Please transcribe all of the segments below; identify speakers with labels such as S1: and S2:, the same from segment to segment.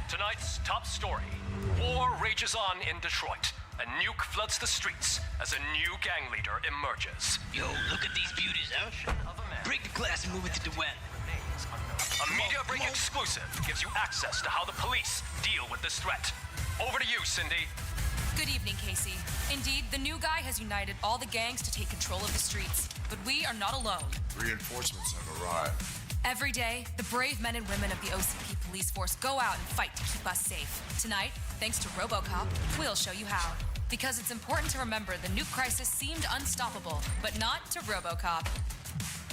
S1: Tonight's top story. War rages on in Detroit. A nuke floods the streets as a new gang leader emerges.
S2: Yo, look at these beauties, huh? Break the glass and move it to the web.
S1: A media break exclusive gives you access to how the police deal with this threat. Over to you, Cindy.
S3: Good evening, Casey. Indeed, the new guy has united all the gangs to take control of the streets. But we are not alone.
S4: Reinforcements have arrived.
S3: Every day, the brave men and women of the OCP police force go out and fight to keep us safe. Tonight, thanks to Robocop, we'll show you how. Because it's important to remember the nuke crisis seemed unstoppable, but not to Robocop.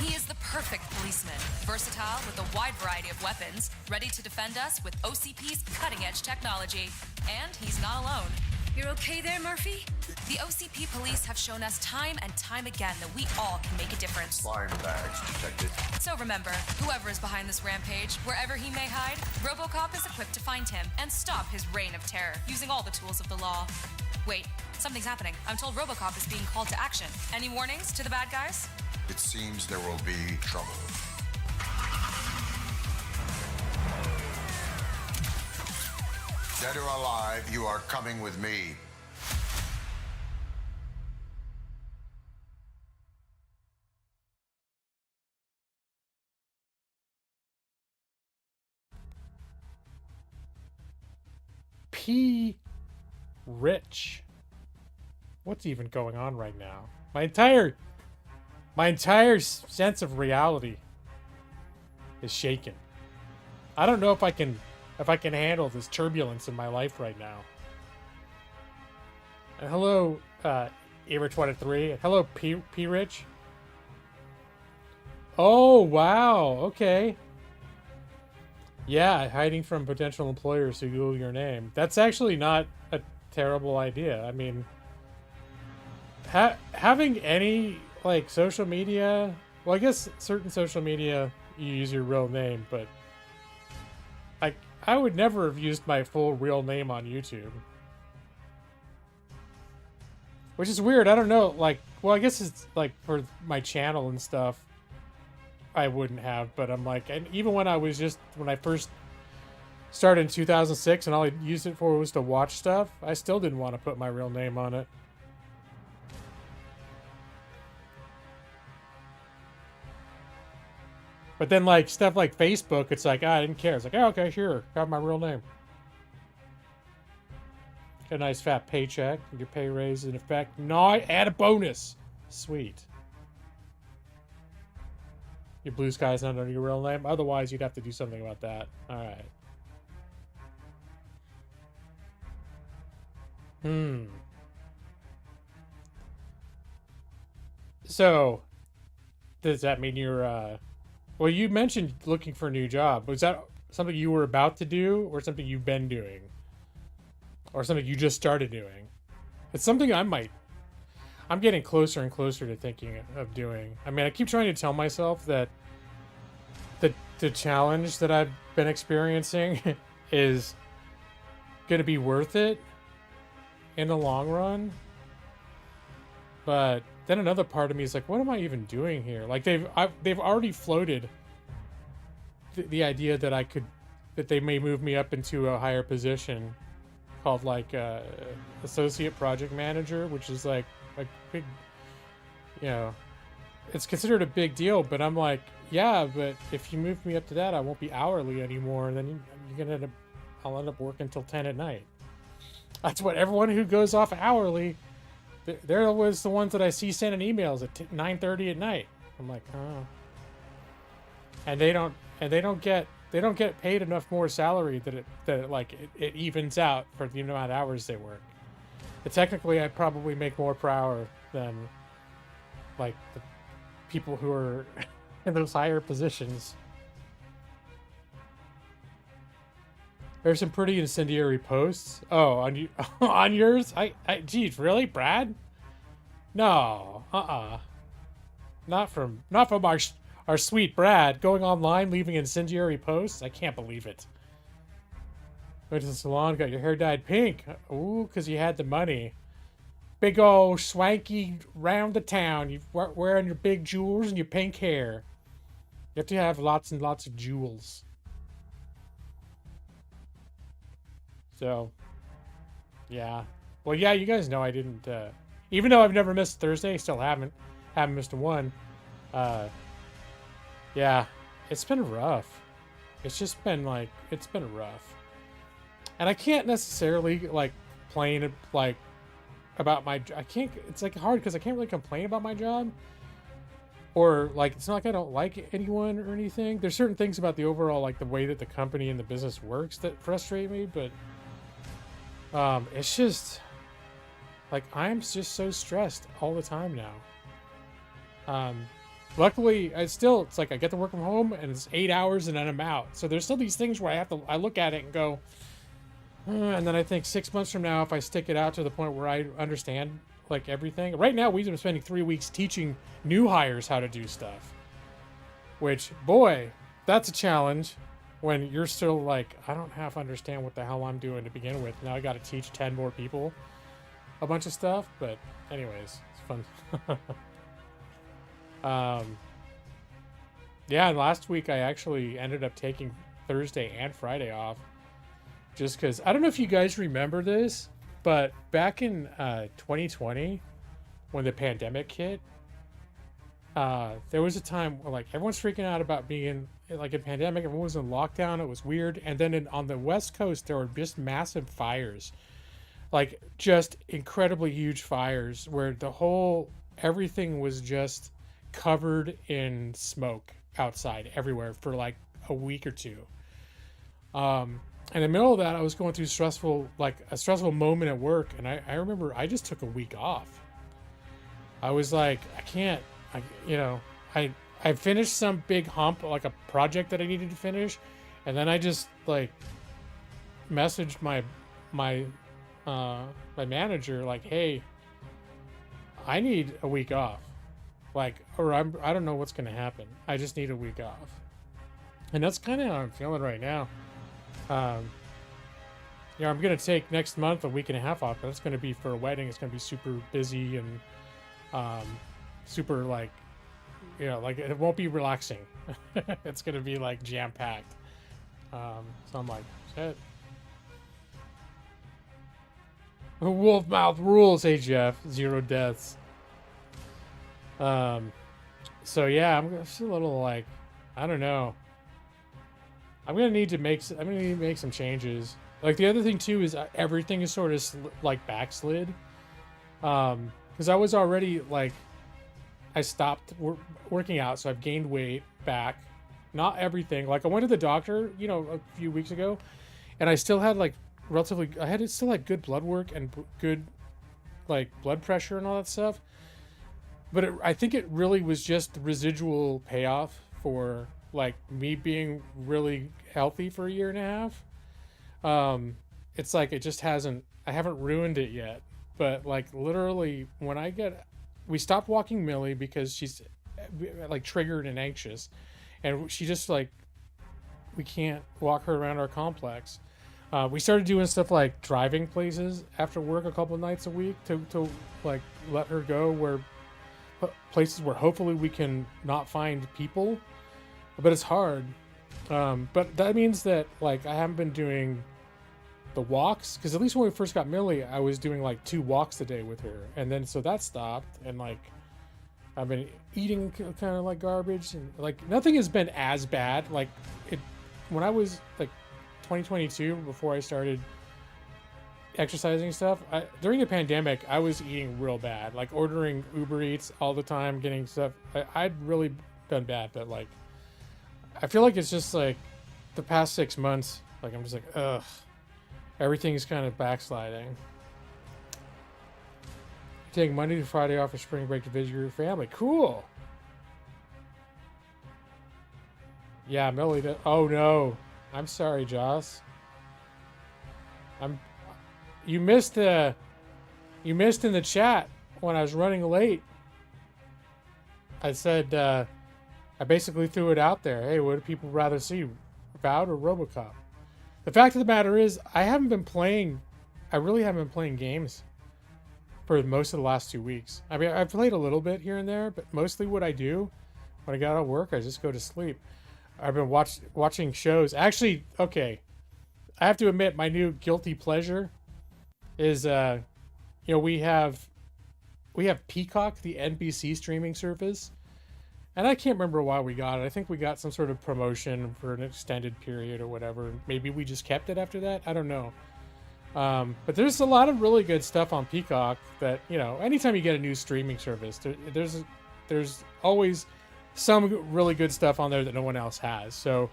S3: He is the perfect policeman, versatile with a wide variety of weapons, ready to defend us with OCP's cutting-edge technology. And he's not alone. You're okay there, Murphy? The OCP police have shown us time and time again that we all can make a difference.
S4: Flying bags detected.
S3: So remember, whoever is behind this rampage, wherever he may hide, Robocop is equipped to find him and stop his reign of terror using all the tools of the law. Wait, something's happening. I'm told Robocop is being called to action. Any warnings to the bad guys?
S4: It seems there will be trouble. Dead or alive, you are coming with me.
S5: P. Rich. What's even going on right now? My entire sense of reality is shaken. I don't know if I can handle this turbulence in my life right now. And hello, Era23. Hello, P. Rich. Oh, wow. Okay. Yeah, hiding from potential employers who Google your name. That's actually not a terrible idea. I mean, having any, like, social media... Well, I guess certain social media, you use your real name, but... I would never have used my full real name on YouTube. Which is weird. I don't know, like... Well, I guess it's, like, for my channel and stuff, I wouldn't have, but I'm like... And even when I first started in 2006 and all I used it for was to watch stuff, I still didn't want to put my real name on it. But then, like, stuff like Facebook, it's like, I didn't care. It's like, oh, okay, sure. Got my real name. Get a nice fat paycheck. Your pay raise in effect. No, add a bonus. Sweet. Your blue sky's not under your real name. Otherwise, you'd have to do something about that. All right. So, does that mean you're, well, you mentioned looking for a new job. Was that something you were about to do or something you've been doing? Or something you just started doing? It's something I'm getting closer and closer to thinking of doing. I mean, I keep trying to tell myself that the challenge that I've been experiencing is going to be worth it in the long run. But then another part of me is like, what am I even doing here? Like they've already floated the idea that they may move me up into a higher position called like associate project manager, which is like a big, you know, it's considered a big deal. But I'm like, yeah, but if you move me up to that, I won't be hourly anymore. And then I'll end up working till 10 at night. That's what everyone who goes off hourly. They're always the ones that I see sending emails at 9:30 at night. I'm like, oh. And they don't get paid enough more salary that it evens out for the amount of hours they work. But technically, I probably make more per hour than like the people who are in those higher positions. There's some pretty incendiary posts. Oh, on you, on yours? Geez, really, Brad? No, not from our sweet Brad going online, leaving incendiary posts. I can't believe it. Went to the salon, got your hair dyed pink. Ooh, because you had the money. Big old swanky round the town. You wearing your big jewels and your pink hair. You have to have lots and lots of jewels. So, yeah. Well, yeah, you guys know I didn't, even though I've never missed Thursday, still haven't missed a one. Yeah, it's been rough. It's just been like, it's been rough. And I can't necessarily like complain like about my, I can't, it's like hard because I can't really complain about my job. Or like, it's not like I don't like anyone or anything. There's certain things about the overall, like the way that the company and the business works that frustrate me, but it's just like, I'm just so stressed all the time now. Luckily, it's like I get to work from home and it's 8 hours and then I'm out. So there's still these things where I look at it and go, and then I think 6 months from now, if I stick it out to the point where I understand like everything. Right now, we've been spending 3 weeks teaching new hires how to do stuff. Which, boy, that's a challenge when you're still like, I don't half understand what the hell I'm doing to begin with. Now I got to teach 10 more people a bunch of stuff. But anyways, it's fun. Yeah, and last week I actually ended up taking Thursday and Friday off. Just because, I don't know if you guys remember this, but back in 2020, when the pandemic hit, there was a time where like everyone's freaking out about being like a pandemic. Everyone was in lockdown. It was weird. And then on the West Coast, there were just massive fires, like just incredibly huge fires where everything was just covered in smoke outside everywhere for like a week or two. In the middle of that, I was going through a stressful moment at work, and I remember I just took a week off. I was like, I finished some big hump, like a project that I needed to finish, and then I just like messaged my manager like, hey, I need a week off, like, or I don't know what's gonna happen. I just need a week off, and that's kind of how I'm feeling right now. Yeah, I'm gonna take next month a week and a half off, but it's gonna be for a wedding. It's gonna be super busy and super like, like it won't be relaxing. It's gonna be like jam packed. So I'm like, shit. Wolf mouth rules, hey Jeff. 0 deaths. So yeah, I'm just a little like, I don't know. I'm gonna need to make some changes. Like the other thing too is everything is sort of like backslid. Because I was already like, I stopped working out, so I've gained weight back. Not everything. Like I went to the doctor, a few weeks ago, and I still had like still had good blood work and good like blood pressure and all that stuff. But I think it really was just the residual payoff for like me being really healthy for a year and a half. It's like I haven't ruined it yet, but like literally when we stopped walking Millie because she's like triggered and anxious, and she just like, we can't walk her around our complex. We started doing stuff like driving places after work a couple nights a week to like let her go places where hopefully we can not find people. But it's hard. But that means that like I haven't been doing the walks, because at least when we first got Millie, I was doing like 2 walks a day with her, and then so that stopped, and like I've been eating kind of like garbage, and like nothing has been as bad. Like when I was like 2022, before I started exercising stuff, during the pandemic, I was eating real bad, like ordering Uber Eats all the time, getting stuff. I'd really done bad, but like I feel like it's just like the past 6 months, like I'm just like, ugh, everything's kind of backsliding. Take Monday to Friday off for spring break to visit your family. Cool. Yeah, Millie. Oh no, I'm sorry, Joss. You missed in the chat when I was running late. I said, I basically threw it out there. Hey, what do people rather see, Vowed or Robocop? The fact of the matter is, I really haven't been playing games for most of the last 2 weeks. I mean, I've played a little bit here and there, but mostly what I do when I get out of work, I just go to sleep. I've been watching shows. Actually, okay, I have to admit, my new guilty pleasure is, we have Peacock, the NBC streaming service, and I can't remember why we got it. I think we got some sort of promotion for an extended period or whatever. Maybe we just kept it after that. I don't know. But there's a lot of really good stuff on Peacock that, anytime you get a new streaming service, there's always some really good stuff on there that no one else has. So,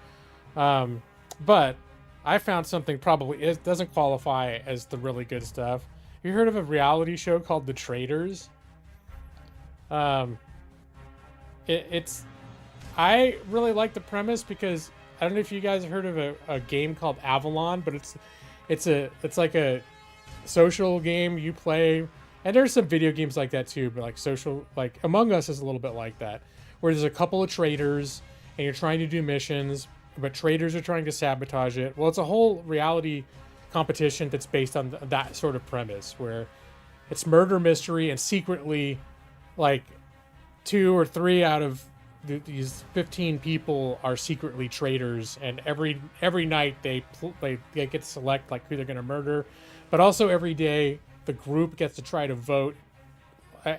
S5: but I found something probably it doesn't qualify as the really good stuff. Have you heard of a reality show called The Traders? I really like the premise because I don't know if you guys have heard of a game called Avalon, but it's like a social game you play, and there's some video games like that too, but like Among Us is a little bit like that, where there's a couple of traders and you're trying to do missions, but traders are trying to sabotage it. Well, it's a whole reality competition that's based on that sort of premise, where it's murder mystery and secretly, like, 2 or 3 out of these 15 people are secretly traitors, and every night they get to select like who they're going to murder, but also every day the group gets to try to vote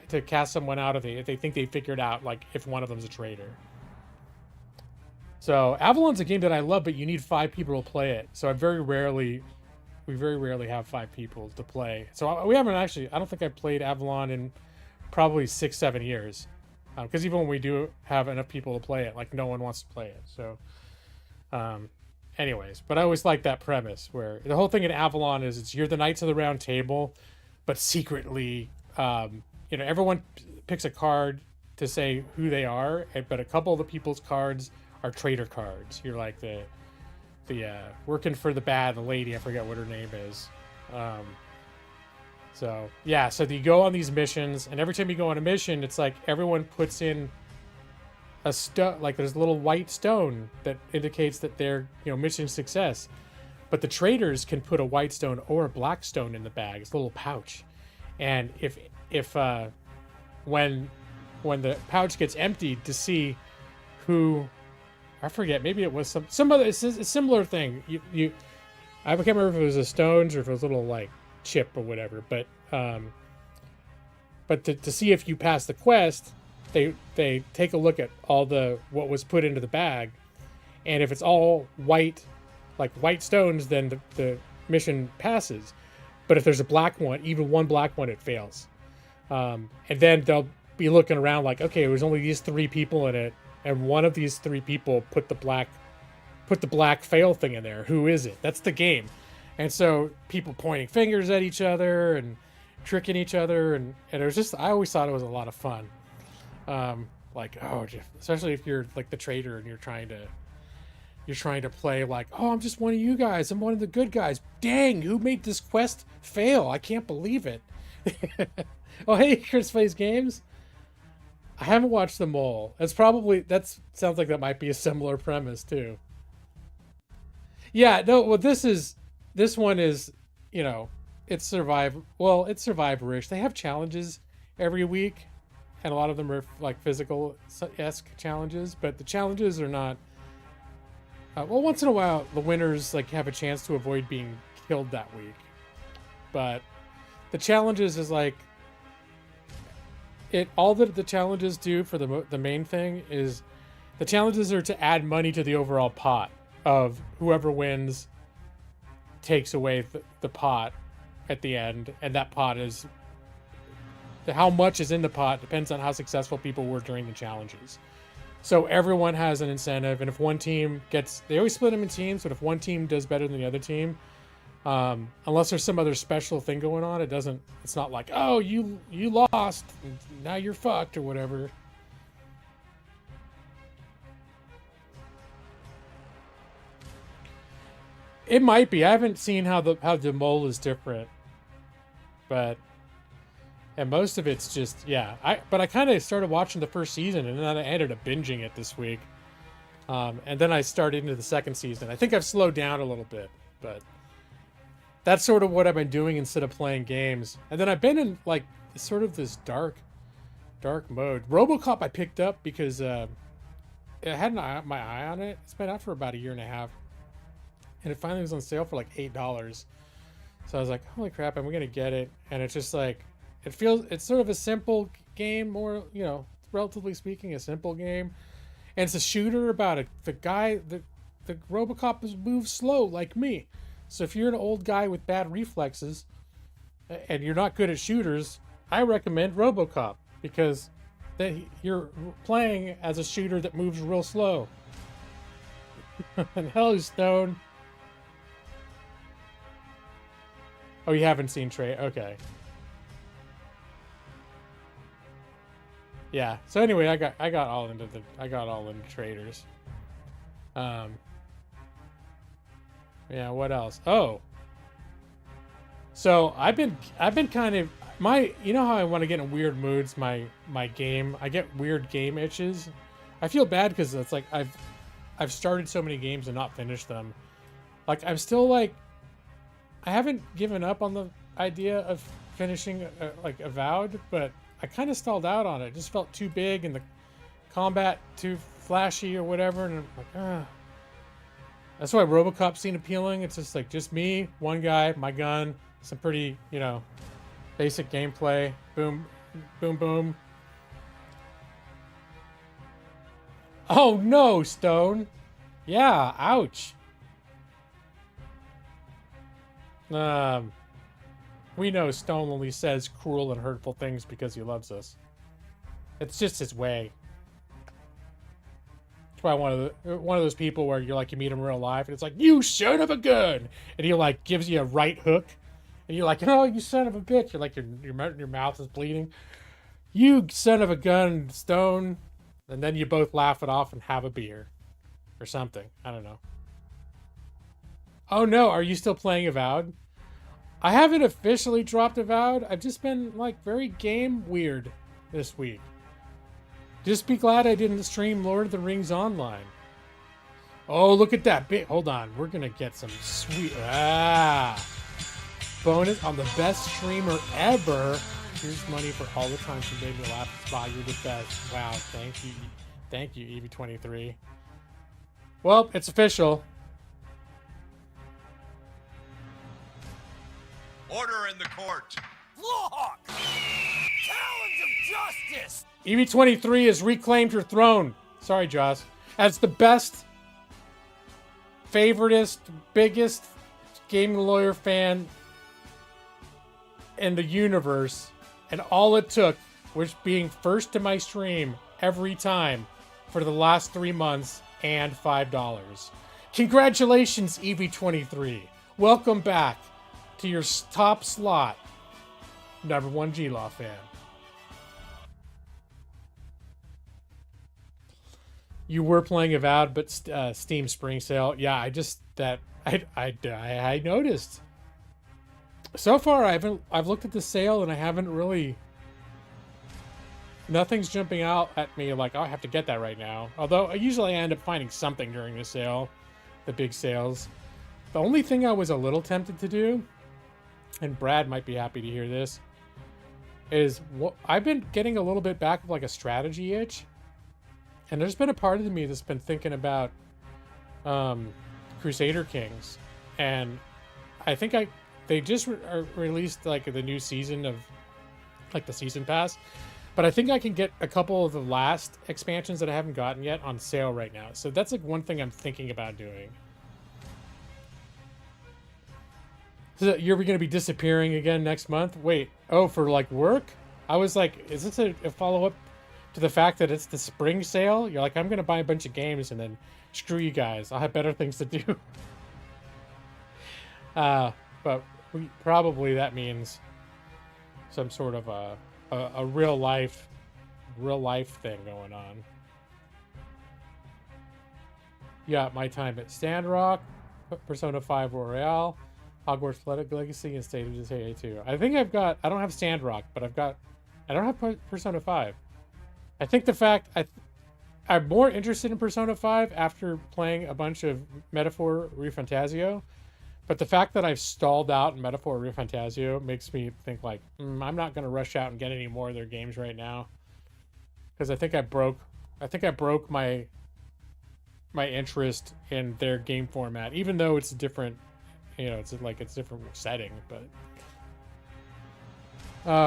S5: to cast someone out if they think they figured out like if one of them's a traitor. So Avalon's a game that I love, but you need 5 people to play it. So we very rarely have 5 people to play. So we haven't actually. I don't think I've played Avalon in probably 6-7 years. Because even when we do have enough people to play it, like no one wants to play it. So, anyways, but I always like that premise where the whole thing in Avalon is you're the Knights of the Round Table, but secretly, everyone picks a card to say who they are, but a couple of the people's cards are traitor cards. You're like the working for the bad lady. I forget what her name is. So you go on these missions, and every time you go on a mission, it's like everyone puts in a stone, like there's a little white stone that indicates that they're, mission success. But the traders can put a white stone or a black stone in the bag. It's a little pouch. And if when the pouch gets emptied to see who, I forget, maybe it was some other, it's a similar thing. I can't remember if it was a stones or if it was a little like chip or whatever, but to see if you pass the quest, they take a look at all what was put into the bag, and if it's all white, like white stones, then the mission passes. But if there's a black one, even one black one, it fails. And then they'll be looking around like, okay, there's only these 3 people in it, and one of these 3 people put the black fail thing in there. Who is it? That's the game. And so people pointing fingers at each other and tricking each other, and it was just, I always thought it was a lot of fun. Especially if you're like the traitor and you're trying to play like, oh, I'm just one of you guys. I'm one of the good guys. Dang, who made this quest fail? I can't believe it. Oh, hey, Chris Plays Games. I haven't watched them all. That sounds like that might be a similar premise too. Yeah, no, well, this one is, it's Survivor-ish. They have challenges every week, and a lot of them are like physical-esque challenges, but the challenges are not. Once in a while, the winners like have a chance to avoid being killed that week, but the challenges is like all that the challenges do for the main thing is the challenges are to add money to the overall pot of whoever wins. Takes away the pot at the end, and that pot is how much is in the pot depends on how successful people were during the challenges. So everyone has an incentive, and if one team they always split them in teams, but if one team does better than the other team, unless there's some other special thing going on, it's not like, oh, you lost, now you're fucked or whatever. It might be. I haven't seen how the mole is different, and most of it's just I kind of started watching the first season, and then I ended up binging it this week, and then I started into the second season. I think I've slowed down a little bit, but that's sort of what I've been doing instead of playing games. And then I've been in like sort of this dark mode. Robocop I picked up because it had my eye on it. It's been out for about a year and a half. and it finally was on sale for like $8. So I was like, holy crap, I'm gonna get it. And it's just like, it's sort of a simple game, more, relatively speaking, a simple game. And it's a shooter about the Robocop moves slow like me. So if you're an old guy with bad reflexes and you're not good at shooters, I recommend Robocop, because you're playing as a shooter that moves real slow. And hello, Stone. Oh, you haven't seen Trey? Okay. Yeah. So anyway, I got all into traders. Yeah. What else? Oh. So I've been kind of you know how I want to get in weird moods. My game, I get weird game itches. I feel bad because it's like I've started so many games and not finished them. Like I'm still like, I haven't given up on the idea of finishing like Avowed, but I kind of stalled out on it. It just felt too big and the combat too flashy or whatever, and I'm like, ah. That's why Robocop seemed appealing. It's just like me, one guy, my gun, some pretty, basic gameplay. Boom, boom, boom. Oh no, Stone. Yeah, ouch. We know Stone only says cruel and hurtful things because he loves us. It's just his way. It's probably one of those people where you meet him in real life and it's like, you son of a gun, and he like gives you a right hook, and you're like, oh, you son of a bitch. You're like, your mouth is bleeding. You son of a gun, Stone. And then you both laugh it off and have a beer or something. I don't know. Oh no, are you still playing Avowed? I haven't officially dropped Avowed. I've just been like very game weird this week. Just be glad I didn't stream Lord of the Rings Online. Oh, look at that bit. Hold on. We're going to get some sweet bonus on the best streamer ever. Here's money for all the times you made me laugh. Wow, you're the best. Wow, thank you. Thank you, EV23. Well, it's official.
S6: Order in the court.
S2: Look! Talons of justice!
S5: EV23 has reclaimed her throne. Sorry, Joss. As the best, favoritist, biggest gaming lawyer fan in the universe. And all it took was being first to my stream every time for the last 3 months and $5. Congratulations, EV23. Welcome back to your top slot, number one G-Law fan. You were playing Avowed, but Steam Spring Sale. Yeah, I noticed. So far, I've looked at the sale and I haven't really. Nothing's jumping out at me like, oh, I have to get that right now. Although I usually end up finding something during the sale, the big sales. The only thing I was a little tempted to do, and Brad might be happy to hear this, is I've been getting a little bit back of like a strategy itch. And there's been a part of me that's been thinking about Crusader Kings. And I think they just released like the new season of like the season pass. But I think I can get a couple of the last expansions that I haven't gotten yet on sale right now. So that's like one thing I'm thinking about doing. So you're going to be disappearing again next month? Wait, oh, for like work? I was like, is this a follow-up to the fact that it's the spring sale? You're like, I'm going to buy a bunch of games and then screw you guys. I'll have better things to do. But probably that means some sort of a real life thing going on. Yeah, my time at Sandrock, Persona 5 Royale, Hogwarts Legacy, and State of Decay 2. I think I don't have Sandrock, but I don't have Persona 5. I think the fact I'm more interested in Persona 5 after playing a bunch of Metaphor ReFantazio, but the fact that I've stalled out in Metaphor ReFantazio makes me think like, I'm not going to rush out and get any more of their games right now, because I think I broke my my interest in their game format, even though it's different. You know, it's like it's a different setting, but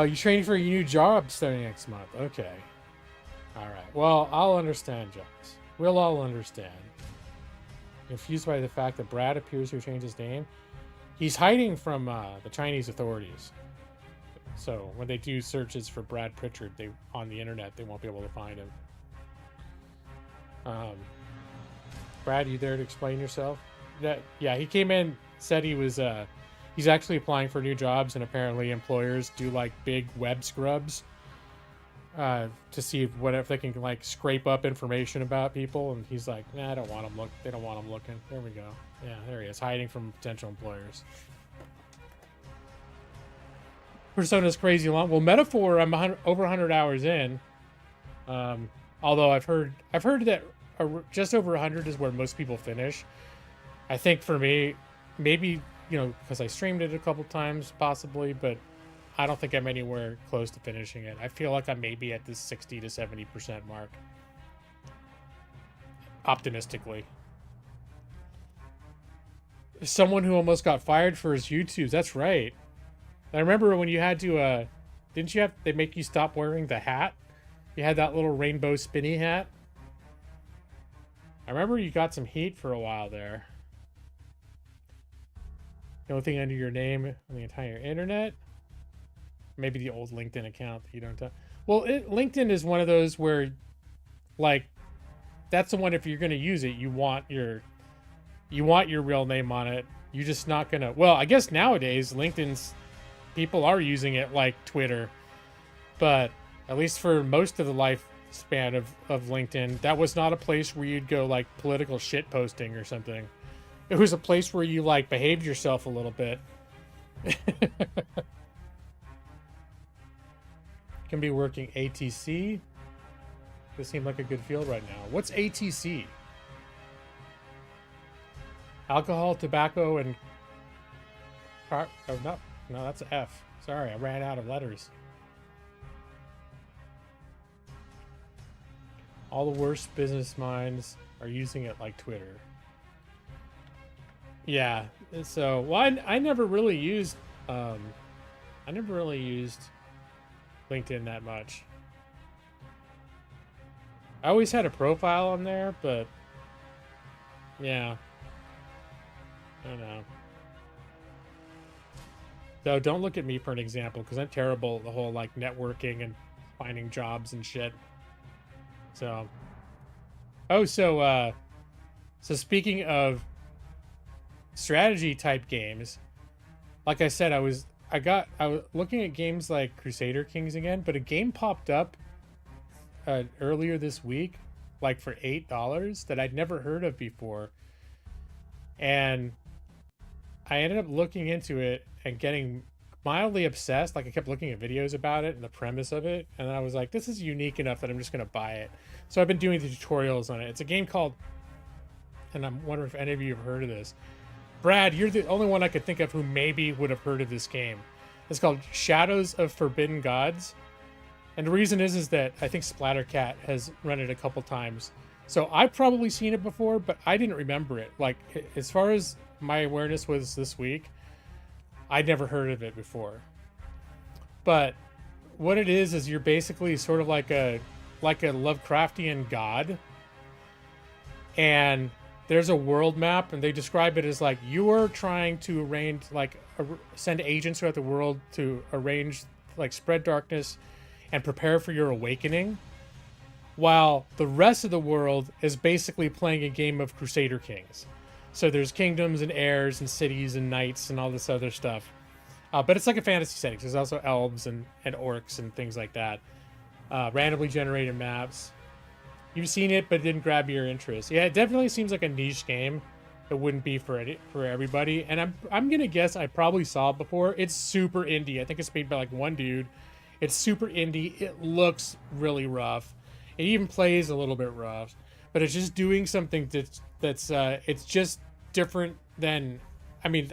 S5: you training for your new job starting next month. Okay. All right. Well, I'll understand, Jones. We'll all understand. Confused by the fact that Brad appears to have changed his name. He's hiding from the Chinese authorities. So when they do searches for Brad Pritchard, on the internet, they won't be able to find him. Brad, you there to explain yourself? Yeah, he came in, said he was he's actually applying for new jobs, and apparently employers do like big web scrubs to see if they can like scrape up information about people, and he's like, nah, I don't want them look. They don't want him looking. There we go. Yeah, there he is, hiding from potential employers. Persona's crazy long. Well, Metaphor, I'm over 100 hours in. Although I've heard that just over 100 is where most people finish. I think for me, maybe, you know, because I streamed it a couple times, possibly, but I don't think I'm anywhere close to finishing it. I feel like I'm maybe at this 60 to 70% mark. Optimistically. Someone who almost got fired for his YouTubes. That's right. I remember when you had to, they make you stop wearing the hat? You had that little rainbow spinny hat. I remember you got some heat for a while there. The only thing under your name on the entire internet. Maybe the old LinkedIn account that you don't talk. Well, LinkedIn is one of those where, like, that's the one, if you're going to use it, you want your real name on it. You're just not going to, well, I guess nowadays LinkedIn's people are using it like Twitter, but at least for most of the lifespan of LinkedIn, that was not a place where you'd go like political shit posting or something. It was a place where you like behaved yourself a little bit. Can be working ATC. This seemed like a good field right now. What's ATC? Alcohol, tobacco, and car. Oh, no, that's an F. Sorry, I ran out of letters. All the worst business minds are using it like Twitter. Yeah. So, well, I never really used LinkedIn that much. I always had a profile on there, but yeah, I don't know. Though, don't look at me for an example, because I'm terrible at the whole like networking and finding jobs and shit. So, so speaking of strategy type games, like I said, I was looking at games like Crusader Kings again, but a game popped up earlier this week, like for $8 that I'd never heard of before, and I ended up looking into it and getting mildly obsessed. Like, I kept looking at videos about it and the premise of it, and I was like, this is unique enough that I'm just gonna buy it. So I've been doing the tutorials on it. It's a game called, and I'm wondering if any of you have heard of this. Brad, you're the only one I could think of who maybe would have heard of this game. It's called Shadows of Forbidden Gods. And the reason is that I think Splattercat has run it a couple times. So I've probably seen it before, but I didn't remember it. Like, as far as my awareness was this week, I'd never heard of it before. But what it is you're basically sort of like a Lovecraftian god. And there's a world map, and they describe it as like you are trying to arrange, like, send agents throughout the world to arrange, like, spread darkness and prepare for your awakening, while the rest of the world is basically playing a game of Crusader Kings. So there's kingdoms and heirs and cities and knights and all this other stuff. But it's like a fantasy setting. There's also elves and orcs and things like that. Randomly generated maps. You've seen it, but it didn't grab your interest. Yeah, it definitely seems like a niche game. It wouldn't be for everybody. And I'm gonna guess I probably saw it before. It's super indie. I think it's made by like one dude. It's super indie. It looks really rough. It even plays a little bit rough, but it's just doing something that's it's just different than. I mean,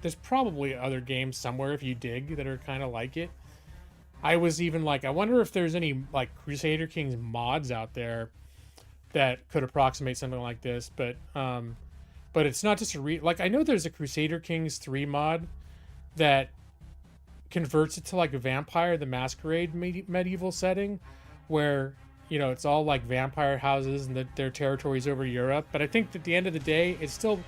S5: there's probably other games somewhere if you dig that are kind of like it. I was even like, I wonder if there's any like Crusader Kings mods out there that could approximate something like this, but it's not just like I know there's a Crusader Kings 3 mod that converts it to like a Vampire the Masquerade medieval setting, where it's all like vampire houses and their territories over Europe. But I think at the end of the day, it still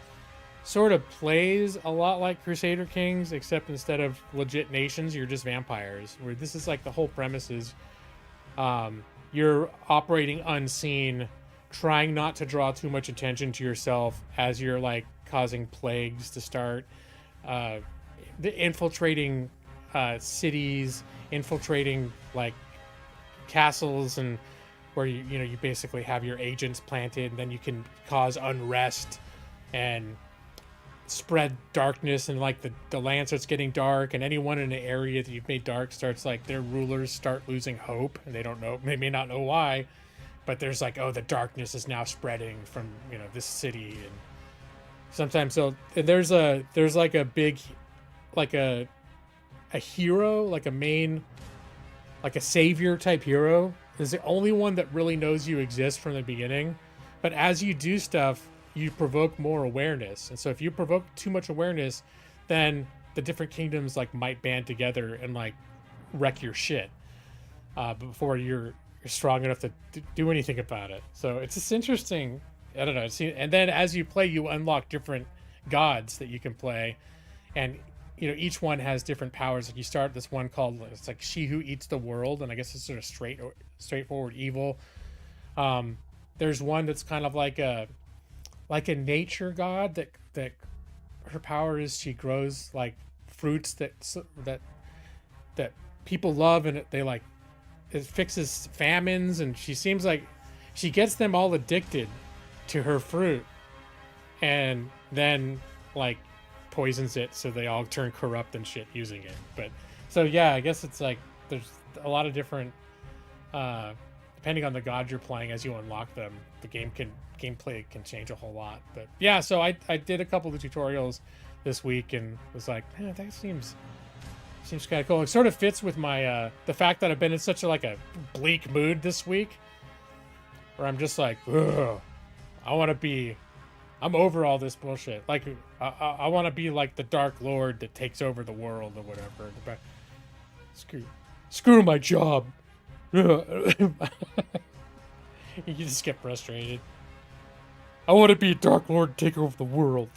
S5: sort of plays a lot like Crusader Kings, except instead of legit nations, you're just vampires. Where this is like the whole premise is you're operating unseen, trying not to draw too much attention to yourself as you're like causing plagues to start, infiltrating cities, infiltrating like castles, and where you basically have your agents planted, and then you can cause unrest and spread darkness, and like the land starts getting dark, and anyone in an area that you've made dark starts like their rulers start losing hope, and they may not know why, but there's like, oh, the darkness is now spreading from this city. And sometimes there's like a big, like a hero, like a main, like a savior type hero is the only one that really knows you exist from the beginning. But as you do stuff, you provoke more awareness, and so if you provoke too much awareness, then the different kingdoms like might band together and like wreck your shit before you're strong enough to do anything about it. So it's just interesting. I don't know. And then as you play, you unlock different gods that you can play, and each one has different powers. Like you start this one called, it's like She Who Eats the World, and I guess it's sort of straightforward evil. There's one that's kind of like a nature god that her power is she grows like fruits that people love, and it fixes famines, and she seems like she gets them all addicted to her fruit, and then like poisons it so they all turn corrupt and shit using it. But so yeah, I guess it's like there's a lot of different depending on the god you're playing. As you unlock them, the gameplay can change a whole lot. But yeah, so I did a couple of the tutorials this week and was like, man, that seems kind of cool. It sort of fits with my the fact that I've been in such a bleak mood this week, where I'm just like, ugh, I'm over all this bullshit. Like I want to be like the Dark Lord that takes over the world or whatever. Screw my job. You just get frustrated. I want to be a Dark Lord and take over the world.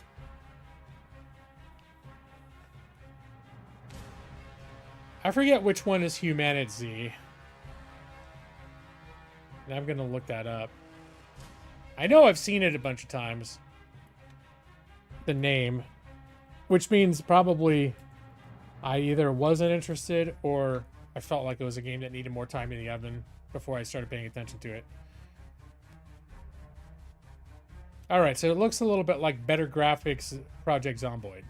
S5: I forget which one is humanity. And I'm gonna look that up. I know I've seen it a bunch of times. The name. Which means probably I either wasn't interested or I felt like it was a game that needed more time in the oven before I started paying attention to it. Alright, so it looks a little bit like Better Graphics Project Zomboid.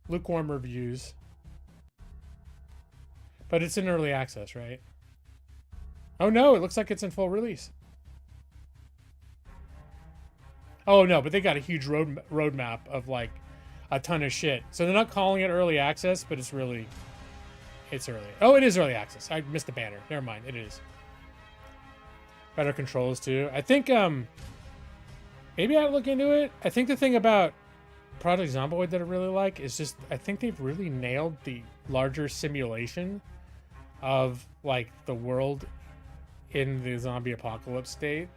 S5: Lukewarm reviews. But it's in early access, right? Oh no, it looks like it's in full release. Oh no, but they got a huge roadmap of like a ton of shit. So they're not calling it early access, but it's early. Oh, it is early access. I missed the banner. Never mind, it is. Better controls too. I think maybe I'd look into it. I think the thing about Project Zomboid that I really like is just I think they've really nailed the larger simulation of like the world in the zombie apocalypse state.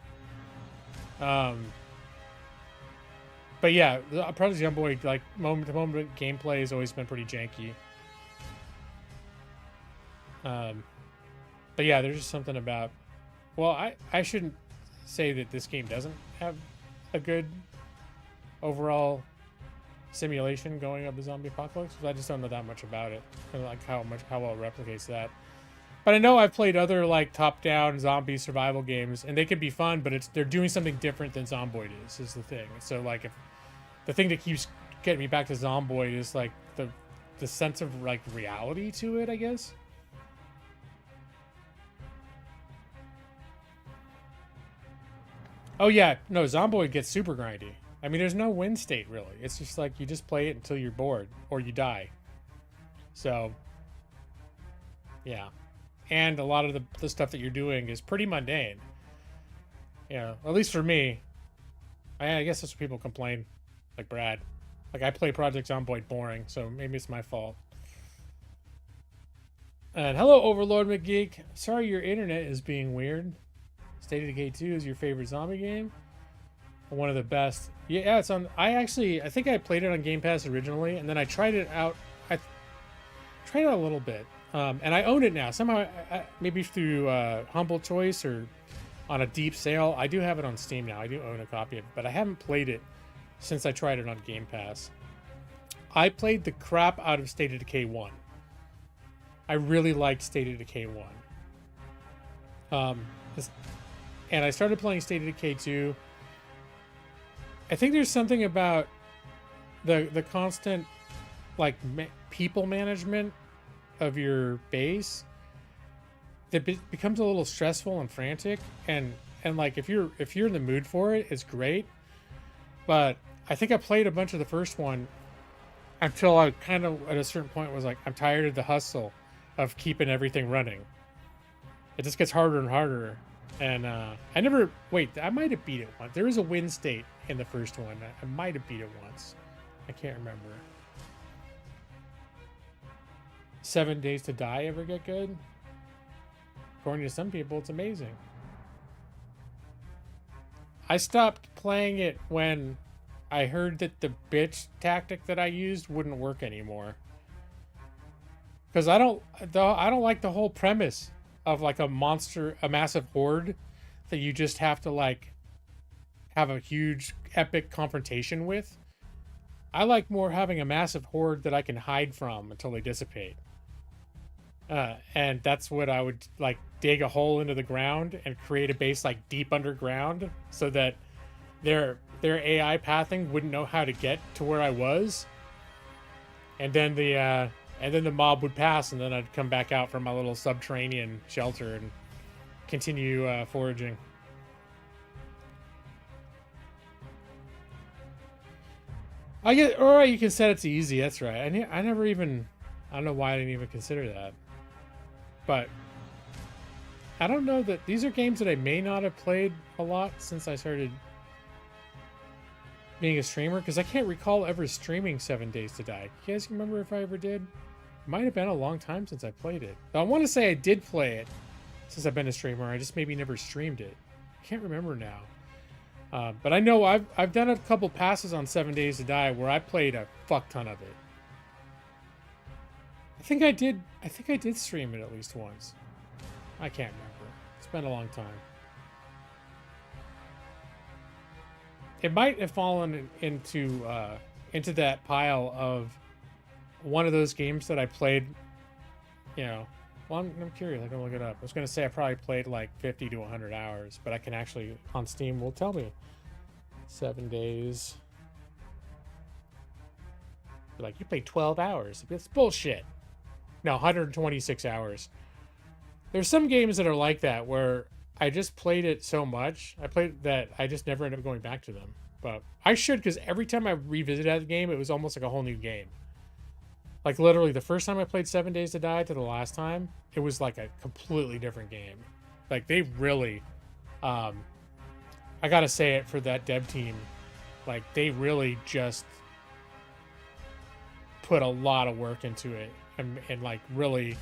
S5: But yeah, Project Zomboid, like moment to moment gameplay has always been pretty janky. But yeah, there's just something about, well, I shouldn't say that this game doesn't have a good overall simulation going of the zombie apocalypse, because I just don't know that much about it, and like how well it replicates that. But I know I've played other like top-down zombie survival games, and they can be fun, but they're doing something different than Zomboid is the thing. So like if the thing that keeps getting me back to Zomboid is like the sense of like reality to it, I guess. Oh yeah, no, Zomboid gets super grindy. I mean, there's no win state really. It's just like you just play it until you're bored or you die. So Yeah. And a lot of the stuff that you're doing is pretty mundane. Yeah, at least for me. I guess that's what people complain, like Brad. Like, I play Project Zomboid boring, so maybe it's my fault. And hello, Overlord McGeek. Sorry your internet is being weird. State of Decay 2 is your favorite zombie game? One of the best. Yeah, it's on... I think I played it on Game Pass originally, and then I tried it out... I tried it out a little bit. And I own it now. Somehow, maybe through Humble Choice or on a deep sale. I do have it on Steam now. I do own a copy of it, but I haven't played it since I tried it on Game Pass. I played the crap out of State of Decay 1. I really liked State of Decay 1. And I started playing State of Decay 2. I think there's something about the constant, like, people management of your base that becomes a little stressful and frantic. And like, if you're in the mood for it, it's great. But I think I played a bunch of the first one until I kind of, at a certain point, was like, I'm tired of the hustle of keeping everything running. It just gets harder and harder. And I might have beat it once. There is a win state in the first one. I might have beat it once. I can't remember. 7 Days to Die ever get good? According to some people, it's amazing. I stopped playing it when I heard that the bitch tactic that I used wouldn't work anymore. Because I don't like the whole premise of like a massive horde that you just have to like have a huge epic confrontation with. I like more having a massive horde that I can hide from until they dissipate. And that's what I would like, dig a hole into the ground and create a base like deep underground so that their AI pathing wouldn't know how to get to where I was. And then the mob would pass, and then I'd come back out from my little subterranean shelter and continue foraging. Or you can set it to easy. That's right. I never even, I don't know why I didn't even consider that. But I don't know that these are games that I may not have played a lot since I started being a streamer, because I can't recall ever streaming 7 Days to Die. You guys remember if I ever did? It might have been a long time since I played it. I want to say I did play it since I've been a streamer. I just maybe never streamed it. I can't remember now. But I know I've done a couple passes on 7 Days to Die where I played a fuck ton of it. I think I did stream it at least once. I can't remember. It's been a long time. It might have fallen into that pile of one of those games that I played, you know. Well, I'm curious. I can look it up. I was going to say I probably played like 50 to 100 hours, but I can actually, on Steam, will tell me. 7 days. They're like, you played 12 hours. It's bullshit. No, 126 hours. There's some games that are like that where I just played it so much. I played that I just never ended up going back to them. But I should, because every time I revisited that game, it was almost like a whole new game. Like literally the first time I played 7 Days to Die to the last time, it was like a completely different game. Like they really, I gotta say it for that dev team, like they really just put a lot of work into it and like really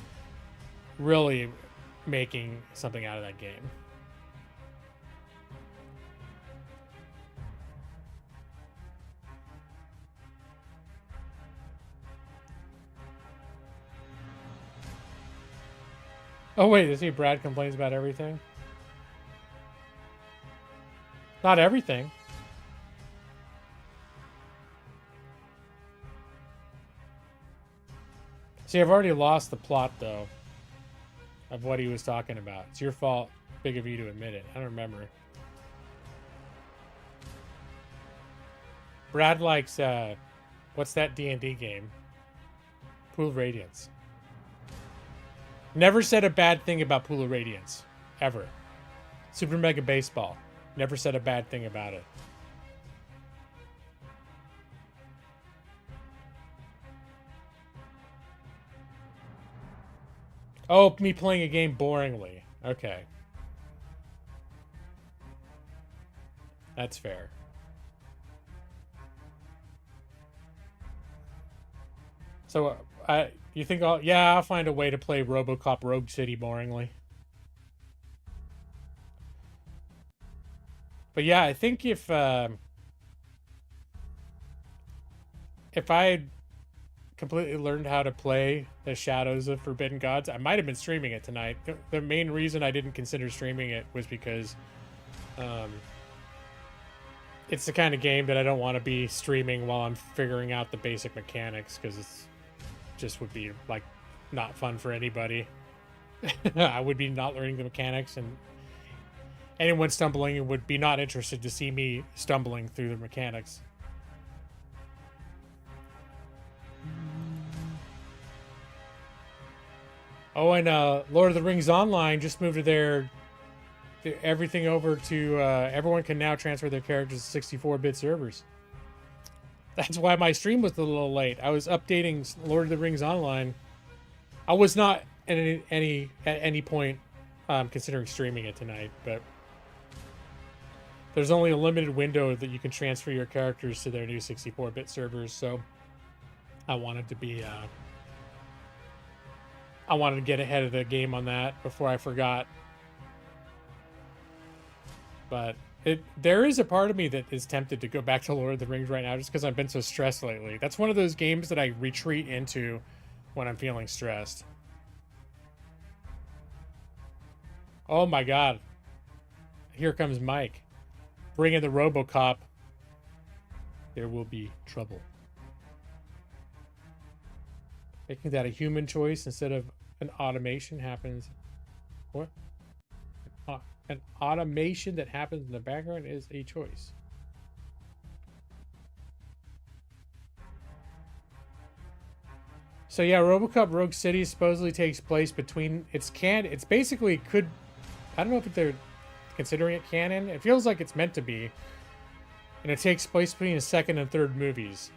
S5: making something out of that game. Oh wait, is he Brad complains about everything? Not everything. See, I've already lost the plot though of what he was talking about. It's your fault. Big of you to admit it. I don't remember. Brad likes what's that D&D game? Pool of Radiance. Never said a bad thing about Pool of Radiance. Ever. Super Mega Baseball. Never said a bad thing about it. Oh, me playing a game boringly. Okay. That's fair. So, you think I'll find a way to play Robocop Rogue City boringly. But yeah, I think if I had completely learned how to play the Shadows of Forbidden Gods, I might have been streaming it tonight. The main reason I didn't consider streaming it was because it's the kind of game that I don't want to be streaming while I'm figuring out the basic mechanics, because it's just would be like not fun for anybody. I would be not learning the mechanics, and anyone stumbling would be not interested to see me stumbling through the mechanics. Oh, and Lord of the Rings Online just moved everything over to everyone can now transfer their characters to 64-bit servers. That's why my stream was a little late. I was updating Lord of the Rings Online. I was not at any point considering streaming it tonight, but there's only a limited window that you can transfer your characters to their new 64-bit servers, so I wanted to get ahead of the game on that before I forgot. But there is a part of me that is tempted to go back to Lord of the Rings right now just because I've been so stressed lately. That's one of those games that I retreat into when I'm feeling stressed. Oh my god. Here comes Mike. Bringing the Robocop. There will be trouble. Making that a human choice instead of an automation happens. What? An automation that happens in the background is a choice. So yeah, Robocop Rogue City supposedly takes place between it's basically could, I don't know if they're considering it canon. It feels like it's meant to be. And it takes place between the second and third movies.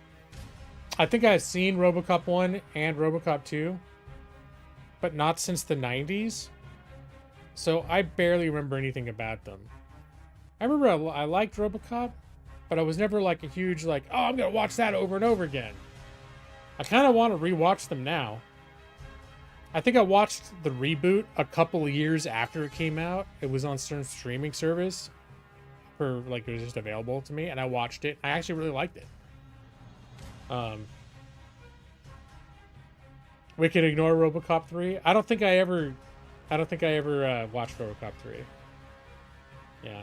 S5: I think I've seen Robocop 1 and Robocop 2, but not since the 90s. So I barely remember anything about them. I remember I liked Robocop, but I was never like a huge like, oh, I'm gonna watch that over and over again. I kind of want to rewatch them now. I think I watched the reboot a couple of years after it came out. It was on certain streaming service, for like it was just available to me, and I watched it. I actually really liked it. We could ignore Robocop 3. I don't think I ever watched Robocop 3. Yeah.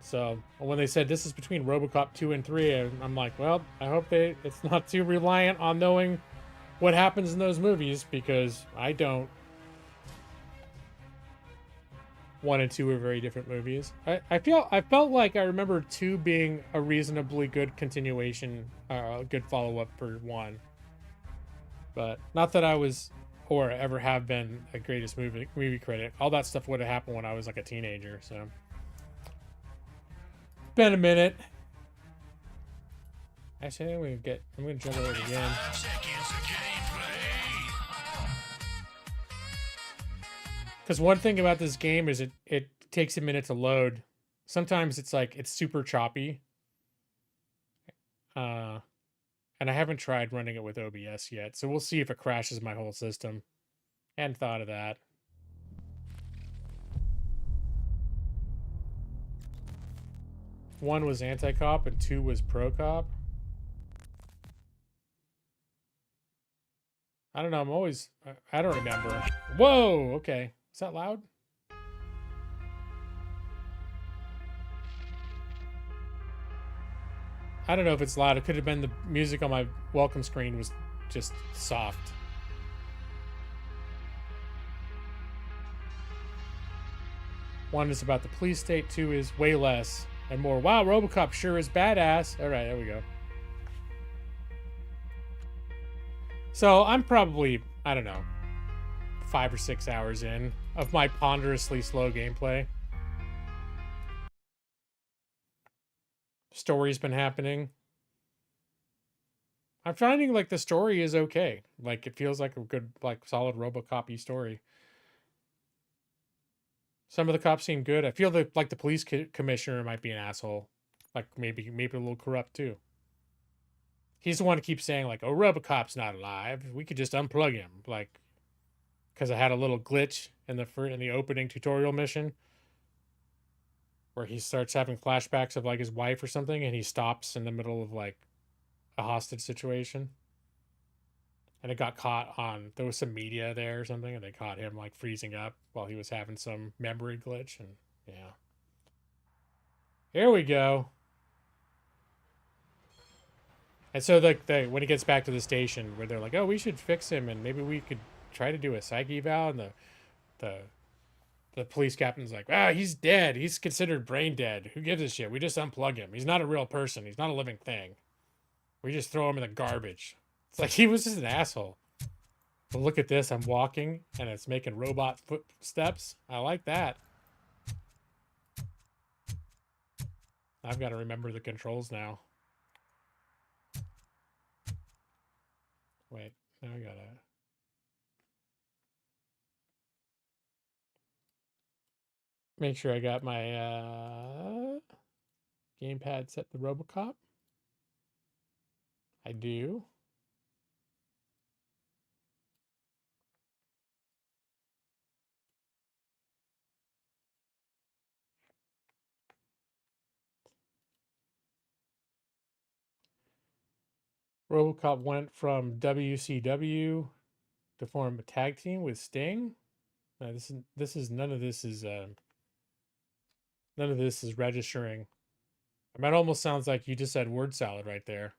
S5: So when they said this is between Robocop 2 and 3, I'm like, well, I hope it's not too reliant on knowing what happens in those movies, because I don't. 1 and 2 are very different movies. I felt like I remember 2 being a reasonably good continuation, a good follow-up for 1. But not that I was or ever have been a greatest movie critic. All that stuff would have happened when I was like a teenager, so. Been a minute. Actually, I'm gonna jump over it again. Because one thing about this game is it takes a minute to load. Sometimes it's like it's super choppy. And I haven't tried running it with OBS yet, so we'll see if it crashes my whole system. Hadn't thought of that. One was anti-cop and 2 was pro-cop. I don't know, I don't remember. Whoa, okay. Is that loud? I don't know if it's loud. It could have been the music on my welcome screen was just soft. One is about the police state. 2 is way less and more. Wow, Robocop sure is badass. All right, there we go. So I'm probably, I don't know, 5 or 6 hours in of my ponderously slow gameplay. Story's been happening. I'm finding like the story is okay. Like it feels like a good, like solid Robocop-y story. Some of the cops seem good. I feel that like the police commissioner might be an asshole. Like maybe a little corrupt too. He's the one who keeps saying like, "Oh, Robocop's not alive. We could just unplug him." Like, because I had a little glitch in the opening tutorial mission where he starts having flashbacks of like his wife or something, and he stops in the middle of like a hostage situation. And it got caught on, there was some media there or something, and they caught him like freezing up while he was having some memory glitch. And yeah, here we go. And so like when he gets back to the station where they're like, oh, we should fix him and maybe we could try to do a psych eval, and the the police captain's like, ah, he's dead, he's considered brain dead, who gives a shit, we just unplug him, he's not a real person, he's not a living thing, we just throw him in the garbage. It's like he was just an asshole. But look at this, I'm walking and it's making robot footsteps. I like that. I've got to remember the controls now. Wait, now I gotta... make sure I got my gamepad set to Robocop. I do. Robocop went from WCW to form a tag team with Sting. No, this is none of this is registering. I mean, it almost sounds like you just said word salad right there.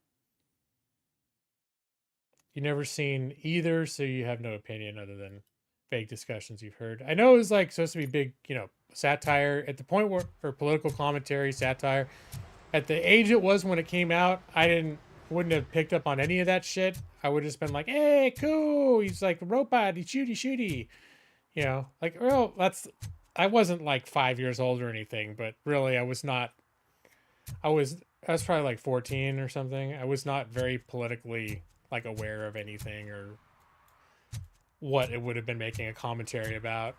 S5: You've never seen either, so you have no opinion other than vague discussions you've heard. I know it was like supposed to be big, you know, satire at the point where, or political commentary, satire. At the age it was when it came out, wouldn't have picked up on any of that shit. I would have just been like, hey, cool. He's like a robot. He's shooty. You know, like, well, I wasn't like 5 years old or anything, but really I was not, I was probably like 14 or something. I was not very politically like aware of anything or what it would have been making a commentary about.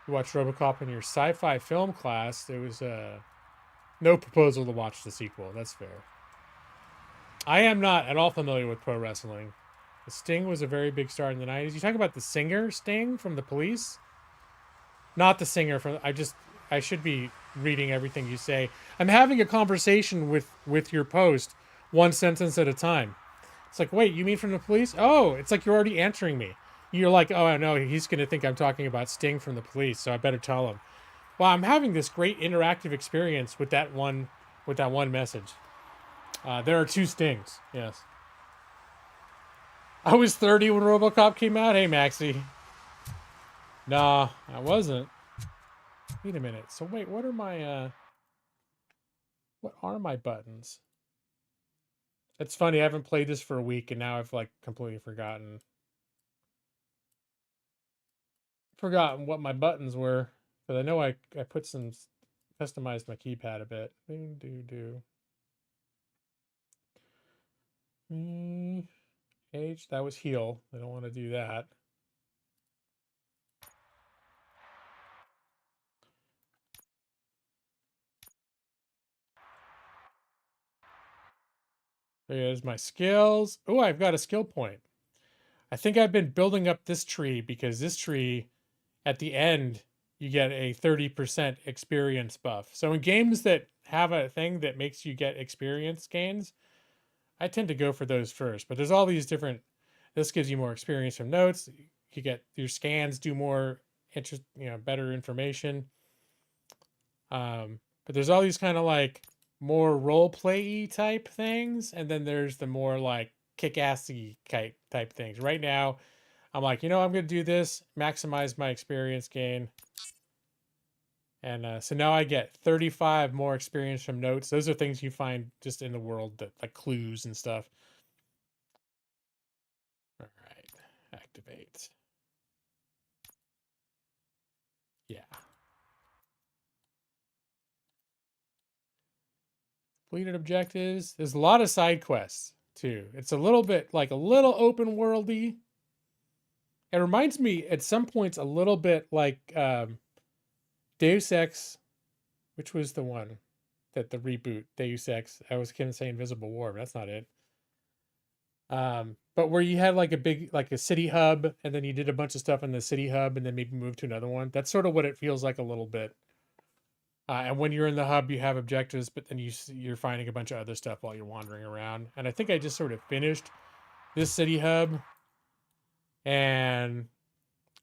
S5: You watched Robocop in your sci-fi film class. There was no proposal to watch the sequel. That's fair. I am not at all familiar with pro wrestling. The Sting was a very big star in the 90s. You talk about the singer Sting from The Police? Not the singer from... I should be reading everything you say. I'm having a conversation with your post, one sentence at a time. It's like, wait, you mean from The Police? Oh, it's like you're already answering me. You're like, oh, no, he's going to think I'm talking about Sting from The Police, so I better tell him. Well, I'm having this great interactive experience with that one message. There are two Stings, yes. I was 30 when Robocop came out. Hey, Maxie. Nah, I wasn't. Wait a minute. So wait, what are my buttons? It's funny, I haven't played this for a week and now I've like completely forgotten what my buttons were. But I know I put some, customized my keypad a bit. H, that was heal. I don't want to do that. There's my skills. Oh, I've got a skill point. I think I've been building up this tree because this tree, at the end, you get a 30% experience buff. So in games that have a thing that makes you get experience gains, I tend to go for those first. But there's all these different... This gives you more experience from notes. You get your scans do more better information. But there's all these kind of like more role play type things, and then there's the more like kick-assy type things. Right now, I'm like, I'm gonna do this, maximize my experience gain, and so now I get 35 more experience from notes. Those are things you find just in the world, that like clues and stuff. All right, activate. Yeah. completed objectives. There's a lot of side quests too. It's a little bit like a little open worldy. It reminds me at some points a little bit like Deus Ex, which was the one that the reboot Deus Ex. I was gonna say Invisible War, but that's not it. But where you had like a city hub, and then you did a bunch of stuff in the city hub, and then maybe move to another one. That's sort of what it feels like a little bit. And when you're in the hub, you have objectives, but then you're finding a bunch of other stuff while you're wandering around. And I think I just sort of finished this city hub. And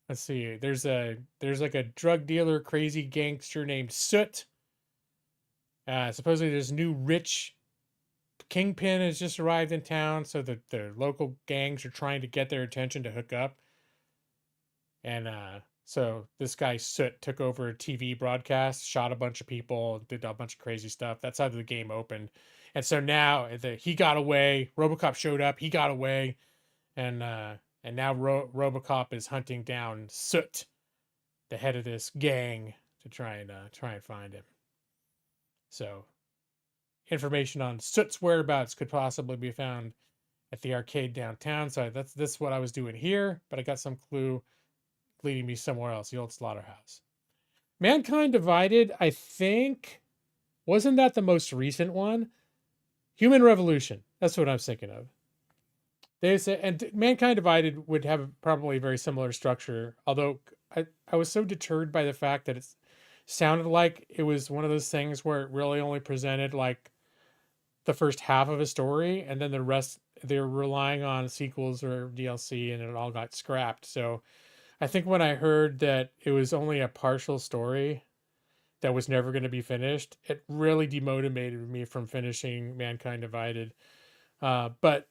S5: let's see, there's like a drug dealer, crazy gangster named Soot. Supposedly there's new rich kingpin has just arrived in town, so the local gangs are trying to get their attention to hook up. And so this guy Soot took over a TV broadcast, shot a bunch of people, did a bunch of crazy stuff. That's how the game opened. And so now he got away. Robocop showed up. He got away, and now Robocop is hunting down Soot, the head of this gang, to try and find him. So information on Soot's whereabouts could possibly be found at the arcade downtown. So that's what I was doing here, but I got some clue leading me somewhere else, the old slaughterhouse. Mankind Divided, I think, wasn't that the most recent one? Human Revolution, that's what I'm thinking of. They say, and Mankind Divided would have probably a very similar structure, although I was so deterred by the fact that it sounded like it was one of those things where it really only presented like the first half of a story, and then the rest they're relying on sequels or DLC, and it all got scrapped. So I think when I heard that it was only a partial story that was never going to be finished, it really demotivated me from finishing Mankind Divided. But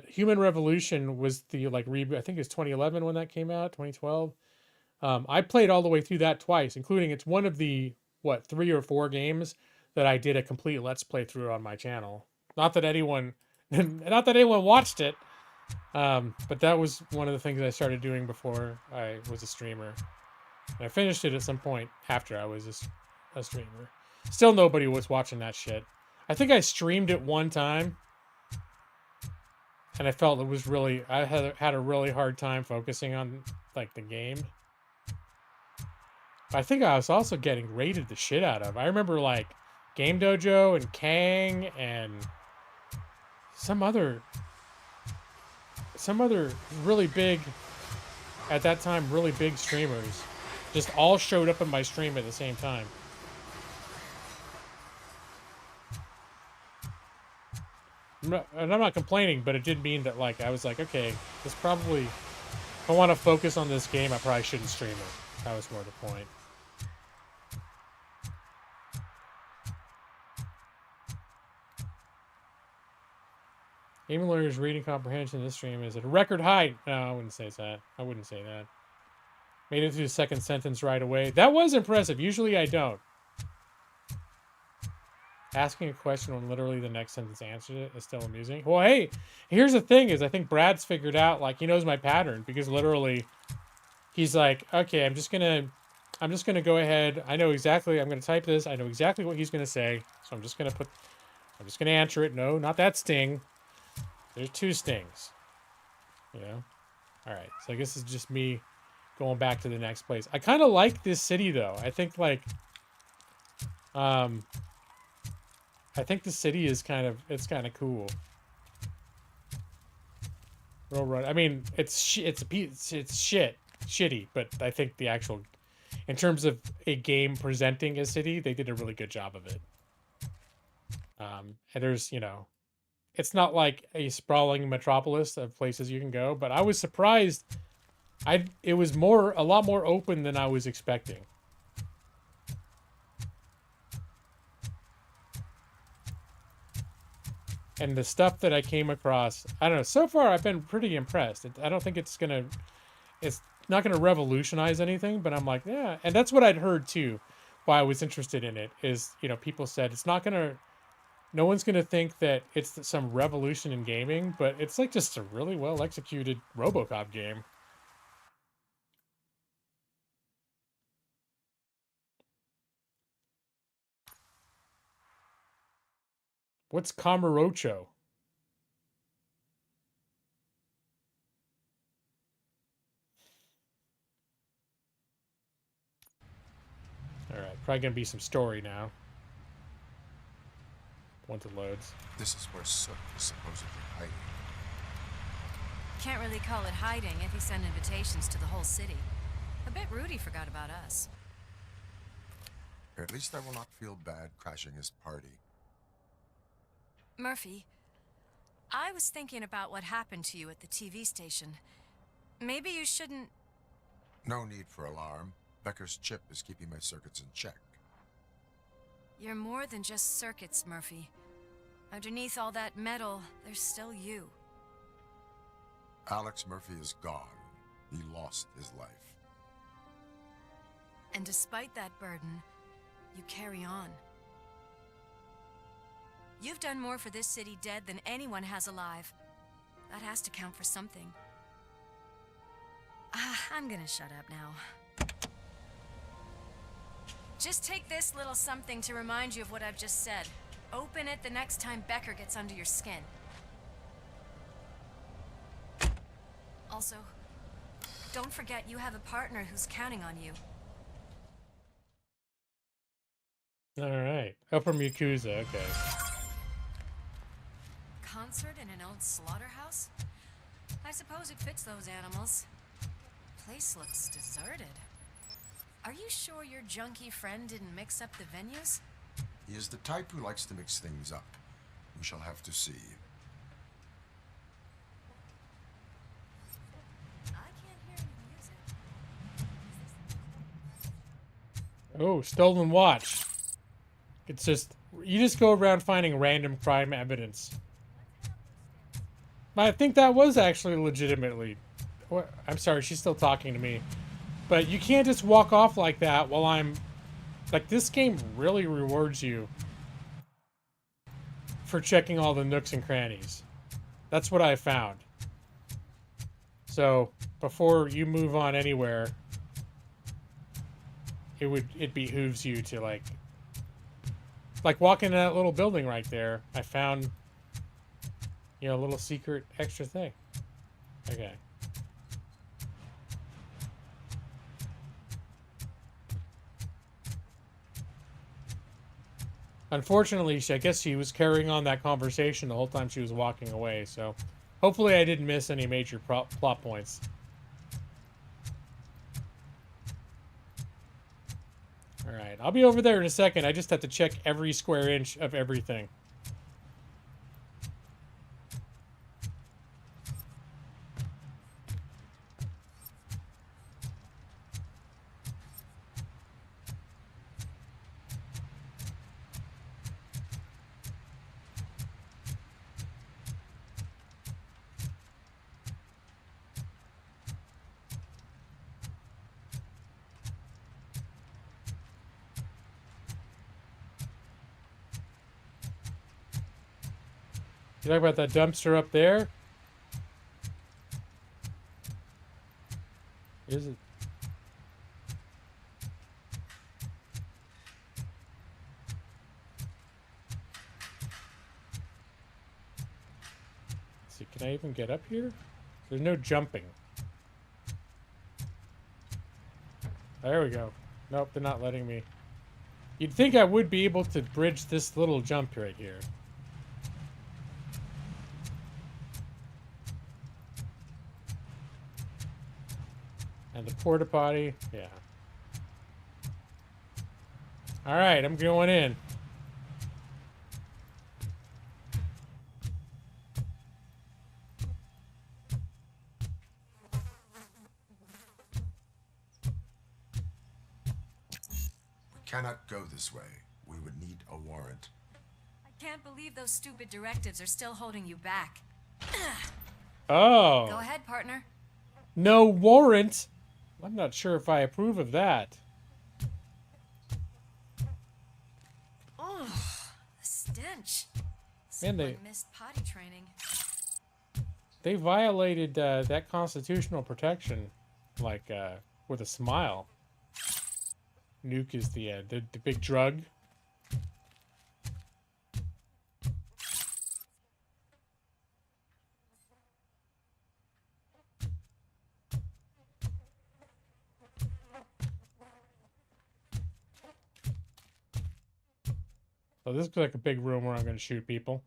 S5: Human Revolution was the like reboot. I think it's 2011 when that came out, 2012. I played all the way through that twice, including it's one of the 3 or 4 games that I did a complete let's play through on my channel. Not that anyone watched it. But that was one of the things I started doing before I was a streamer. And I finished it at some point after I was a streamer. Still nobody was watching that shit. I think I streamed it one time, and I felt it was really, I had a really hard time focusing on like the game. But I think I was also getting rated the shit out of. I remember like Game Dojo and Kang and some other really big, at that time, really big streamers just all showed up in my stream at the same time. I'm not complaining, but it did mean that like I was like, okay, this probably, if I want to focus on this game, I probably shouldn't stream it. That was more the point. Game learners' reading comprehension in this stream is at a record high. No, I wouldn't say that. I wouldn't say that. Made it through the second sentence right away. That was impressive. Usually I don't. Asking a question when literally the next sentence answers it is still amusing. Well, hey, here's the thing is I think Brad's figured out, like, he knows my pattern, because literally he's like, okay, I'm just gonna go ahead. I know exactly, I'm gonna type this. I know exactly what he's gonna say. So I'm just gonna answer it. No, not that sting. There's 2 stings. You know? Alright, so I guess it's just me going back to the next place. I kind of like this city, though. I think, like... I think the city is kind of... It's kind of cool. I mean, it's shitty, but I think the actual... In terms of a game presenting a city, they did a really good job of it. And there's, you know... It's not like a sprawling metropolis of places you can go, but I was surprised. It was a lot more open than I was expecting. And the stuff that I came across, I don't know. So far, I've been pretty impressed. I don't think it's not gonna revolutionize anything, but I'm like, yeah. And that's what I'd heard too. Why I was interested in it is, you know, people said it's not gonna. No one's going to think that it's some revolution in gaming, but it's like just a really well executed Robocop game. What's Camarocho? Alright, probably gonna be some story now. Once it loads.
S4: This is where Sook is supposedly hiding.
S7: Can't really call it hiding if he sent invitations to the whole city. A bit rude he forgot about us.
S4: At least I will not feel bad crashing his party.
S7: Murphy, I was thinking about what happened to you at the TV station. Maybe you shouldn't...
S4: No need for alarm. Becker's chip is keeping my circuits in check.
S7: You're more than just circuits, Murphy. Underneath all that metal, there's still you.
S4: Alex Murphy is gone. He lost his life.
S7: And despite that burden, you carry on. You've done more for this city dead than anyone has alive. That has to count for something. I'm gonna shut up now. Just take this little something to remind you of what I've just said. Open it the next time Becker gets under your skin. Also, don't forget you have a partner who's counting on you.
S5: Alright. Oh, from Yakuza, okay.
S7: Concert in an old slaughterhouse? I suppose it fits those animals. Place looks deserted. Are you sure your junkie friend didn't mix up the venues?
S4: He is the type who likes to mix things up. We shall have to see.
S7: I can't hear any music.
S5: Oh, stolen watch. It's just, you just go around finding random crime evidence. I think that was actually legitimately... What? I'm sorry, she's still talking to me. But you can't just walk off like that while I'm... Like, this game really rewards you for checking all the nooks and crannies. That's what I found. So, before you move on anywhere, it behooves you to, like walk in that little building right there. I found, you know, a little secret extra thing. Okay. Unfortunately, I guess she was carrying on that conversation the whole time she was walking away, so hopefully I didn't miss any major plot points. Alright, I'll be over there in a second. I just have to check every square inch of everything. You talk about that dumpster up there? Is it? Let's see, can I even get up here? There's no jumping. There we go. Nope, they're not letting me. You'd think I would be able to bridge this little jump right here. And the porta potty, yeah. All right, I'm going in.
S4: We cannot go this way. We would need a warrant.
S7: I can't believe those stupid directives are still holding you back.
S5: Oh.
S7: Go ahead, partner.
S5: No warrant? I'm not sure if I approve of that.
S7: Oh, the stench.
S5: Man,
S7: Someone missed potty training.
S5: They violated that constitutional protection, like, with a smile. Nuke is the big drug. So this looks like a big room where I'm going to shoot people.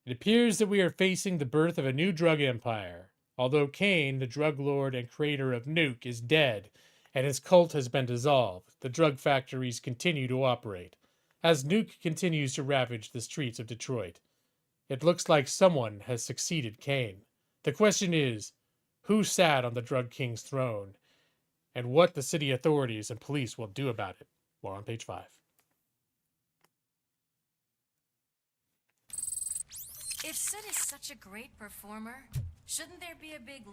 S5: It appears that we are facing the birth of a new drug empire. Although Kane, the drug lord and creator of Nuke, is dead, and his cult has been dissolved, the drug factories continue to operate, as Nuke continues to ravage the streets of Detroit. It looks like someone has succeeded Kane. The question is, who sat on the drug king's throne, and what the city authorities and police will do about it? More on page 5.
S7: If Sid is such a great performer, shouldn't there be a big...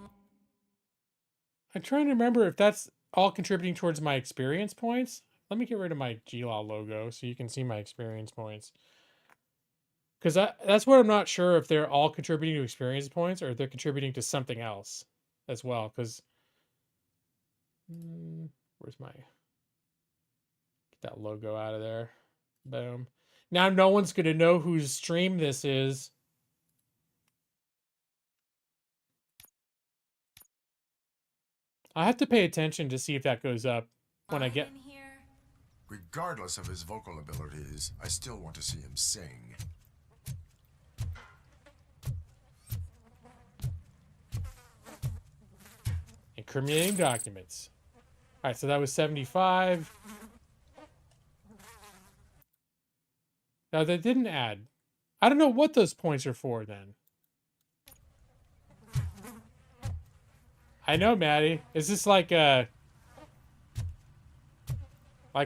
S5: I'm trying to remember if that's all contributing towards my experience points. Let me get rid of my GLAW logo so you can see my experience points. Because that's what I'm not sure if they're all contributing to experience points or if they're contributing to something else as well. Because... where's my... Get that logo out of there. Boom. Now no one's going to know whose stream this is. I have to pay attention to see if that goes up when I get...
S4: Regardless of his vocal abilities, I still want to see him sing.
S5: Incriminating documents. Alright, so that was 75. Now, they didn't add... I don't know what those points are for, then. I know, Maddie. Is this like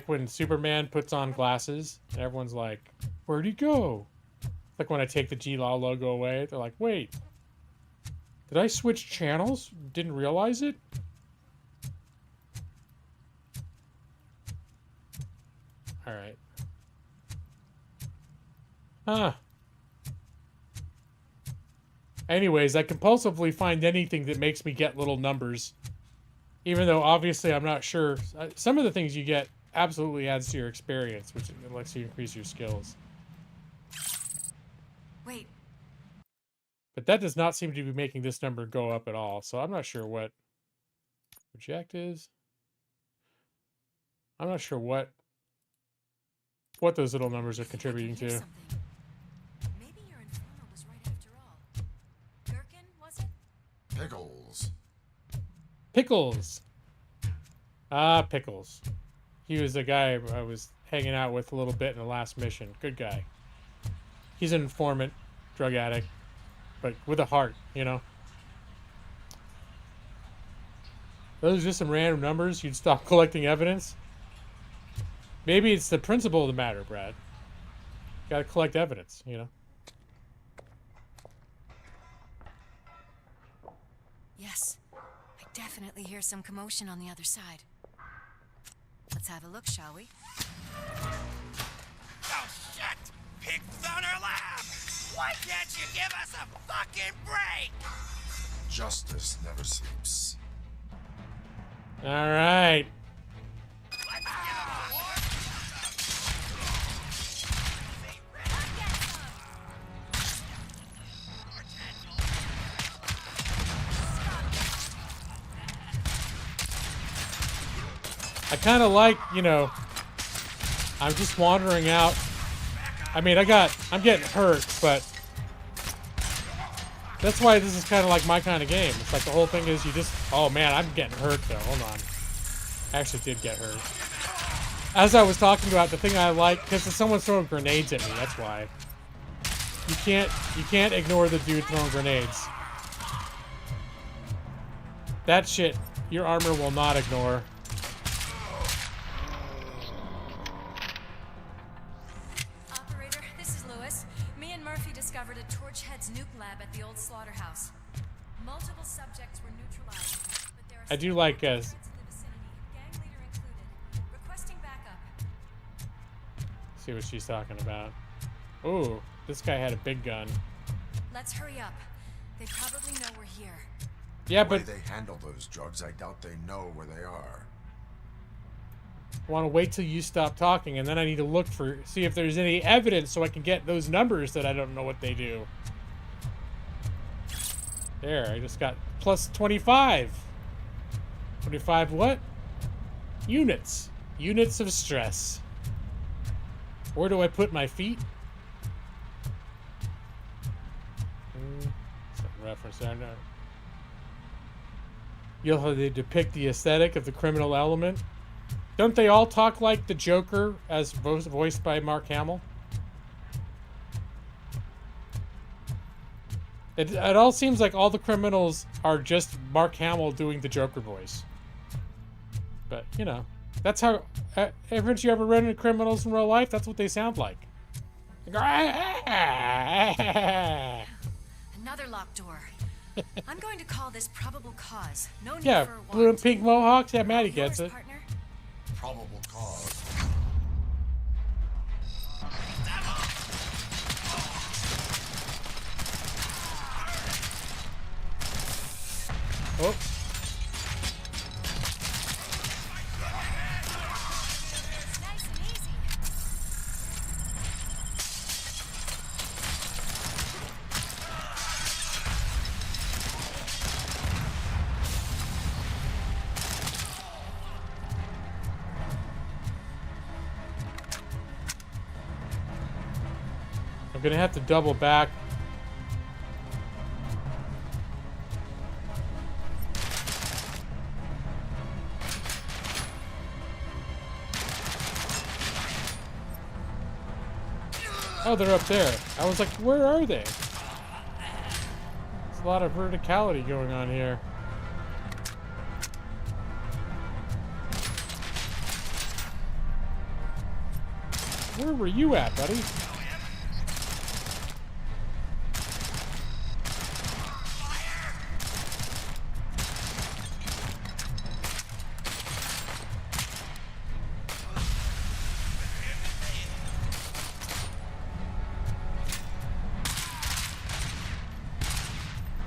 S5: when Superman puts on glasses and everyone's like, where'd he go? Like when I take the GLAW logo away, they're like, wait, did I switch channels? Didn't realize it? Alright. Huh. Anyways, I compulsively find anything that makes me get little numbers. Even though, obviously, I'm not sure. Some of the things you get absolutely adds to your experience, which lets you increase your skills.
S7: Wait.
S5: But that does not seem to be making this number go up at all, so I'm not sure what reject is. I'm not sure what those little numbers are contributing to.
S7: Maybe your informer was right after all. Gherkin, was it?
S4: Pickles.
S5: Pickles. Ah, Pickles. He was the guy I was hanging out with a little bit in the last mission. Good guy. He's an informant, drug addict, but with a heart, you know. Those are just some random numbers. You'd stop collecting evidence. Maybe it's the principle of the matter, Brad. Gotta collect evidence, you know.
S7: Yes. I definitely hear some commotion on the other side. Let's have a look, shall we?
S2: Oh, shit! Pigs on our lap! Why can't you give us a fucking break?
S4: Justice never sleeps.
S5: All right. I kind of like, you know, I'm just wandering out. I mean, I'm getting hurt, but that's why this is kind of like my kind of game. It's like the whole thing is you just, oh man, I'm getting hurt though. Hold on. I actually did get hurt. As I was talking about, the thing I like, because someone's throwing grenades at me, that's why. You can't ignore the dude throwing grenades. That shit, your armor will not ignore.
S7: Operator, this is Lewis. Me and Murphy discovered a Torchhead's nuke lab at the old slaughterhouse. Multiple subjects were neutralized, but there are
S5: I do like
S7: threats in the vicinity, gang leader included. Requesting backup.
S5: See what she's talking about. Ooh, this guy had a big gun.
S7: Let's hurry up. They probably know we're here.
S5: Yeah,
S4: The way
S5: but
S4: they handle those drugs, I doubt they know where they are.
S5: I want to wait till you stop talking, and then I need to look for, see if there's any evidence so I can get those numbers that I don't know what they do. There, I just got plus 25. 25 what? Units. Units of stress. Where do I put my feet? Some reference there. No. You'll have to depict the aesthetic of the criminal element. Don't they all talk like the Joker as voiced by Mark Hamill? It all seems like all the criminals are just Mark Hamill doing the Joker voice. But, you know, that's how... haven't you ever run into criminals in real life? That's what they sound like.
S7: Another locked door. I'm going to call this probable cause. No need
S5: Yeah,
S7: for a warrant.
S5: blue and pink mohawks. Yeah, Maddie gets
S7: Yours,
S5: it.
S7: partner?
S4: Probable cause.
S5: Oh.
S7: It's nice and easy.
S5: I'm gonna have to double back. Oh, they're up there. I was like, where are they? There's a lot of verticality going on here. Where were you at, buddy?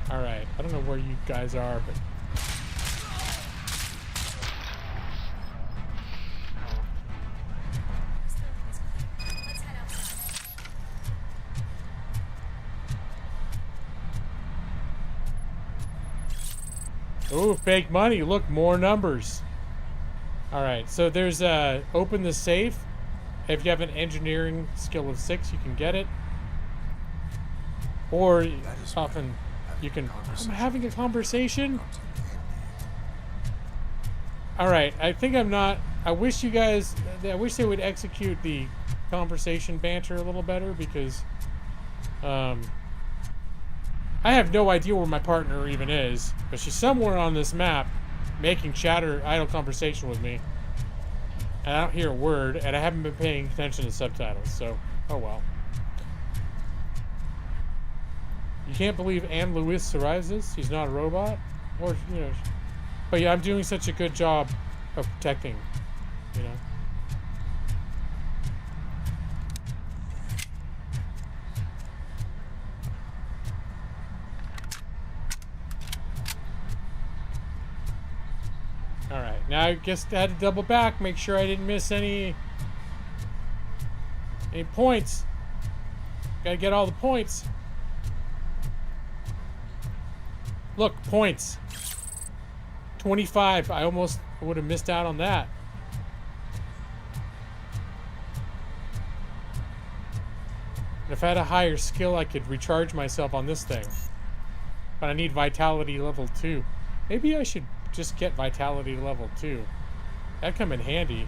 S5: Alright, I don't know where you guys are, but...
S7: Let's head outside.
S5: Ooh, fake money. Look, more numbers. Alright, so there's open the safe. If you have an engineering skill of 6, you can get it. Or often you can... I'm having a conversation? Alright, I think I'm not... I wish you guys... I wish they would execute the conversation banter a little better, because... I have no idea where my partner even is, but she's somewhere on this map making idle conversation with me. And I don't hear a word, and I haven't been paying attention to subtitles, so... Oh well. You can't believe Anne Lewis survives this? She's not a robot? Or, you know... But yeah, I'm doing such a good job of protecting, you know? Alright, now I guess I had to double back, make sure I didn't miss any points. Gotta get all the points. Look, points. 25. I almost would have missed out on that. And if I had a higher skill, I could recharge myself on this thing. But I need vitality level 2. Maybe I should just get vitality level 2. That'd come in handy.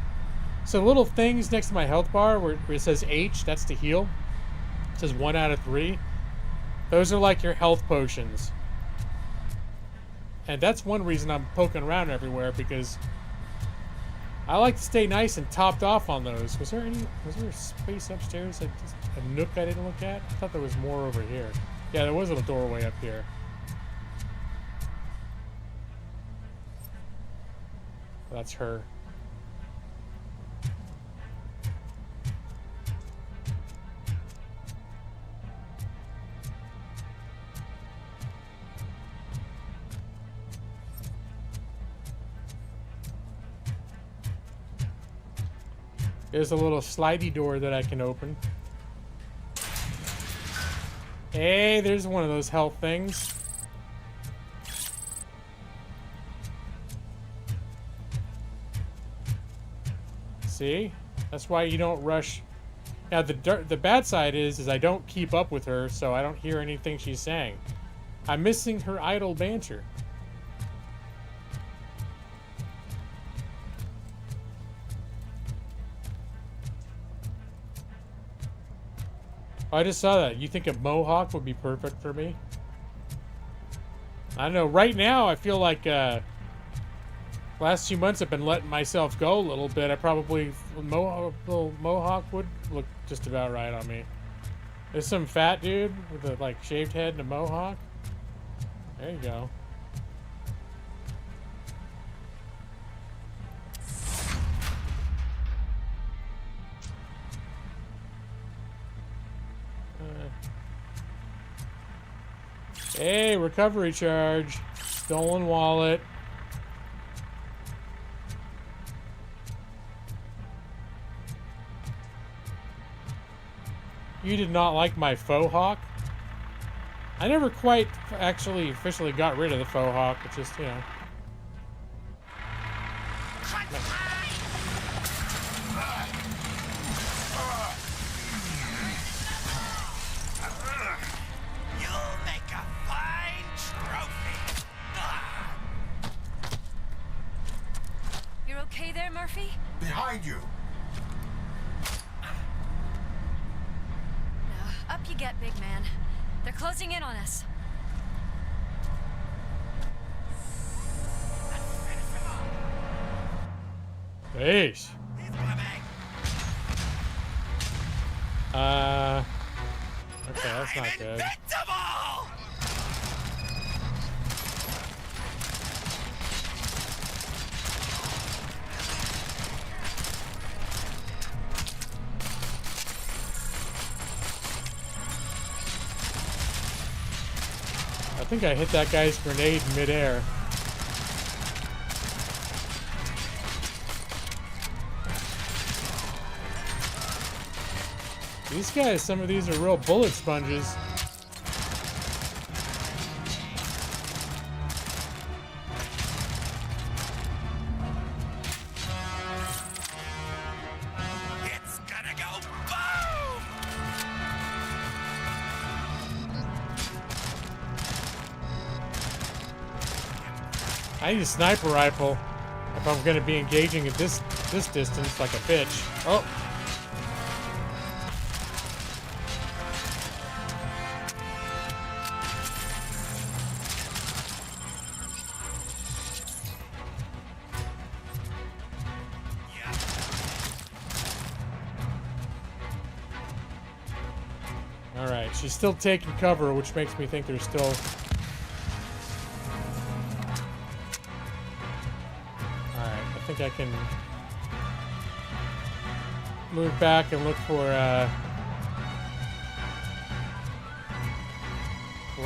S5: So little things next to my health bar where it says H, that's to heal. It says 1 out of 3. Those are like your health potions. And that's one reason I'm poking around everywhere, because I like to stay nice and topped off on those. Was there a space upstairs? A nook I didn't look at? I thought there was more over here. Yeah, there was a doorway up here. That's her. There's a little slidey door that I can open. Hey, there's one of those health things. See? That's why you don't rush. Now, the bad side is I don't keep up with her, so I don't hear anything she's saying. I'm missing her idle banter. I just saw that. You think a mohawk would be perfect for me? I don't know. Right now, I feel like last few months I've been letting myself go a little bit. I probably little mohawk would look just about right on me. There's some fat dude with a like shaved head and a mohawk. There you go. Hey, recovery charge. Stolen wallet. You did not like my faux hawk? I never quite actually officially got rid of the faux hawk. It's just, you know.
S2: You'll make a fine trophy.
S7: You're okay there, Murphy?
S4: Behind you.
S7: Up you get, big man. They're closing in on us.
S5: Yeesh. Okay, that's not good. I think I hit that guy's grenade midair. These guys, some of these are real bullet sponges.
S2: It's gonna go boom!
S5: I need a sniper rifle if I'm going to be engaging at this distance like a bitch. Oh. All right, she's still taking cover, which makes me think there's still. I think I can move back and look for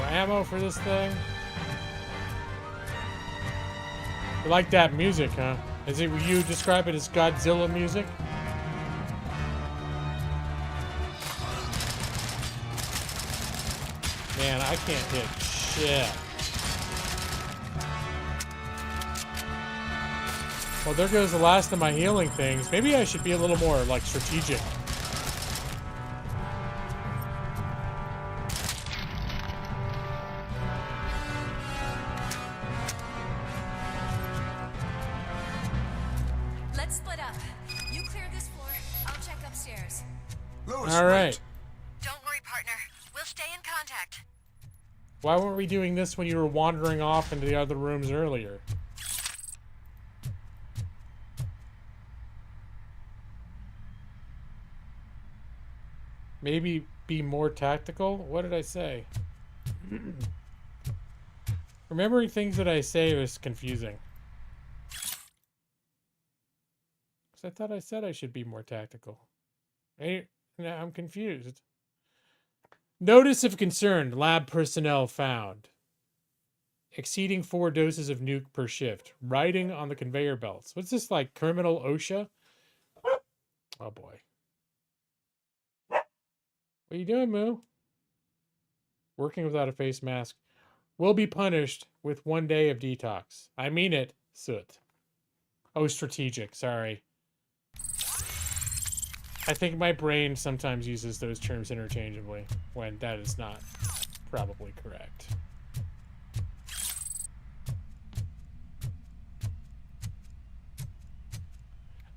S5: ammo for this thing. You like that music, huh? Is it, would you describe it as Godzilla music? Man, I can't hit shit. Well, there goes the last of my healing things. Maybe I should be a little more, like, strategic.
S7: Let's split up. You clear this floor. I'll check upstairs.
S4: Lewis,
S5: All right.
S4: wait.
S7: Don't worry, partner. We'll stay in contact.
S5: Why weren't we doing this when you were wandering off into the other rooms earlier? Maybe be more tactical? What did I say? Remembering things that I say was confusing. Because I thought I said I should be more tactical. Now I'm confused. Notice of concern. Lab personnel found. Exceeding 4 doses of nuke per shift. Riding on the conveyor belts. What's this, like criminal OSHA? Oh boy. What are you doing, Moo? Working without a face mask will be punished with 1 day of detox. I mean it, Soot. Oh, strategic. Sorry. I think my brain sometimes uses those terms interchangeably when that is not probably correct.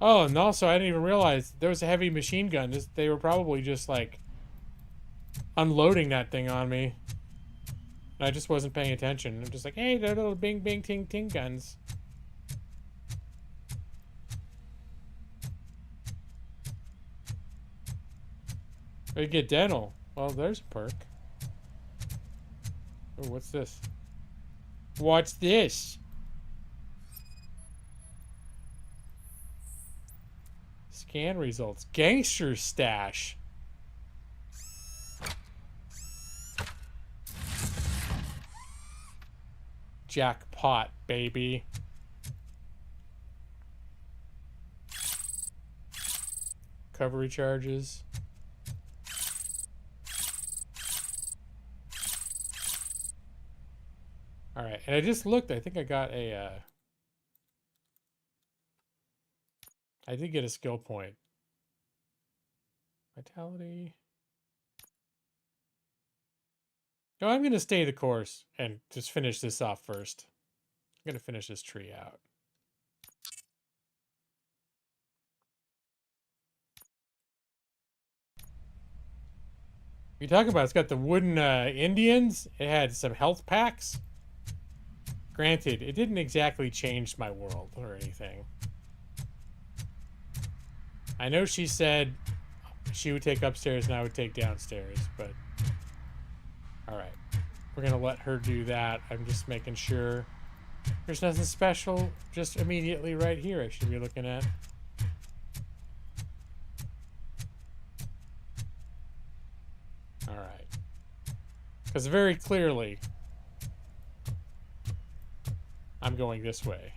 S5: Oh, and also I didn't even realize there was a heavy machine gun. They were probably just like unloading that thing on me. And I just wasn't paying attention. I'm just like, hey, they're little bing, bing, ting, ting guns. We get dental. Well, there's a perk. Oh, what's this? What's this? Scan results. Gangster stash. Jackpot, baby. Recovery charges. All right, and I just looked. I think I got a. I did get a skill point. Vitality. No, I'm gonna stay the course and just finish this off first. I'm gonna finish this tree out. You talking about? It's got the wooden Indians. It had some health packs. Granted, it didn't exactly change my world or anything. I know she said she would take upstairs and I would take downstairs, but... Alright. We're gonna let her do that. I'm just making sure there's nothing special just immediately right here I should be looking at. Alright. Because very clearly... I'm going this way.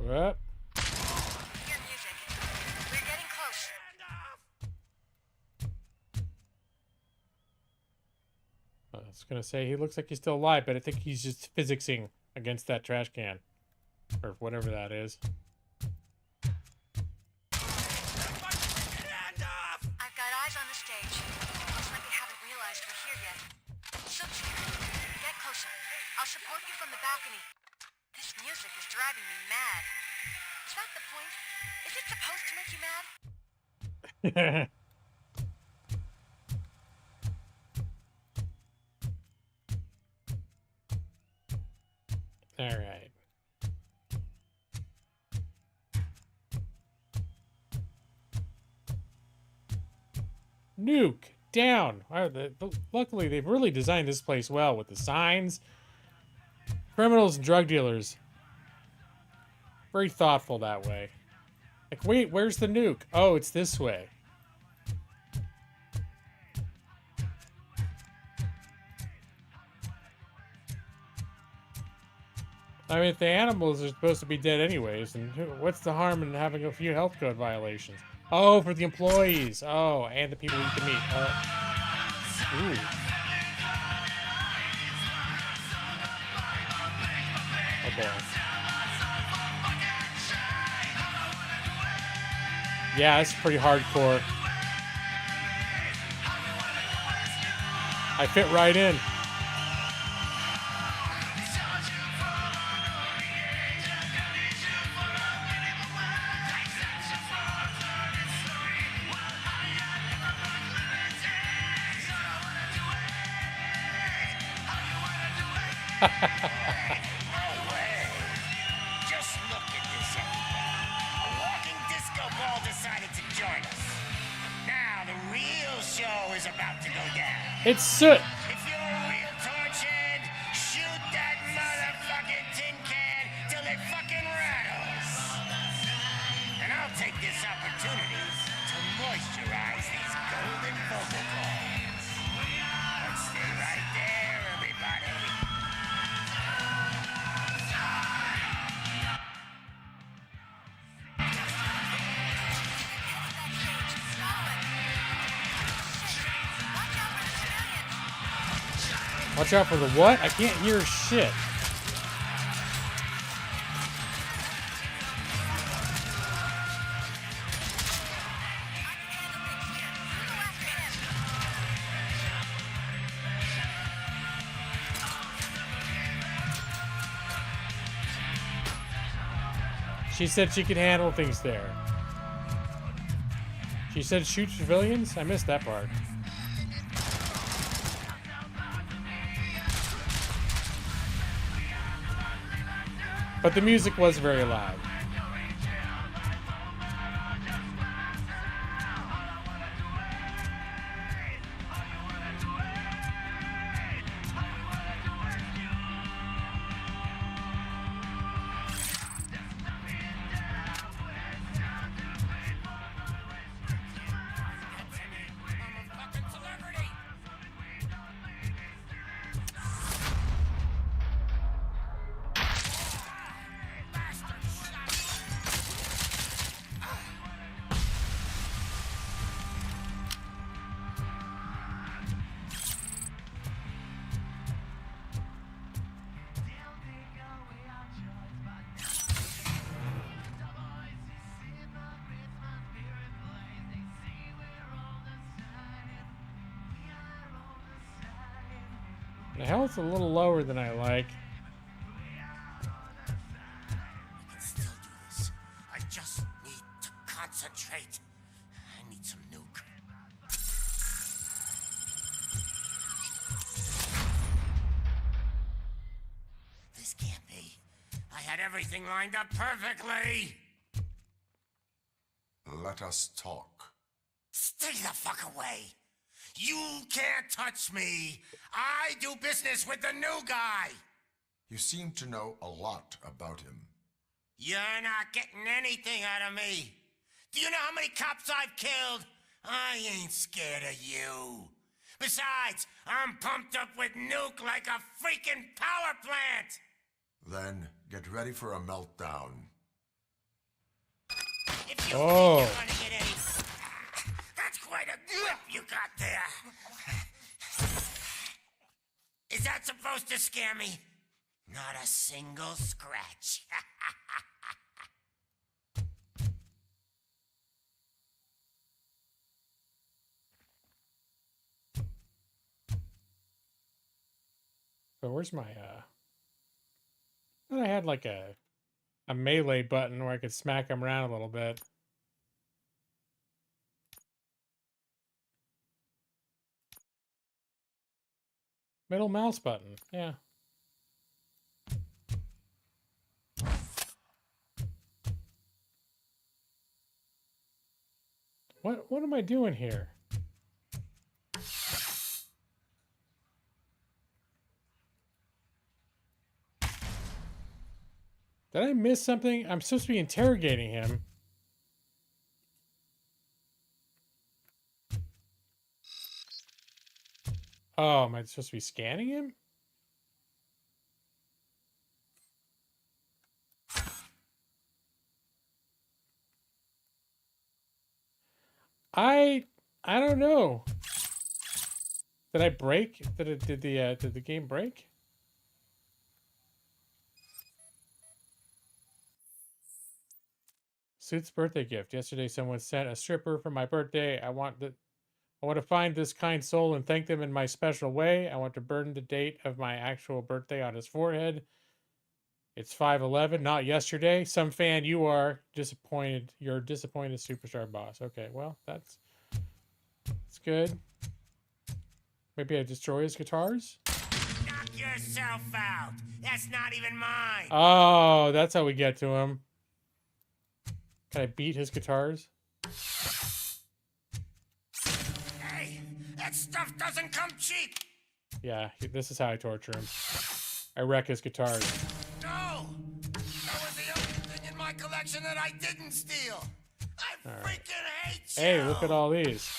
S5: Up.
S7: Hear music. We're getting close.
S5: I was gonna say he looks like he's still alive, but I think he's just physicsing against that trash can. Or whatever that is.
S7: I've got eyes on the stage. Looks like they haven't realized we're here yet. Soup's here. Get closer. I'll support you from the balcony. This music is driving me mad. Is that the point? Is it supposed to make you mad?
S5: All right. Nuke down. Luckily, they've really designed this place well with the signs. Criminals and drug dealers. Very thoughtful that way. Like, wait, where's the nuke? Oh, it's this way. I mean, if the animals are supposed to be dead anyways, and what's the harm in having a few health code violations? Oh, for the employees. Oh, and the people you can meet. Ooh. Oh, boy. Yeah, it's pretty hardcore. I fit right in.
S2: Just look at this, everybody. A walking disco ball decided to join us. Now the real show is about to go down.
S5: It's soot.
S2: If you're a real torch head, shoot that motherfucking tin can till it fucking rattles. And I'll take this opportunity to moisturize these golden vocal cords. Let's stay right there, everybody.
S5: Watch out for the what? I can't hear shit. She said she could handle things there. She said shoot civilians? I missed that part. But the music was very loud. The health's a little lower than I like.
S2: I can still do this. I just need to concentrate. I need some nuke. This can't be. I had everything lined up perfectly.
S4: Let us talk.
S2: Stay the fuck away. You can't touch me. I do business with the new guy.
S4: You seem to know a lot about him.
S2: You're not getting anything out of me. Do you know how many cops I've killed? I ain't scared of you. Besides, I'm pumped up with nuke like a freaking power plant.
S4: Then get ready for a meltdown.
S2: If you think
S5: Oh.
S2: you're gonna get any... That's quite a grip you got there. Is that supposed to scare me? Not a single scratch.
S5: But where's my I had like a melee button where I could smack him around a little bit. Middle mouse button, yeah. What am I doing here? Did I miss something? I'm supposed to be interrogating him. Oh, am I supposed to be scanning him? I don't know. Did I break? Did the game break? Suit's birthday gift. Yesterday, someone sent a stripper for my birthday. I want to find this kind soul and thank them in my special way. I want to burn the date of my actual birthday on his forehead. It's 5/11, not yesterday. Some fan, you are disappointed. You're a disappointed superstar boss. Okay, well, that's good. Maybe I destroy his guitars?
S2: Knock yourself out. That's not even mine.
S5: Oh, that's how we get to him. Can I beat his guitars?
S2: Hey, that stuff doesn't come cheap.
S5: Yeah, this is how I torture him. I wreck his guitars.
S2: No, that was the only thing in my collection that I didn't steal. I freaking hate you.
S5: Hey, look at all these.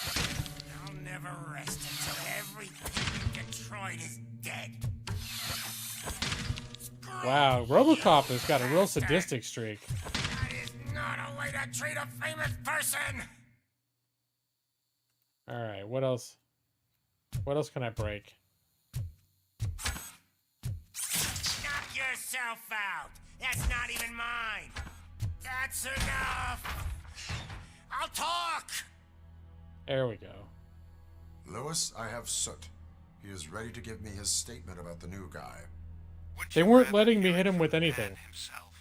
S2: I'll never rest until everything in Detroit is dead. Screw
S5: Wow, Robocop has got a real sadistic streak.
S2: That is not a way to treat a famous person.
S5: All right, what else? What else can I break?
S2: Knock yourself out. That's not even mine. That's enough. I'll talk.
S5: There we go.
S4: Lewis, I have Soot. He is ready to give me his statement about the new guy.
S6: Would
S5: They
S6: you
S5: weren't
S6: rather
S5: letting me
S6: hear
S5: hit
S6: it
S5: him
S6: from
S5: with
S6: the man
S5: anything.
S6: himself?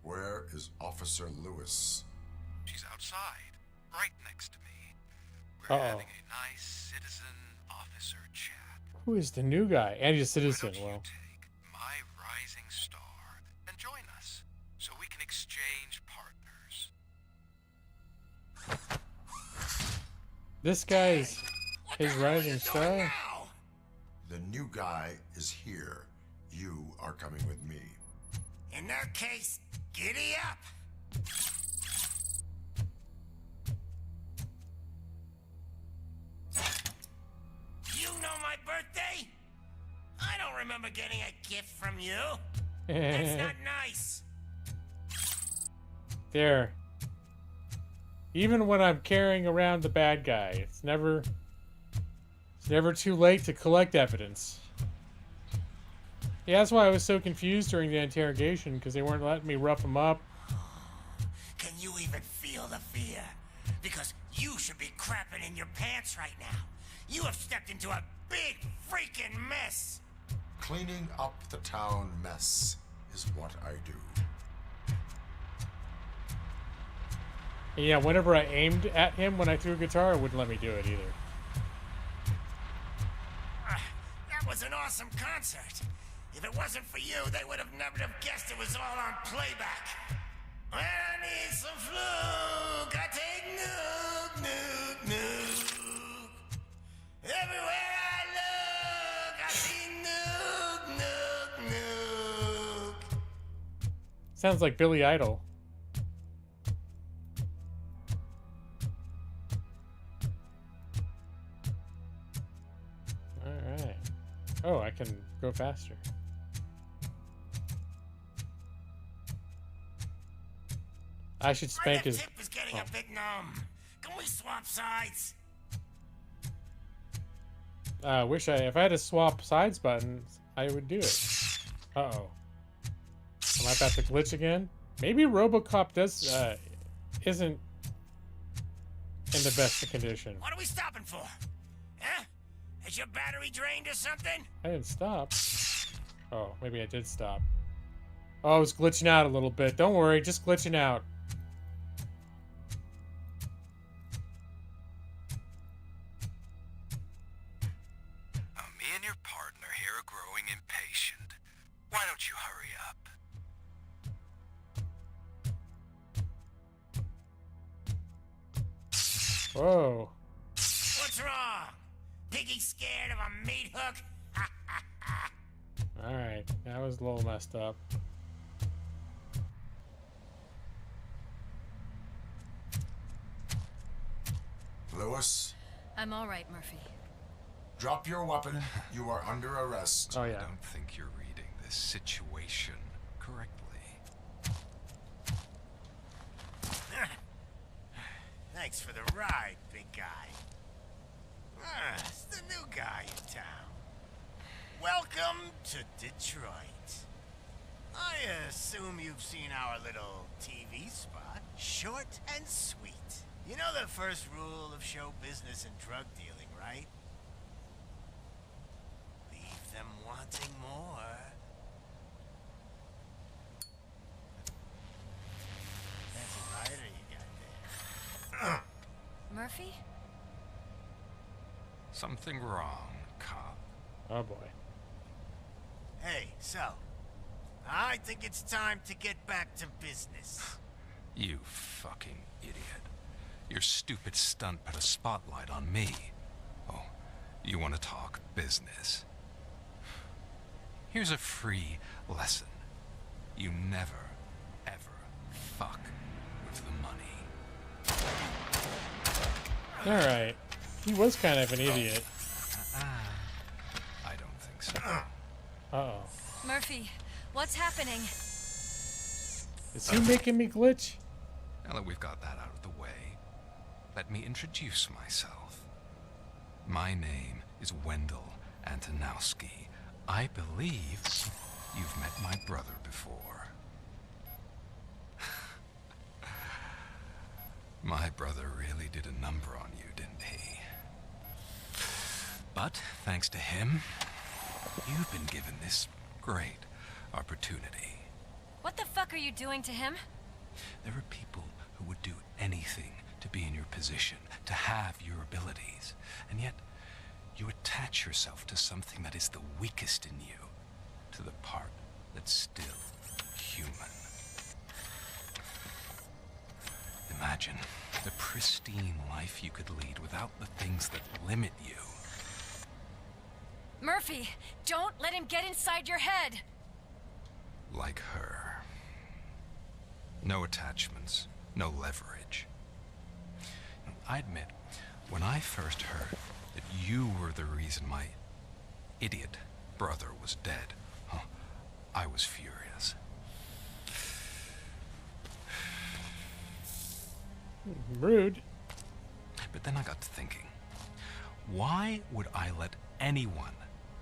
S4: Where is Officer Lewis?
S6: She's outside, right next to me.
S5: Uh-oh.
S6: We're having a nice citizen-officer chat.
S5: Who is the new guy? And he's a
S6: Why
S5: citizen.
S6: don't you
S5: Well,
S6: take my rising star and join us so we can exchange partners?
S5: this guy's
S2: What the
S5: his
S2: hell are you
S5: rising
S2: doing
S5: star.
S2: now?
S4: The new guy is here. You are coming with me.
S2: In that case, giddy up. You know my birthday? I don't remember getting a gift from you. That's not nice.
S5: There. Even when I'm carrying around the bad guy, it's never too late to collect evidence. Yeah, that's why I was so confused during the interrogation, because they weren't letting me rough him up.
S2: Can you even feel the fear? Because you should be crapping in your pants right now. You have stepped into a big freaking mess.
S4: Cleaning up the town mess is what I do.
S5: And yeah, whenever I aimed at him when I threw a guitar, it wouldn't let me do it either.
S2: That was an awesome concert. If it wasn't for you, they would have never have guessed it was all on playback. When I need some fluke, I take nuke, nuke, nuke. Everywhere I look, I see nuke, nuke, nuke.
S5: Sounds like Billy Idol. Alright. Oh, I can go faster. I should
S2: My
S5: spank
S2: left
S5: his...
S2: hip is getting a bit numb. Can we swap sides?
S5: If I had a swap sides button, I would do it. Uh-oh. Am I about to glitch again? Maybe Robocop isn't in the best of condition.
S2: What are we stopping for? Huh? Is your battery drained or something?
S5: I didn't stop. Oh, maybe I did stop. Oh, I was glitching out a little bit. Don't worry, just glitching out.
S6: Me and your partner here are growing impatient. Why don't you hurry up?
S5: Whoa.
S2: What's wrong? Piggy scared of a meat hook?
S5: Alright, that was a little messed up.
S4: Lewis,
S7: I'm all right, Murphy.
S4: drop your weapon. You are under arrest.
S5: Oh,
S6: I
S5: yeah.
S6: don't think you're reading this situation correctly.
S2: Thanks for the ride, big guy. It's the new guy in town. Welcome to Detroit. I assume you've seen our little TV spot. Short and sweet. You know the first rule of show business and drug dealing, right? Leave them wanting more. That's a lighter you got there.
S7: Murphy?
S6: Something wrong, cop.
S5: Oh boy.
S2: Hey, so, I think it's time to get back to business.
S6: You fucking idiot. Your stupid stunt put a spotlight on me. Oh, you want to talk business? Here's a free lesson. You never, ever fuck with the money.
S5: Alright. He was kind of an idiot.
S6: I don't think so.
S5: Uh-oh.
S7: Murphy, what's happening?
S5: Is he making me glitch?
S6: Now that we've got that out of the way, let me introduce myself. My name is Wendell Antonowski. I believe you've met my brother before. My brother really did a number on you, didn't he? But thanks to him, you've been given this great opportunity.
S7: What the fuck are you doing to him?
S6: There are people who would do anything to be in your position, to have your abilities, and yet you attach yourself to something that is the weakest in you, to the part that's still human. Imagine the pristine life you could lead without the things that limit you.
S7: Murphy, don't let him get inside your head!
S6: Like her. No attachments, no leverage. I admit, when I first heard that you were the reason my idiot brother was dead, I was furious.
S5: Rude.
S6: But then I got to thinking, why would I let anyone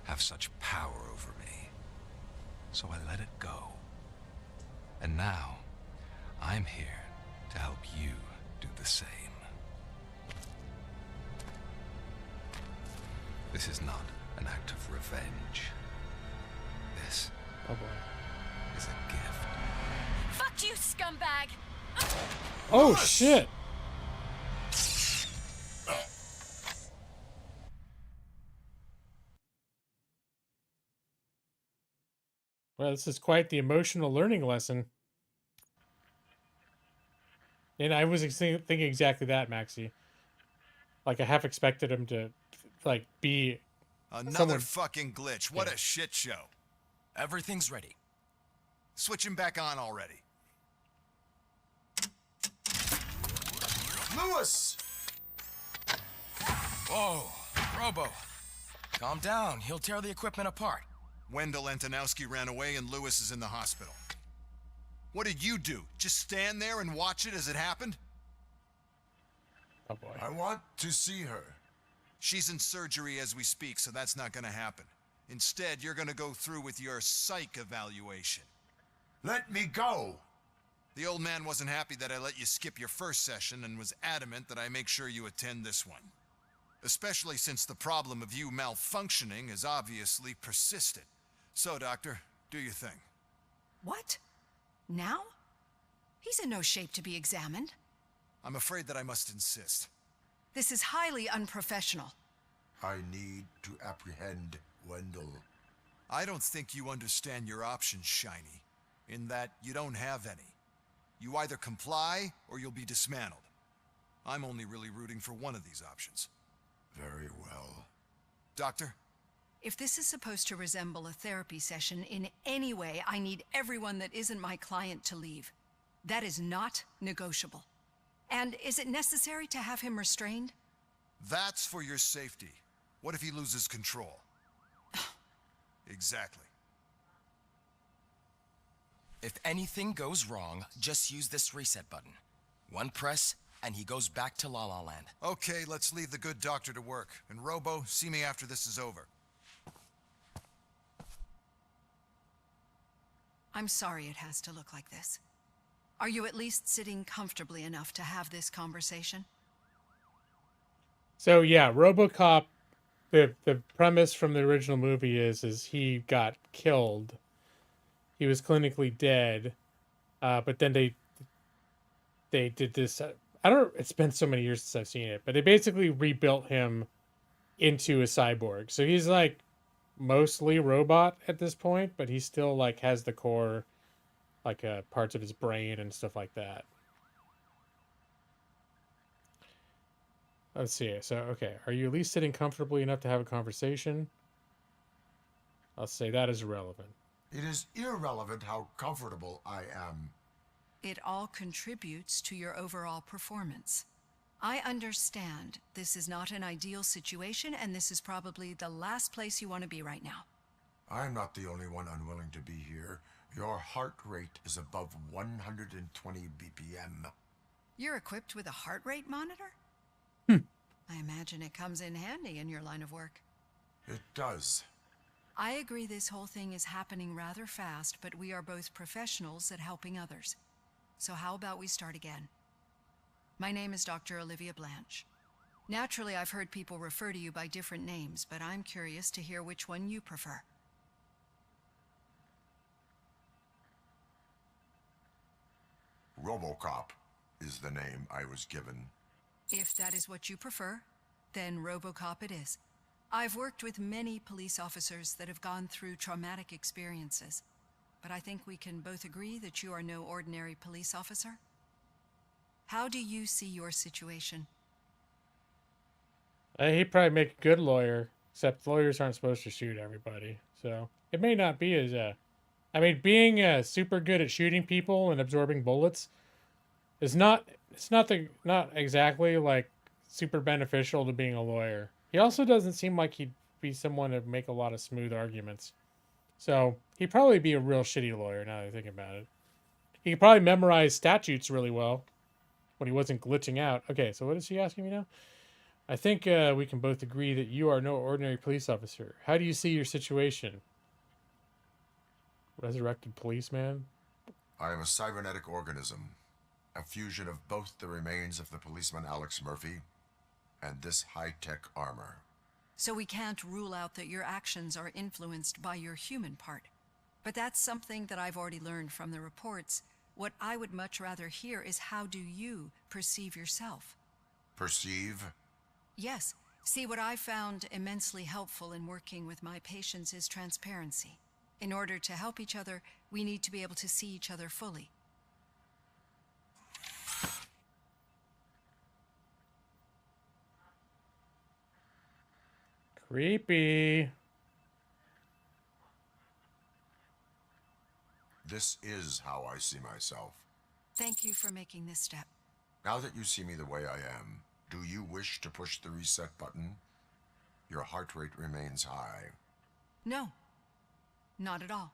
S6: have such power over me? So I let it go. And now, I'm here to help you do the same. This is not an act of revenge. This
S5: Oh boy.
S6: is a gift.
S7: Fuck you, scumbag!
S5: Oh shit. Well, this is quite the emotional learning lesson. And I was thinking exactly that, Maxie. Like, I half expected him to, like, be
S8: Another
S5: someone-
S8: fucking glitch. What a shit show.
S9: Everything's ready.
S8: Switch him back on already. Lewis!
S9: Whoa, Robo. Calm down. He'll tear the equipment apart.
S8: Wendell Antonowski ran away and Lewis is in the hospital. What did you do? Just stand there and watch it as it happened?
S5: Oh boy.
S4: I want to see her.
S8: She's in surgery as we speak, so that's not gonna happen. Instead, you're gonna go through with your psych evaluation.
S4: Let me go.
S8: The old man wasn't happy that I let you skip your first session and was adamant that I make sure you attend this one. Especially since the problem of you malfunctioning has obviously persisted. So, Doctor, do your thing.
S10: What? Now? He's in no shape to be examined.
S8: I'm afraid that I must insist.
S10: This is highly unprofessional.
S4: I need to apprehend Wendell.
S8: I don't think you understand your options, Shiny, in that you don't have any. You either comply or you'll be dismantled. I'm only really rooting for one of these options.
S4: Very well.
S8: Doctor?
S10: If this is supposed to resemble a therapy session in any way, I need everyone that isn't my client to leave. That is not negotiable. And is it necessary to have him restrained?
S8: That's for your safety. What if he loses control? Exactly.
S9: If anything goes wrong, just use this reset button. One press, and he goes back to La La Land.
S8: Okay, let's leave the good doctor to work. And Robo, see me after this is over.
S10: I'm sorry it has to look like this. Are you at least sitting comfortably enough to have this conversation?
S5: So yeah, RoboCop. The premise from the original movie is he got killed. He was clinically dead, but then they did this. I don't. It's been so many years since I've seen it, but they basically rebuilt him into a cyborg. So he's like mostly robot at this point, but he still like has the core, like parts of his brain and stuff like that. Let's see. So, okay. Are you at least sitting comfortably enough to have a conversation? I'll say that is irrelevant.
S4: It is irrelevant how comfortable I am.
S10: It all contributes to your overall performance. I understand this is not an ideal situation, and this is probably the last place you want to be right now.
S4: I'm not the only one unwilling to be here. Your heart rate is above 120 BPM.
S10: You're equipped with a heart rate monitor? I imagine it comes in handy in your line of work.
S4: It does.
S10: I agree this whole thing is happening rather fast, but we are both professionals at helping others. So how about we start again? My name is Dr. Olivia Blanche. Naturally, I've heard people refer to you by different names, but I'm curious to hear which one you prefer.
S4: Robocop is the name I was given.
S10: If that is what you prefer, then Robocop it is. I've worked with many police officers that have gone through traumatic experiences, but I think we can both agree that you are no ordinary police officer. How do you see your situation?
S5: He'd probably make a good lawyer, except lawyers aren't supposed to shoot everybody. So it may not be as I mean, being super good at shooting people and absorbing bullets is not exactly like super beneficial to being a lawyer. He also doesn't seem like he'd be someone to make a lot of smooth arguments. So he'd probably be a real shitty lawyer now that I think about it. He could probably memorize statutes really well when he wasn't glitching out. Okay, so what is he asking me now? I think we can both agree that you are no ordinary police officer. How do you see your situation? Resurrected policeman?
S4: I am a cybernetic organism, a fusion of both the remains of the policeman Alex Murphy and this high-tech armor.
S10: So we can't rule out that your actions are influenced by your human part. But that's something that I've already learned from the reports. What I would much rather hear is how do you perceive yourself?
S4: Perceive?
S10: Yes. See, what I found immensely helpful in working with my patients is transparency. In order to help each other, we need to be able to see each other fully.
S5: Creepy.
S4: This is how I see myself.
S10: Thank you for making this step.
S4: Now that you see me the way I am, do you wish to push the reset button? Your heart rate remains high.
S10: No, not at all.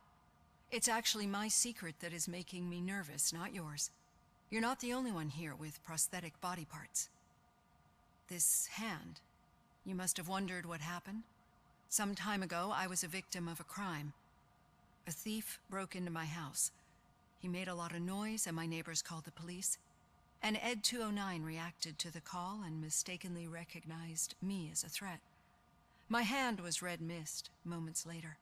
S10: It's actually my secret that is making me nervous, not yours. You're not the only one here with prosthetic body parts. This hand, you must have wondered what happened. Some time ago, I was a victim of a crime. A thief broke into my house. He made a lot of noise and my neighbors called the police. And Ed 209 reacted to the call and mistakenly recognized me as a threat. My hand was red mist moments later.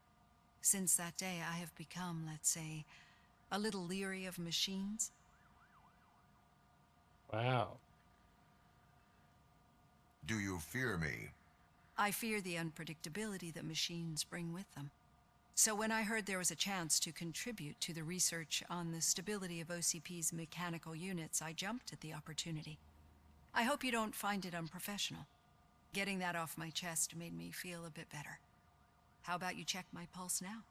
S10: Since that day, I have become, let's say, a little leery of machines.
S5: Wow.
S4: Do you fear me?
S10: I fear the unpredictability that machines bring with them. So when I heard there was a chance to contribute to the research on the stability of OCP's mechanical units, I jumped at the opportunity. I hope you don't find it unprofessional. Getting that off my chest made me feel a bit better. How about you check my pulse now?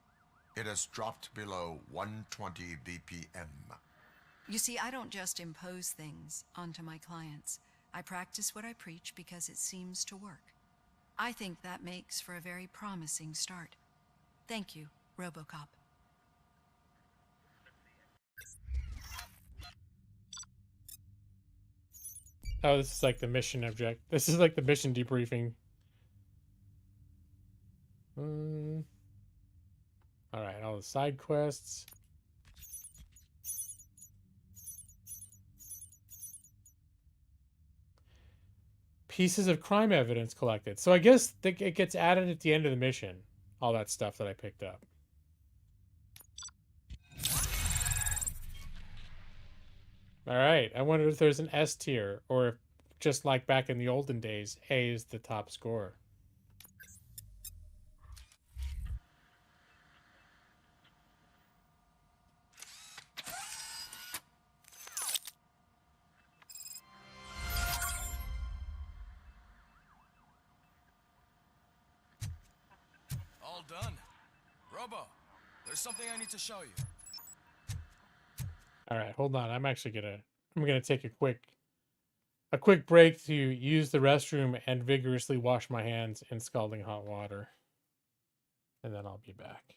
S4: It has dropped below 120 BPM.
S10: You see, I don't just impose things onto my clients. I practice what I preach because it seems to work. I think that makes for a very promising start. Thank you, Robocop.
S5: Oh, this is like the mission object. This is like the mission debriefing. Alright, all the side quests. Pieces of crime evidence collected. So I guess it gets added at the end of the mission. All that stuff that I picked up. Alright, I wonder if there's an S tier, or if, just like back in the olden days, A is the top score.
S9: All done. Robo, there's something I need to show you.
S5: All right, hold on. I'm gonna take a quick break to use the restroom and vigorously wash my hands in scalding hot water. And then I'll be back.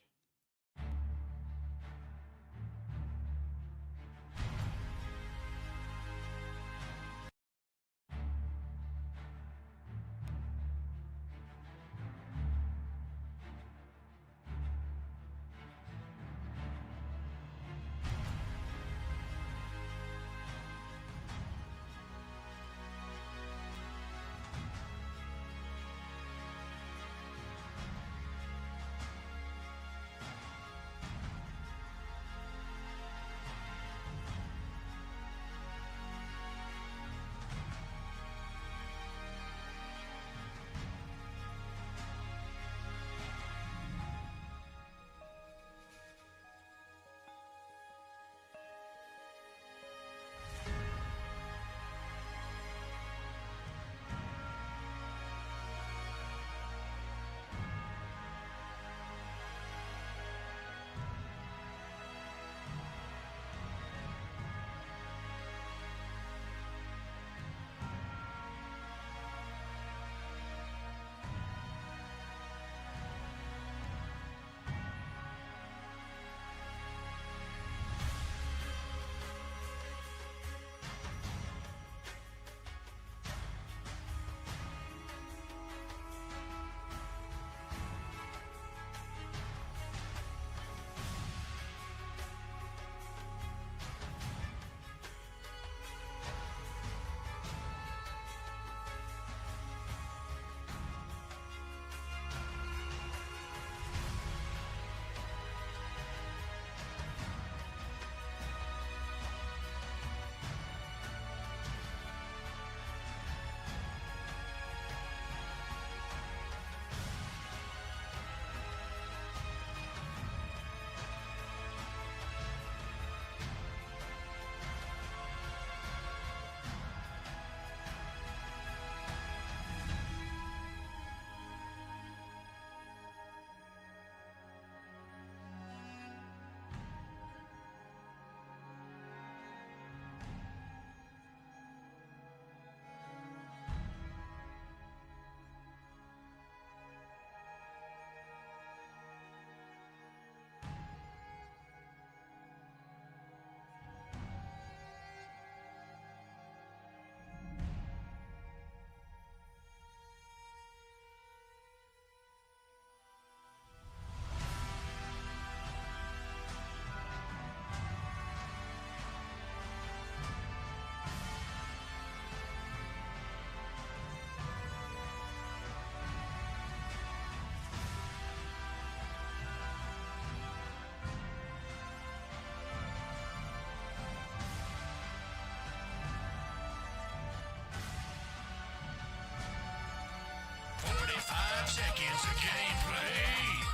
S2: 5 seconds of gameplay.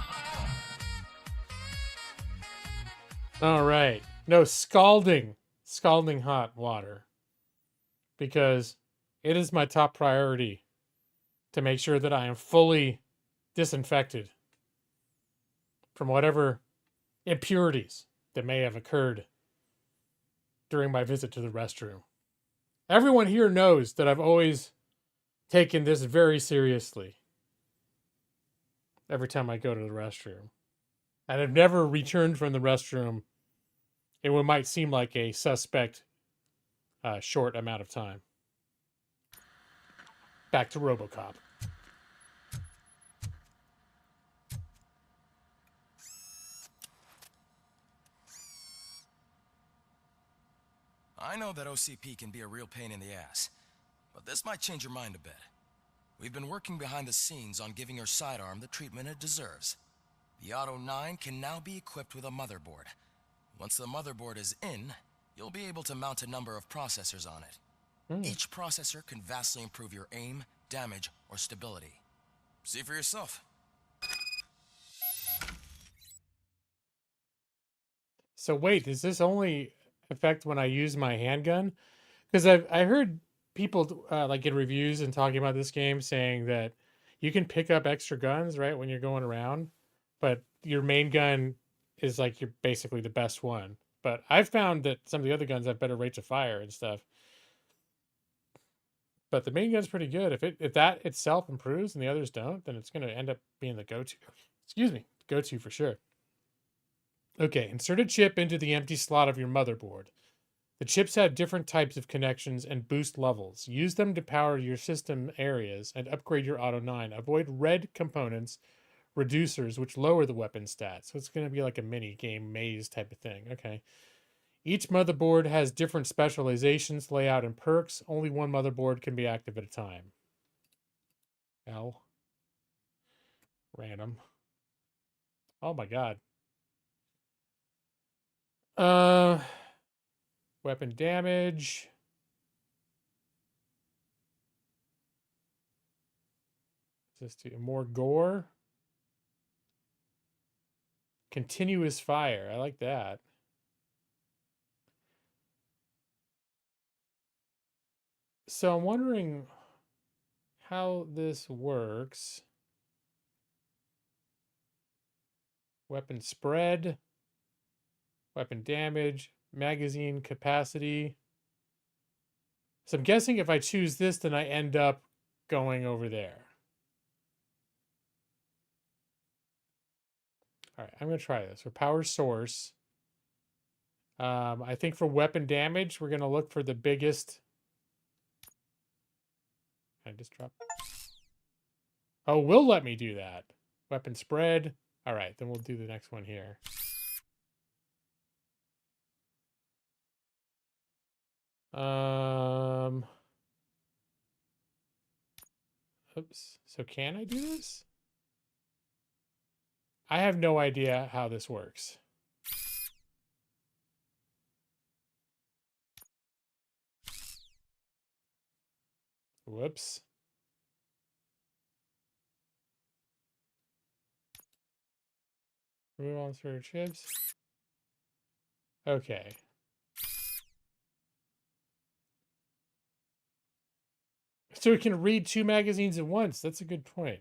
S5: All right. No, scalding hot water. Because it is my top priority to make sure that I am fully disinfected from whatever impurities that may have occurred during my visit to the restroom. Everyone here knows that I've always taken this very seriously every time I go to the restroom. And I've never returned from the restroom in what might seem like a suspect short amount of time. Back to Robocop.
S9: I know that OCP can be a real pain in the ass, but this might change your mind a bit. We've been working behind the scenes on giving your sidearm the treatment it deserves. The Auto 9 can now be equipped with a motherboard. Once the motherboard is in, you'll be able to mount a number of processors on it. Each processor can vastly improve your aim, damage, or stability. See for yourself.
S5: So wait, does this only affect when I use my handgun? Because I heard people like in reviews and talking about this game saying that you can pick up extra guns right when you're going around, but your main gun is like you're basically the best one. But I've found that some of the other guns have better rates of fire and stuff. But the main gun's pretty good. If that itself improves and the others don't, then it's going to end up being the go-to. Excuse me, go-to for sure. Okay, insert a chip into the empty slot of your motherboard. The chips have different types of connections and boost levels. Use them to power your system areas and upgrade your Auto 9. Avoid red components, reducers, which lower the weapon stats. So it's going to be like a mini game maze type of thing. Okay. Each motherboard has different specializations, layout, and perks. Only one motherboard can be active at a time. L. Random. Oh my god. Weapon damage. What's this do? More gore. Continuous fire. I like that. So I'm wondering how this works. Weapon spread. Weapon damage. Magazine capacity. So I'm guessing if I choose this, then I end up going over there. All right, I'm going to try this. For power source, I think for weapon damage, we're going to look for the biggest. I just dropped. Oh, will let me do that. Weapon spread. All right, then we'll do the next one here. Oops. So can I do this? I have no idea how this works. Whoops. Remove all spare chips. Okay. So we can read 2 magazines at once. That's a good point.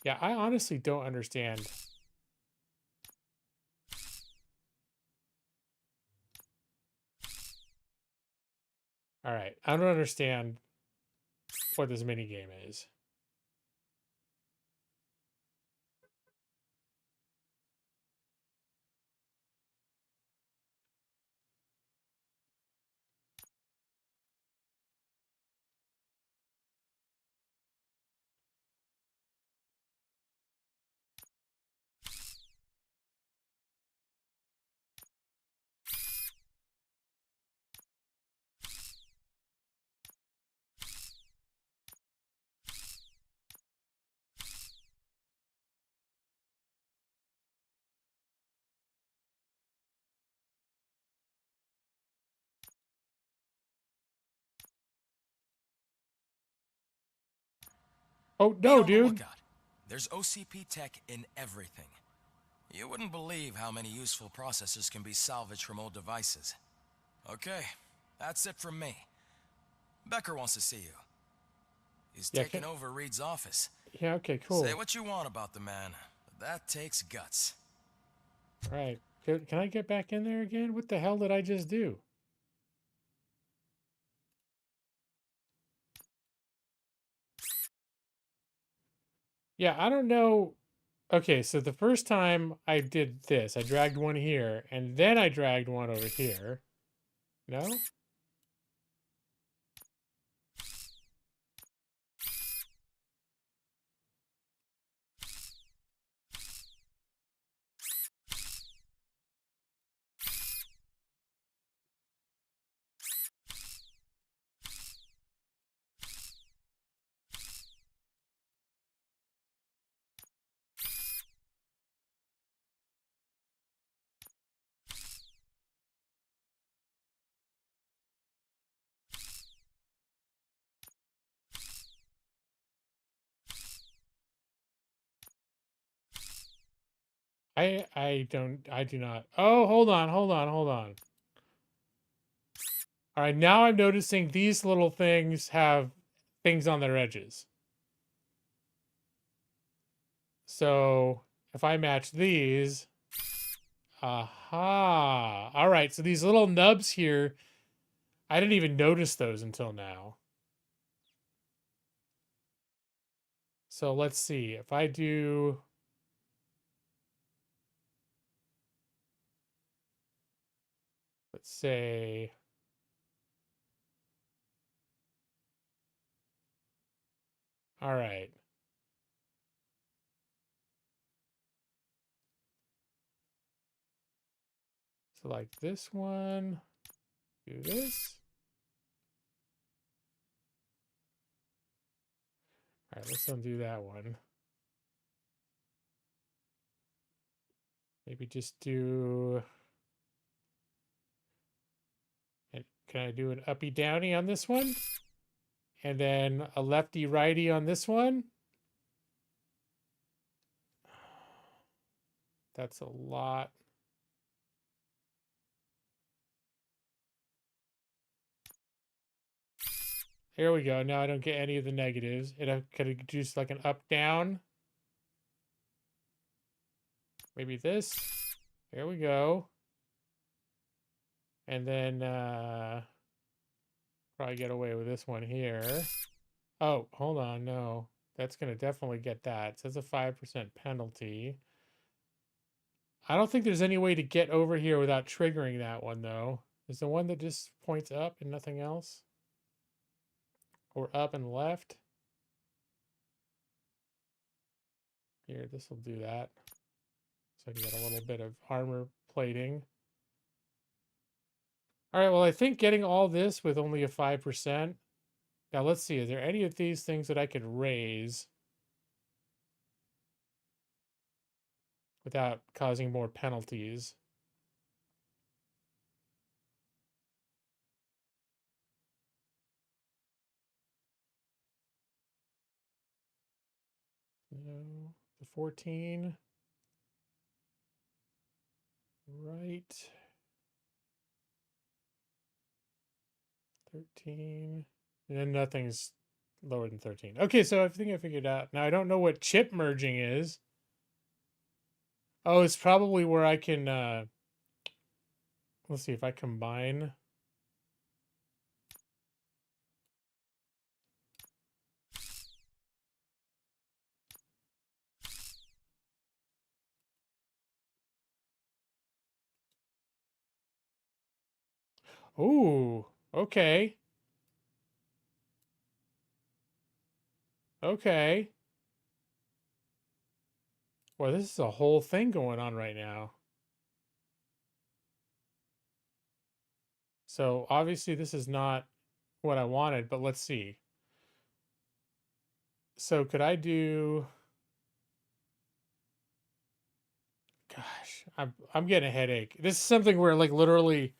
S5: Yeah, I honestly don't understand. All right, I don't understand what this mini game is. Oh,
S9: Be
S5: no,
S9: on the
S5: dude.
S9: lookout. There's OCP tech in everything. You wouldn't believe how many useful processors can be salvaged from old devices. Okay, that's it from me. Becker wants to see you. He's
S5: Yeah,
S9: taking over Reed's office.
S5: Yeah, okay, cool.
S9: Say what you want about the man, but that takes guts.
S5: All right. Can I get back in there again? What the hell did I just do? Yeah, I don't know. Okay, so the first time I did this, I dragged one here, and then I dragged one over here. No? I do not. Oh, hold on. All right, now I'm noticing these little things have things on their edges. So if I match these, aha. All right, so these little nubs here, I didn't even notice those until now. So let's see. If I do, let's say, all right. So like this one, do this. All right, let's undo that one. Maybe just do, and can I do an uppy downy on this one? And then a lefty righty on this one? That's a lot. Here we go. Now I don't get any of the negatives. Could I do like an up down? Maybe this. There we go. And then probably get away with this one here. Oh, hold on. No, that's going to definitely get that. It says a 5% penalty. I don't think there's any way to get over here without triggering that one, though. Is the one that just points up and nothing else? Or up and left? Here, this will do that. So I can get a little bit of armor plating. All right, well, I think getting all this with only a 5%. Now, let's see. Is there any of these things that I could raise without causing more penalties? No, the 14. Right. 13. And then nothing's lower than 13. Okay, so I think I figured out. Now, I don't know what chip merging is. Oh, it's probably where I can, let's see if I combine. Ooh, okay. Okay. Well, this is a whole thing going on right now. So obviously this is not what I wanted, but let's see. So could I do, gosh, I'm getting a headache. This is something where like literally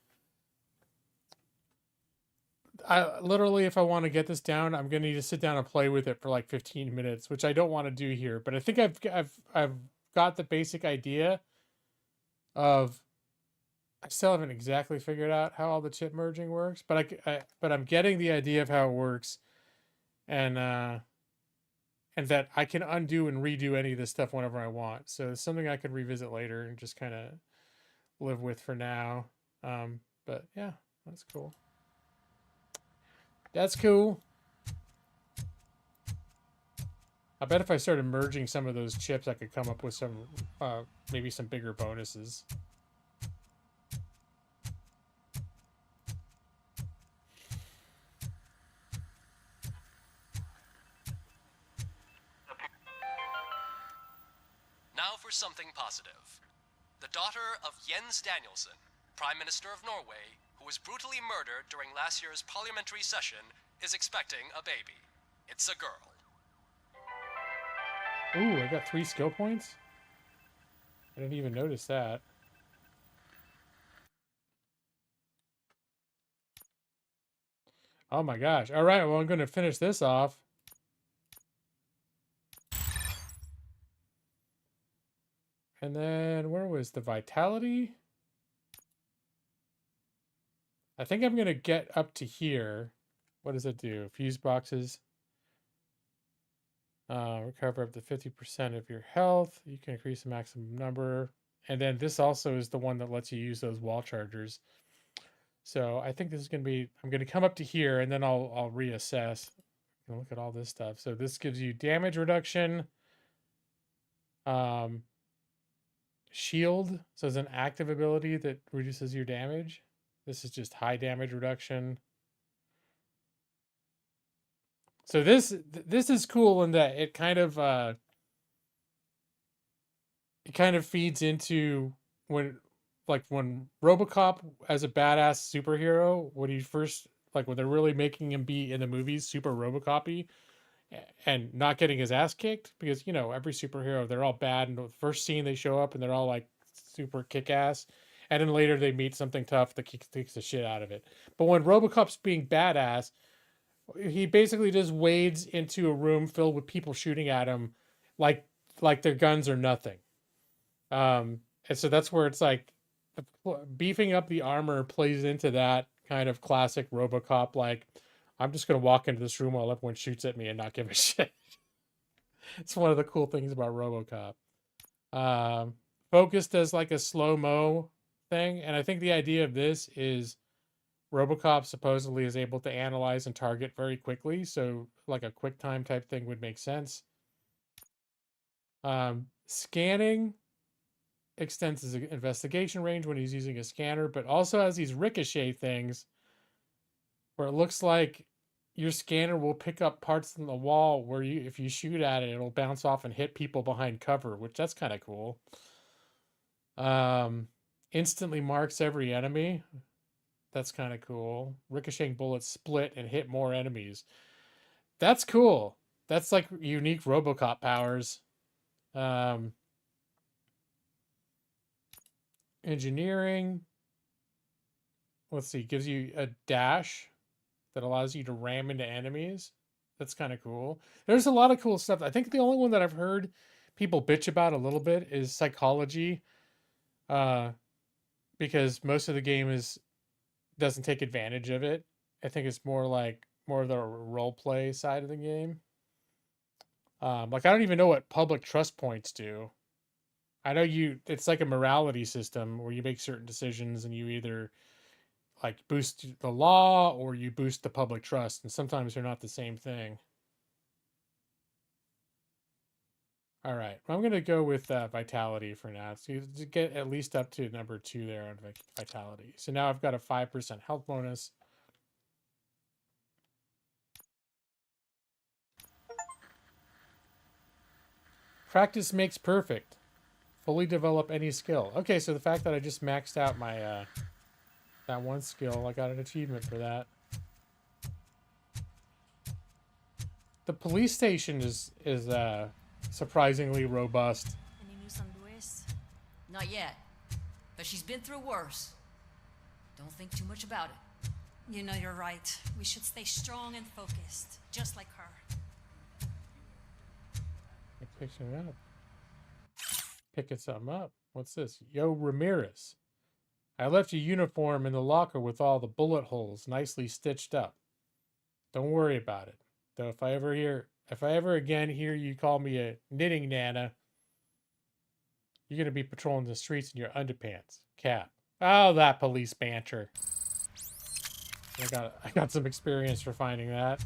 S5: I literally, if I want to get this down, I'm gonna need to sit down and play with it for like 15 minutes, which I don't want to do here. But I think I've got the basic idea of. I still haven't exactly figured out how all the chip merging works, but but I'm getting the idea of how it works, and that I can undo and redo any of this stuff whenever I want. So it's something I could revisit later and just kind of live with for now. But yeah, that's cool. That's cool. I bet if I started merging some of those chips, I could come up with some, maybe some bigger bonuses.
S1: Now for something positive. The daughter of Jens Danielson, Prime Minister of Norway, who was brutally murdered during last year's parliamentary session, is expecting a baby. It's a girl.
S5: Ooh, I got 3 skill points? I didn't even notice that. Oh my gosh. All right, well, I'm going to finish this off. And then where was the vitality? I think I'm going to get up to here. What does it do? Fuse boxes. Recover up to 50% of your health. You can increase the maximum number. And then this also is the one that lets you use those wall chargers. So I think this is going to be, I'm going to come up to here and then I'll reassess. Look at all this stuff. So this gives you damage reduction. Shield. So it's an active ability that reduces your damage. This is just high damage reduction. So this is cool in that it kind of feeds into when Robocop as a badass superhero, when he first, like when they're really making him be in the movies super Robocop-y and not getting his ass kicked, because, you know, every superhero, they're all bad in the first scene they show up and they're all like super kick-ass, and then later they meet something tough that kicks the shit out of it. But when Robocop's being badass, he basically just wades into a room filled with people shooting at him like their guns are nothing. And so that's where it's like beefing up the armor plays into that kind of classic Robocop, like, I'm just going to walk into this room while everyone shoots at me and not give a shit. It's one of the cool things about Robocop. Focused as like a slow-mo thing. And I think the idea of this is Robocop supposedly is able to analyze and target very quickly. So like a quick time type thing would make sense. Scanning extends his investigation range when he's using a scanner, but also has these ricochet things where it looks like your scanner will pick up parts in the wall where if you shoot at it, it'll bounce off and hit people behind cover, which that's kind of cool. Instantly marks every enemy. That's kind of cool. Ricocheting bullets split and hit more enemies. That's cool. That's like unique Robocop powers. Engineering. Let's see. Gives you a dash that allows you to ram into enemies. That's kind of cool. There's a lot of cool stuff. I think the only one that I've heard people bitch about a little bit is psychology. Because most of the game doesn't take advantage of it. I think it's more of the role play side of the game. Like, I don't even know what public trust points do. I know it's like a morality system where you make certain decisions and you either like boost the law or you boost the public trust, and sometimes they're not the same thing. All right, I'm going to go with vitality for now. So to get at least up to number 2 there on vitality. So now I've got a 5% health bonus. Practice makes perfect. Fully develop any skill. Okay, so the fact that I just maxed out my that one skill, I got an achievement for that. The police station is surprisingly robust.
S11: Any news on Luis? Not yet, but she's been through worse. Don't think too much about it. You know, you're right. We should stay strong and focused, just like her.
S5: Picking it up. Picking something up. What's this? Yo, Ramirez. I left your uniform in the locker with all the bullet holes nicely stitched up. Don't worry about it. Though if I ever again hear you call me a knitting nana, you're gonna be patrolling the streets in your underpants. Cap. Oh, that police banter. I got some experience for finding that.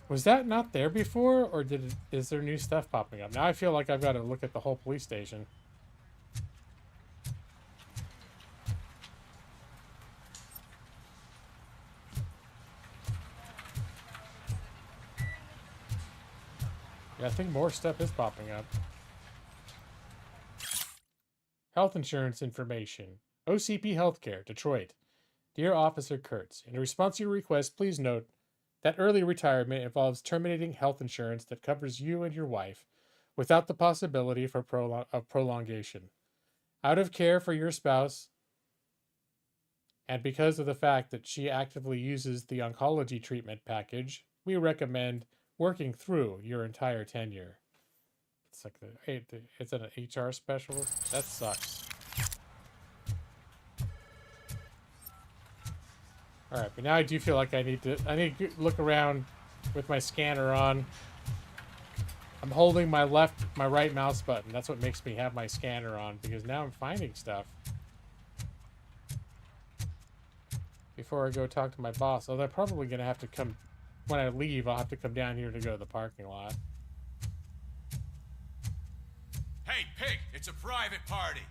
S5: Was that not there before, or is there new stuff popping up? Now I feel like I've got to look at the whole police station. Yeah, I think more stuff is popping up. Health insurance information. OCP Healthcare, Detroit. Dear Officer Kurtz, in response to your request, please note that early retirement involves terminating health insurance that covers you and your wife without the possibility for prolongation. Out of care for your spouse, and because of the fact that she actively uses the oncology treatment package, we recommend working through your entire tenure. It's like it's an HR specialist. That sucks. All right, but now I do feel like I need to look around with my scanner on. I'm holding my right mouse button. That's what makes me have my scanner on, because now I'm finding stuff. Before I go talk to my boss. Oh, they're probably gonna have to come when I leave. I'll have to come down here to go to the parking lot.
S12: Hey, pig! It's a private party.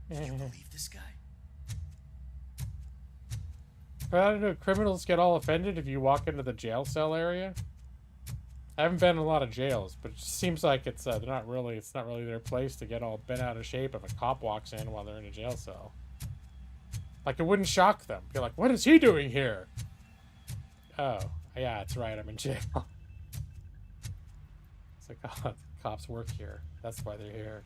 S2: Can you believe this guy?
S5: But I don't know, criminals get all offended if you walk into the jail cell area. I haven't been in a lot of jails, but it just seems like it's not really their place to get all bent out of shape if a cop walks in while they're in a jail cell. Like, it wouldn't shock them. Be like, what is he doing here? Oh, yeah, that's right, I'm in jail. It's like, oh, cops work here. That's why they're here.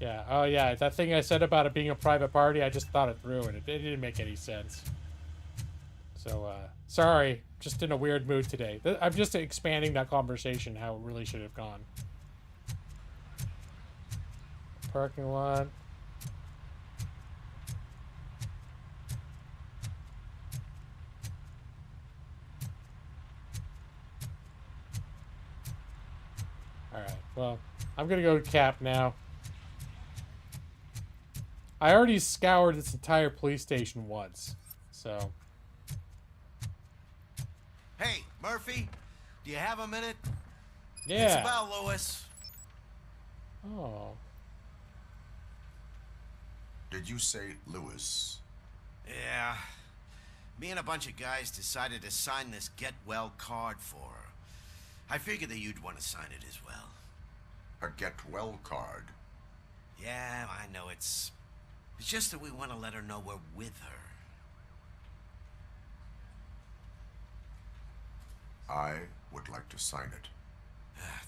S5: Yeah, oh yeah, that thing I said about it being a private party, I just thought it through and it didn't make any sense. So, sorry, just in a weird mood today. I'm just expanding that conversation how it really should have gone. Parking lot. Alright, well, I'm gonna go to Cap now. I already scoured this entire police station once, so...
S2: Hey, Murphy, do you have a minute?
S5: Yeah.
S2: It's about Lewis.
S5: Oh.
S4: Did you say Lewis?
S2: Yeah. Me and a bunch of guys decided to sign this get well card for her. I figured that you'd want to sign it as well.
S4: A get well card?
S2: Yeah, I know it's just that we want to let her know we're with her.
S4: I would like to sign it.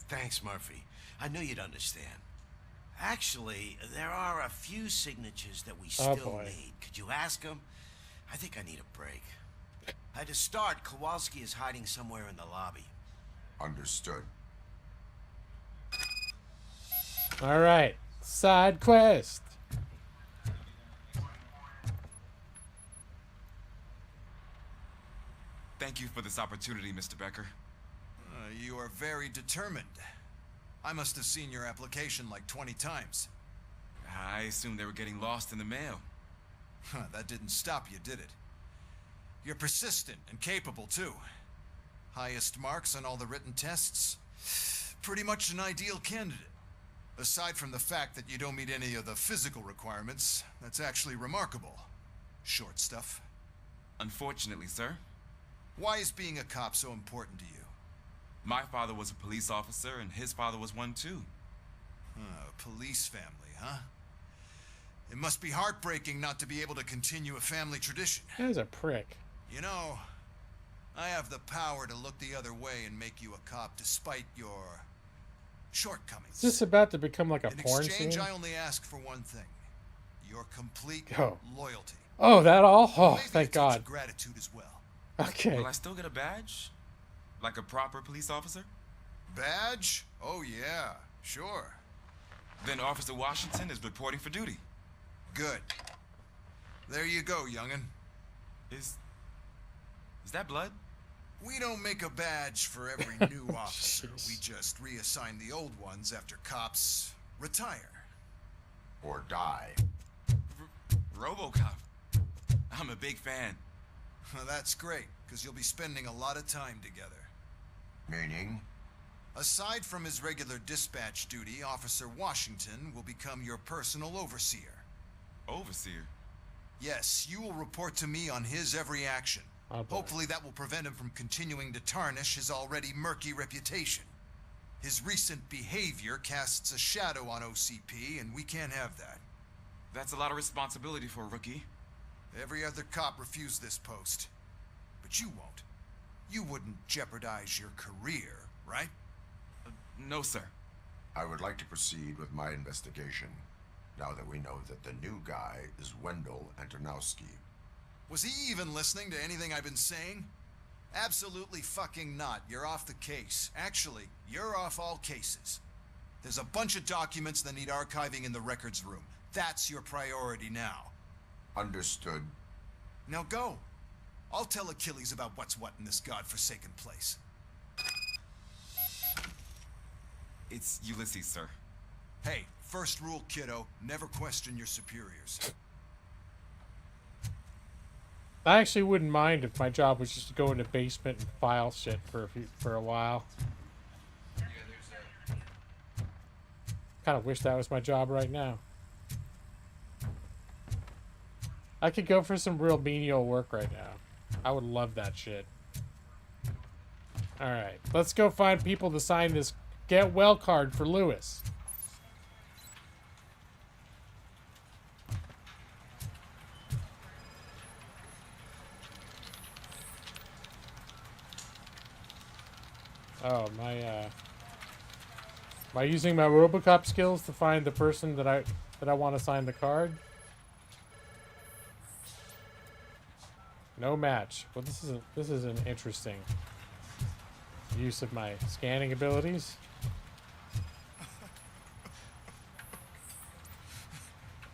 S2: Thanks, Murphy. I knew you'd understand. Actually, there are a few signatures that we still need. Could you ask them? I think I need a break. To start, Kowalski is hiding somewhere in the lobby.
S4: Understood.
S5: All right. Side quest.
S12: Thank you for this opportunity, Mr. Becker.
S8: You are very determined. I must have seen your application like 20 times.
S12: I assumed they were getting lost in the mail.
S8: That didn't stop you, did it? You're persistent and capable, too. Highest marks on all the written tests. Pretty much an ideal candidate. Aside from the fact that you don't meet any of the physical requirements, that's actually remarkable. Short stuff.
S12: Unfortunately, sir.
S8: Why is being a cop so important to you?
S12: My father was a police officer, and his father was one, too.
S8: A police family, huh? It must be heartbreaking not to be able to continue a family tradition.
S5: That is a prick.
S8: You know, I have the power to look the other way and make you a cop despite your shortcomings.
S5: Is this about to become like a porn
S8: scene? In exchange,
S5: scene?
S8: I only ask for one thing. your complete
S5: Oh.
S8: loyalty.
S5: Oh, that all? Oh,
S8: Maybe
S5: thank
S8: a touch
S5: God.
S8: of gratitude as well.
S5: Okay.
S12: Will I still get a badge? Like a proper police officer?
S8: Badge? Oh yeah, sure.
S12: Then Officer Washington is reporting for duty.
S8: Good. There you go, young'un.
S12: Is that blood?
S8: We don't make a badge for every new officer. We just reassign the old ones after cops retire.
S4: Or die.
S12: Robocop. I'm a big fan.
S8: Well, that's great, because you'll be spending a lot of time together.
S4: Meaning?
S8: Aside from his regular dispatch duty, Officer Washington will become your personal overseer.
S12: Overseer?
S8: Yes, you will report to me on his every action.
S5: Oh, boy.
S8: Hopefully that will prevent him from continuing to tarnish his already murky reputation. His recent behavior casts a shadow on OCP, and we can't have that.
S12: That's a lot of responsibility for a rookie.
S8: Every other cop refused this post. But you won't. You wouldn't jeopardize your career, right?
S12: No, sir.
S4: I would like to proceed with my investigation, now that we know that the new guy is Wendell Antonowski.
S8: Was he even listening to anything I've been saying? Absolutely fucking not. You're off the case. Actually, you're off all cases. There's a bunch of documents that need archiving in the records room. That's your priority now.
S4: Understood.
S8: Now go. I'll tell Achilles about what's what in this godforsaken place.
S12: It's Ulysses, sir.
S8: Hey, first rule, kiddo, never question your superiors.
S5: I actually wouldn't mind if my job was just to go in the basement and file shit for a while. Kind of wish that was my job right now. I could go for some real menial work right now. I would love that shit. Alright, let's go find people to sign this get well card for Lewis. Oh, am I using my Robocop skills to find the person that I want to sign the card? No match. Well, this is an interesting use of my scanning abilities.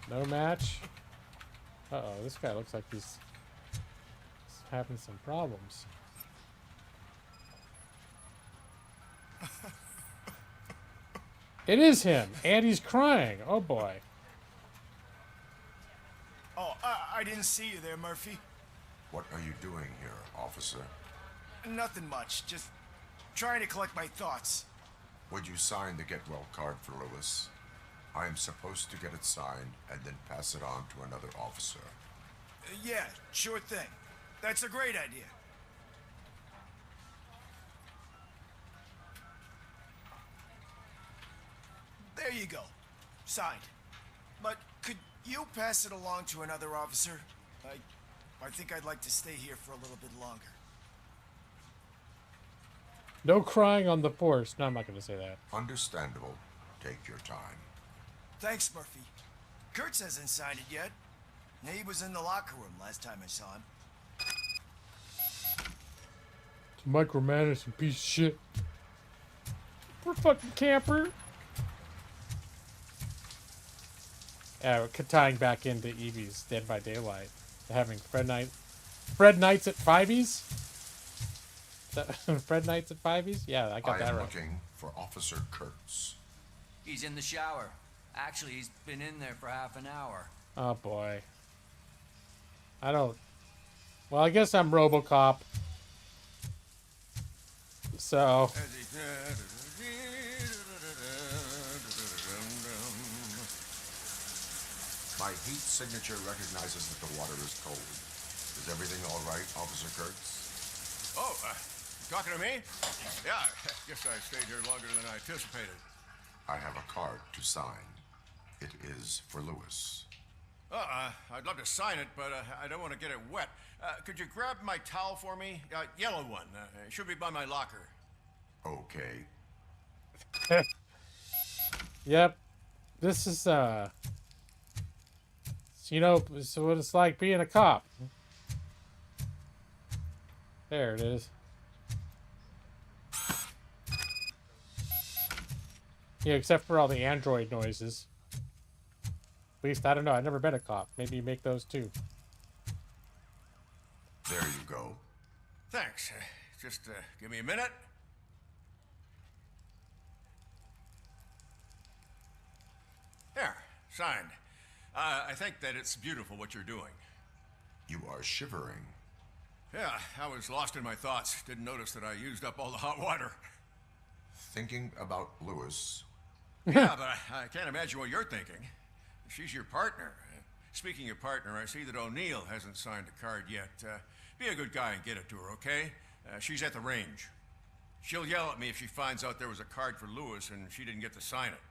S5: No match. Uh-oh, this guy looks like he's having some problems. It is him, and he's crying. Oh boy.
S2: Oh, I didn't see you there, Murphy.
S4: What are you doing here, officer?
S2: Nothing much, just trying to collect my thoughts.
S4: Would you sign the get well card for Lewis? I am supposed to get it signed and then pass it on to another officer.
S2: Yeah, sure thing. That's a great idea. There you go. Signed. But could you pass it along to another officer? I think I'd like to stay here for a little bit longer.
S5: No crying on the force. No, I'm not going to say that.
S4: Understandable. Take your time.
S2: Thanks, Murphy. Kurtz hasn't signed it yet. He was in the locker room last time I saw him.
S5: It's micromanaging piece of shit. We're fucking camper. Tying back into Evie's Dead by Daylight. Having Fred Nights at Fiveys? Fred Nights at Fiveys? Yeah, I got that right.
S4: I am looking for Officer Kurtz.
S13: He's in the shower. Actually, he's been in there for half an hour.
S5: Oh boy. Well, I guess I'm Robocop. So.
S4: My heat signature recognizes that the water is cold. Is everything all right, Officer Kurtz?
S14: Oh, talking to me? Yeah, I guess I stayed here longer than I anticipated.
S4: I have a card to sign. It is for Lewis.
S14: I'd love to sign it, but I don't want to get it wet. Could you grab my towel for me? Yellow one. It should be by my locker.
S4: Okay.
S5: Yep. This is, So you know, so what it's like being a cop. There it is. Yeah, except for all the android noises. At least, I don't know. I've never been a cop. Maybe you make those too.
S4: There you go.
S14: Thanks. Just give me a minute. There, signed. I think that it's beautiful what you're doing.
S4: You are shivering.
S14: Yeah, I was lost in my thoughts. Didn't notice that I used up all the hot water.
S4: Thinking about Lewis.
S14: Yeah, but I can't imagine what you're thinking. She's your partner. Speaking of partner, I see that O'Neill hasn't signed a card yet. Be a good guy and get it to her, okay? She's at the range. She'll yell at me if she finds out there was a card for Lewis and she didn't get to sign it.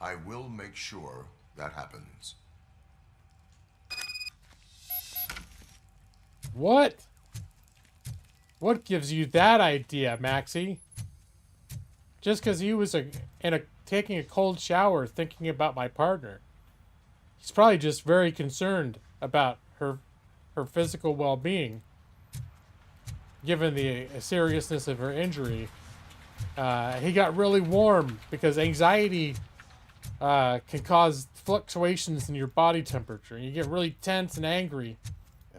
S4: I will make sure that happens.
S5: What? What gives you that idea, Maxie? Just because he was taking a cold shower thinking about my partner. He's probably just very concerned about her physical well-being. Given the seriousness of her injury. He got really warm because anxiety can cause fluctuations in your body temperature. You get really tense and angry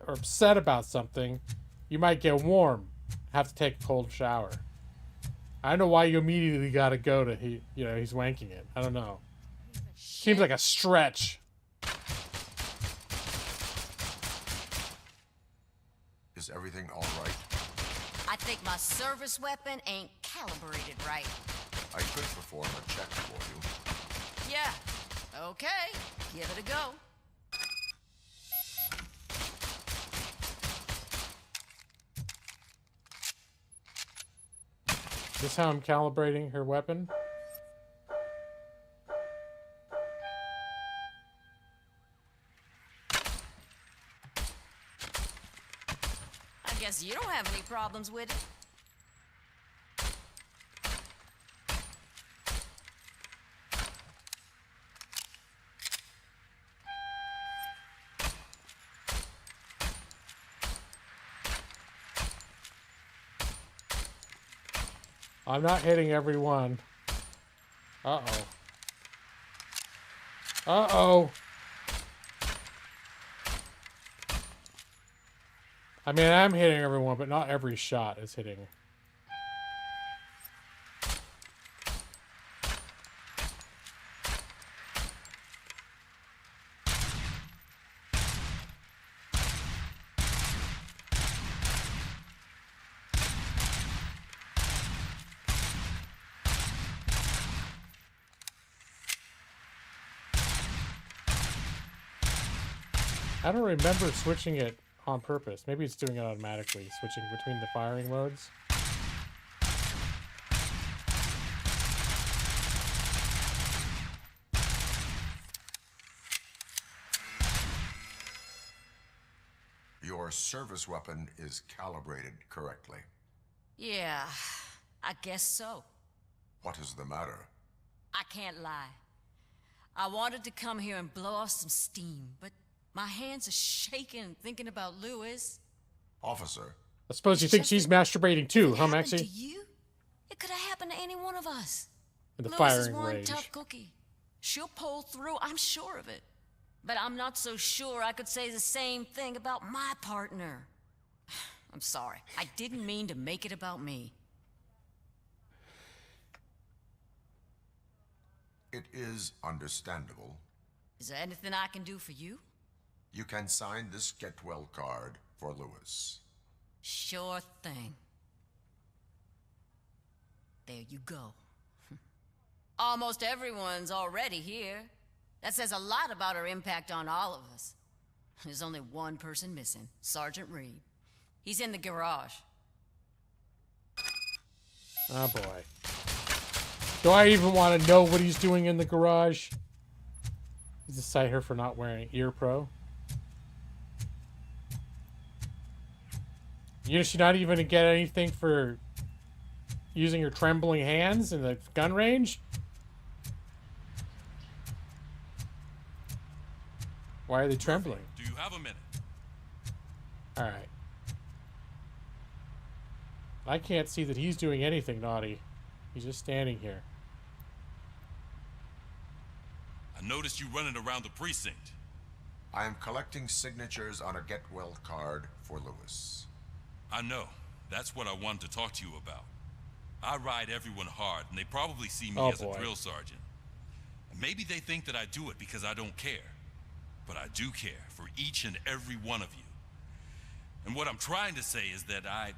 S5: or upset about something, you might get warm, have to take a cold shower. I don't know why you immediately got to go to he's wanking it. I don't know. Seems like a stretch.
S4: Is everything all right?
S7: I think my service weapon ain't calibrated right.
S4: I could perform a check for you.
S7: Yeah. Okay. Give it a go.
S5: This how I'm calibrating her weapon?
S7: I guess you don't have any problems with it.
S5: I'm not hitting everyone. Uh-oh. Uh-oh. I mean, I'm hitting everyone, but not every shot is hitting. I don't remember switching it on purpose. Maybe it's doing it automatically, switching between the firing modes.
S4: Your service weapon is calibrated correctly.
S7: Yeah, I guess so.
S4: What is the matter?
S7: I can't lie. I wanted to come here and blow off some steam, but my hands are shaking thinking about Lewis.
S4: Officer.
S5: I suppose you think she's masturbating too, huh, Maxie?
S7: To you? It could have happened to any one of us.
S5: In the
S7: Lewis is
S5: firing
S7: one
S5: range.
S7: tough cookie. She'll pull through, I'm sure of it. But I'm not so sure I could say the same thing about my partner. I'm sorry. I didn't mean to make it about me.
S4: It is understandable.
S7: Is there anything I can do for you?
S4: You can sign this get well card for Lewis.
S7: Sure thing. There you go. Almost everyone's already here. That says a lot about her impact on all of us. There's only one person missing, Sergeant Reed. He's in the garage.
S5: Oh boy. Do I even want to know what he's doing in the garage? He's to cite her for not wearing ear pro. You know, she's not even gonna get anything for using her trembling hands in the gun range? Why are they trembling?
S12: Do you have a minute?
S5: All right. I can't see that he's doing anything naughty. He's just standing here.
S12: I noticed you running around the precinct.
S4: I am collecting signatures on a get well card for Lewis.
S12: I know. That's what I wanted to talk to you about. I ride everyone hard, and they probably see me as a drill sergeant. And maybe they think that I do it because I don't care. But I do care for each and every one of you. And what I'm trying to say is that I'd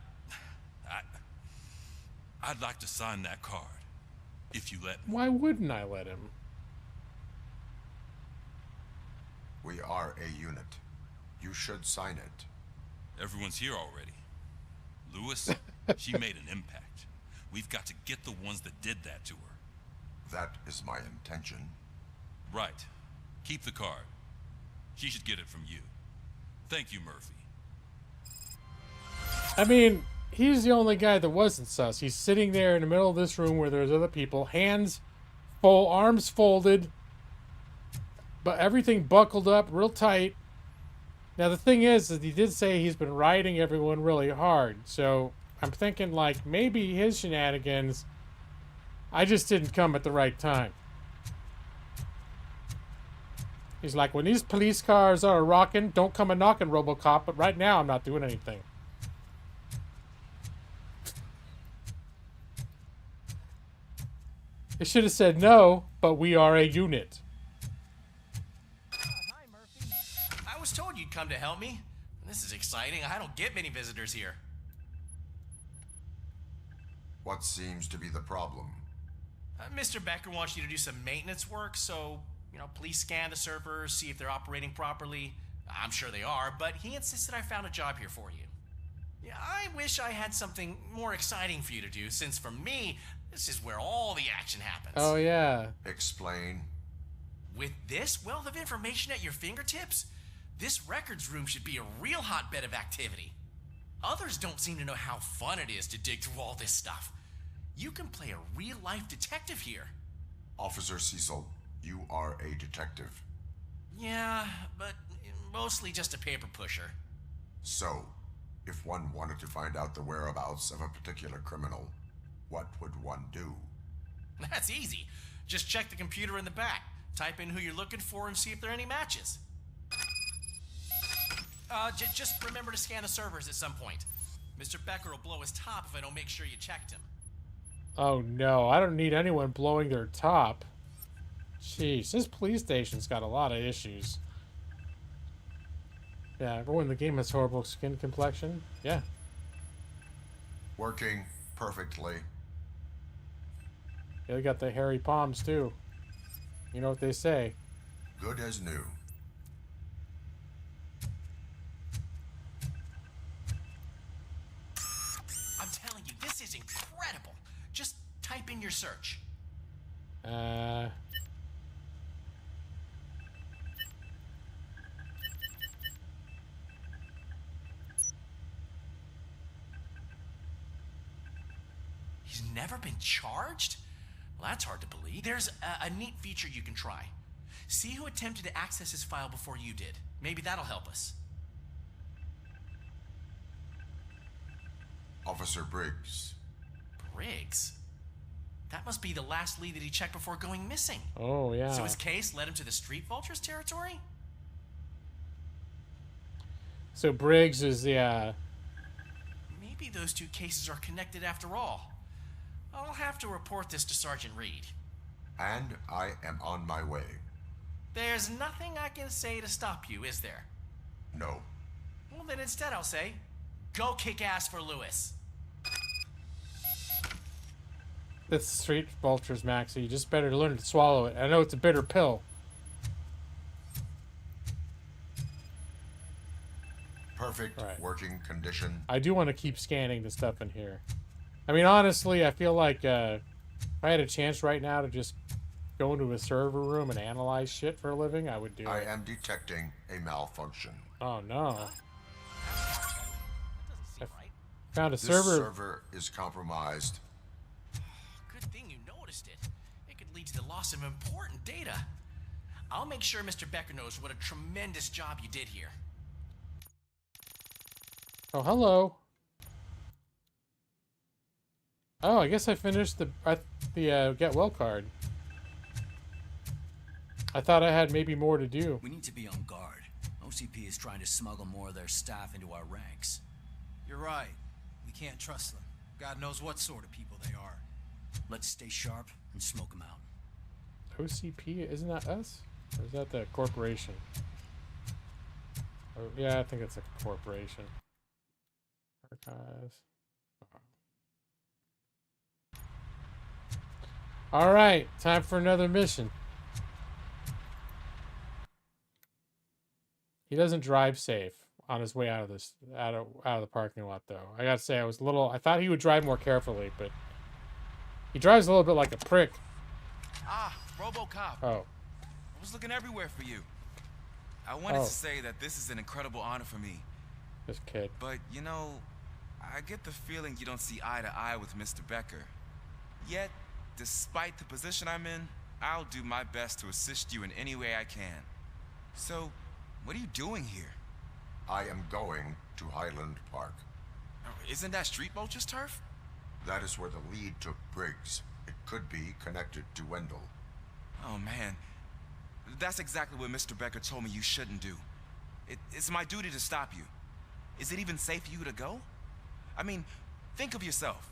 S12: like to sign that card, if you let me.
S5: Why wouldn't I let him?
S4: We are a unit. You should sign it.
S12: Everyone's here already. Lewis, she made an impact. We've got to get the ones that did that to her.
S4: That is my intention.
S12: Right. Keep the card. She should get it from you. Thank you, Murphy.
S5: I mean, he's the only guy that wasn't sus. He's sitting there in the middle of this room where there's other people, hands full, arms folded, but everything buckled up real tight. Now, the thing is he did say he's been riding everyone really hard, so I'm thinking, like, maybe his shenanigans, I just didn't come at the right time. He's like, when these police cars are rocking, don't come a knocking, Robocop, but right now I'm not doing anything. They should have said no, but we are a unit.
S15: Hi, Murphy. I was told you'd come to help me. This is exciting. I don't get many visitors here.
S4: What seems to be the problem?
S15: Mr. Becker wants you to do some maintenance work, so, please scan the servers, see if they're operating properly. I'm sure they are, but he insisted I found a job here for you. Yeah, I wish I had something more exciting for you to do, since for me, this is where all the action happens.
S5: Oh, yeah.
S4: Explain.
S15: With this wealth of information at your fingertips, this records room should be a real hotbed of activity. Others don't seem to know how fun it is to dig through all this stuff. You can play a real-life detective here.
S4: Officer Cecil, you are a detective.
S15: Yeah, but mostly just a paper pusher.
S4: So, if one wanted to find out the whereabouts of a particular criminal, what would one do?
S15: That's easy. Just check the computer in the back. Type in who you're looking for and see if there are any matches. Just remember to scan the servers at some point. Mr. Becker will blow his top if I don't make sure you checked him.
S5: Oh no, I don't need anyone blowing their top. Jeez, this police station's got a lot of issues. Yeah, everyone in the game has horrible skin complexion. Yeah.
S4: Working perfectly.
S5: Yeah, they got the hairy palms too. You know what they say.
S4: Good as new.
S15: I'm telling you, this is incredible. Just type in your search. He's never been charged? Well, that's hard to believe. There's a neat feature you can try. See who attempted to access his file before you did. Maybe that'll help us.
S4: Officer Briggs.
S15: Briggs? That must be the last lead that he checked before going missing.
S5: Oh, yeah.
S15: So his case led him to the Street Vultures territory?
S5: So Briggs is the,
S15: Maybe those two cases are connected after all. I'll have to report this to Sergeant Reed.
S4: And I am on my way.
S15: There's nothing I can say to stop you, is there?
S4: No.
S15: Well, then instead I'll say, go kick ass for Lewis.
S5: That's Street Vultures, Maxie. You just better learn to swallow it. I know it's a bitter pill.
S4: Perfect working condition.
S5: I do want to keep scanning the stuff in here. I mean, honestly, I feel like if I had a chance right now to just go into a server room and analyze shit for a living, I would do it.
S4: I am detecting a malfunction.
S5: Oh, no.
S15: That doesn't seem right.
S5: Found a
S4: This
S5: server.
S4: server is compromised.
S15: Good thing you noticed it. It could lead to the loss of important data. I'll make sure Mr. Becker knows what a tremendous job you did here.
S5: Oh, hello. Oh, I guess I finished the get well card. I thought I had maybe more to do.
S13: We need to be on guard. OCP is trying to smuggle more of their staff into our ranks.
S16: You're right. We can't trust them. God knows what sort of people they are.
S13: Let's stay sharp and smoke them out.
S5: OCP, isn't that us? Or is that the corporation? Oh, yeah, I think it's a corporation. Archives. All right, time for another mission. He doesn't drive safe on his way out of this out of the parking lot, though. I gotta say, I thought he would drive more carefully, but he drives a little bit like a prick.
S17: Ah, Robocop.
S5: Oh.
S17: I was looking everywhere for you. I wanted to say that this is an incredible honor for me.
S5: This kid.
S17: But, you know, I get the feeling you don't see eye to eye with Mr. Becker. Yet, despite the position I'm in, I'll do my best to assist you in any way I can. So, what are you doing here?
S4: I am going to Highland Park.
S17: Isn't that Street Vulture's turf?
S4: That is where the lead took Briggs. It could be connected to Wendell.
S17: Oh, man. That's exactly what Mr. Becker told me you shouldn't do. It's my duty to stop you. Is it even safe for you to go? I mean, think of yourself.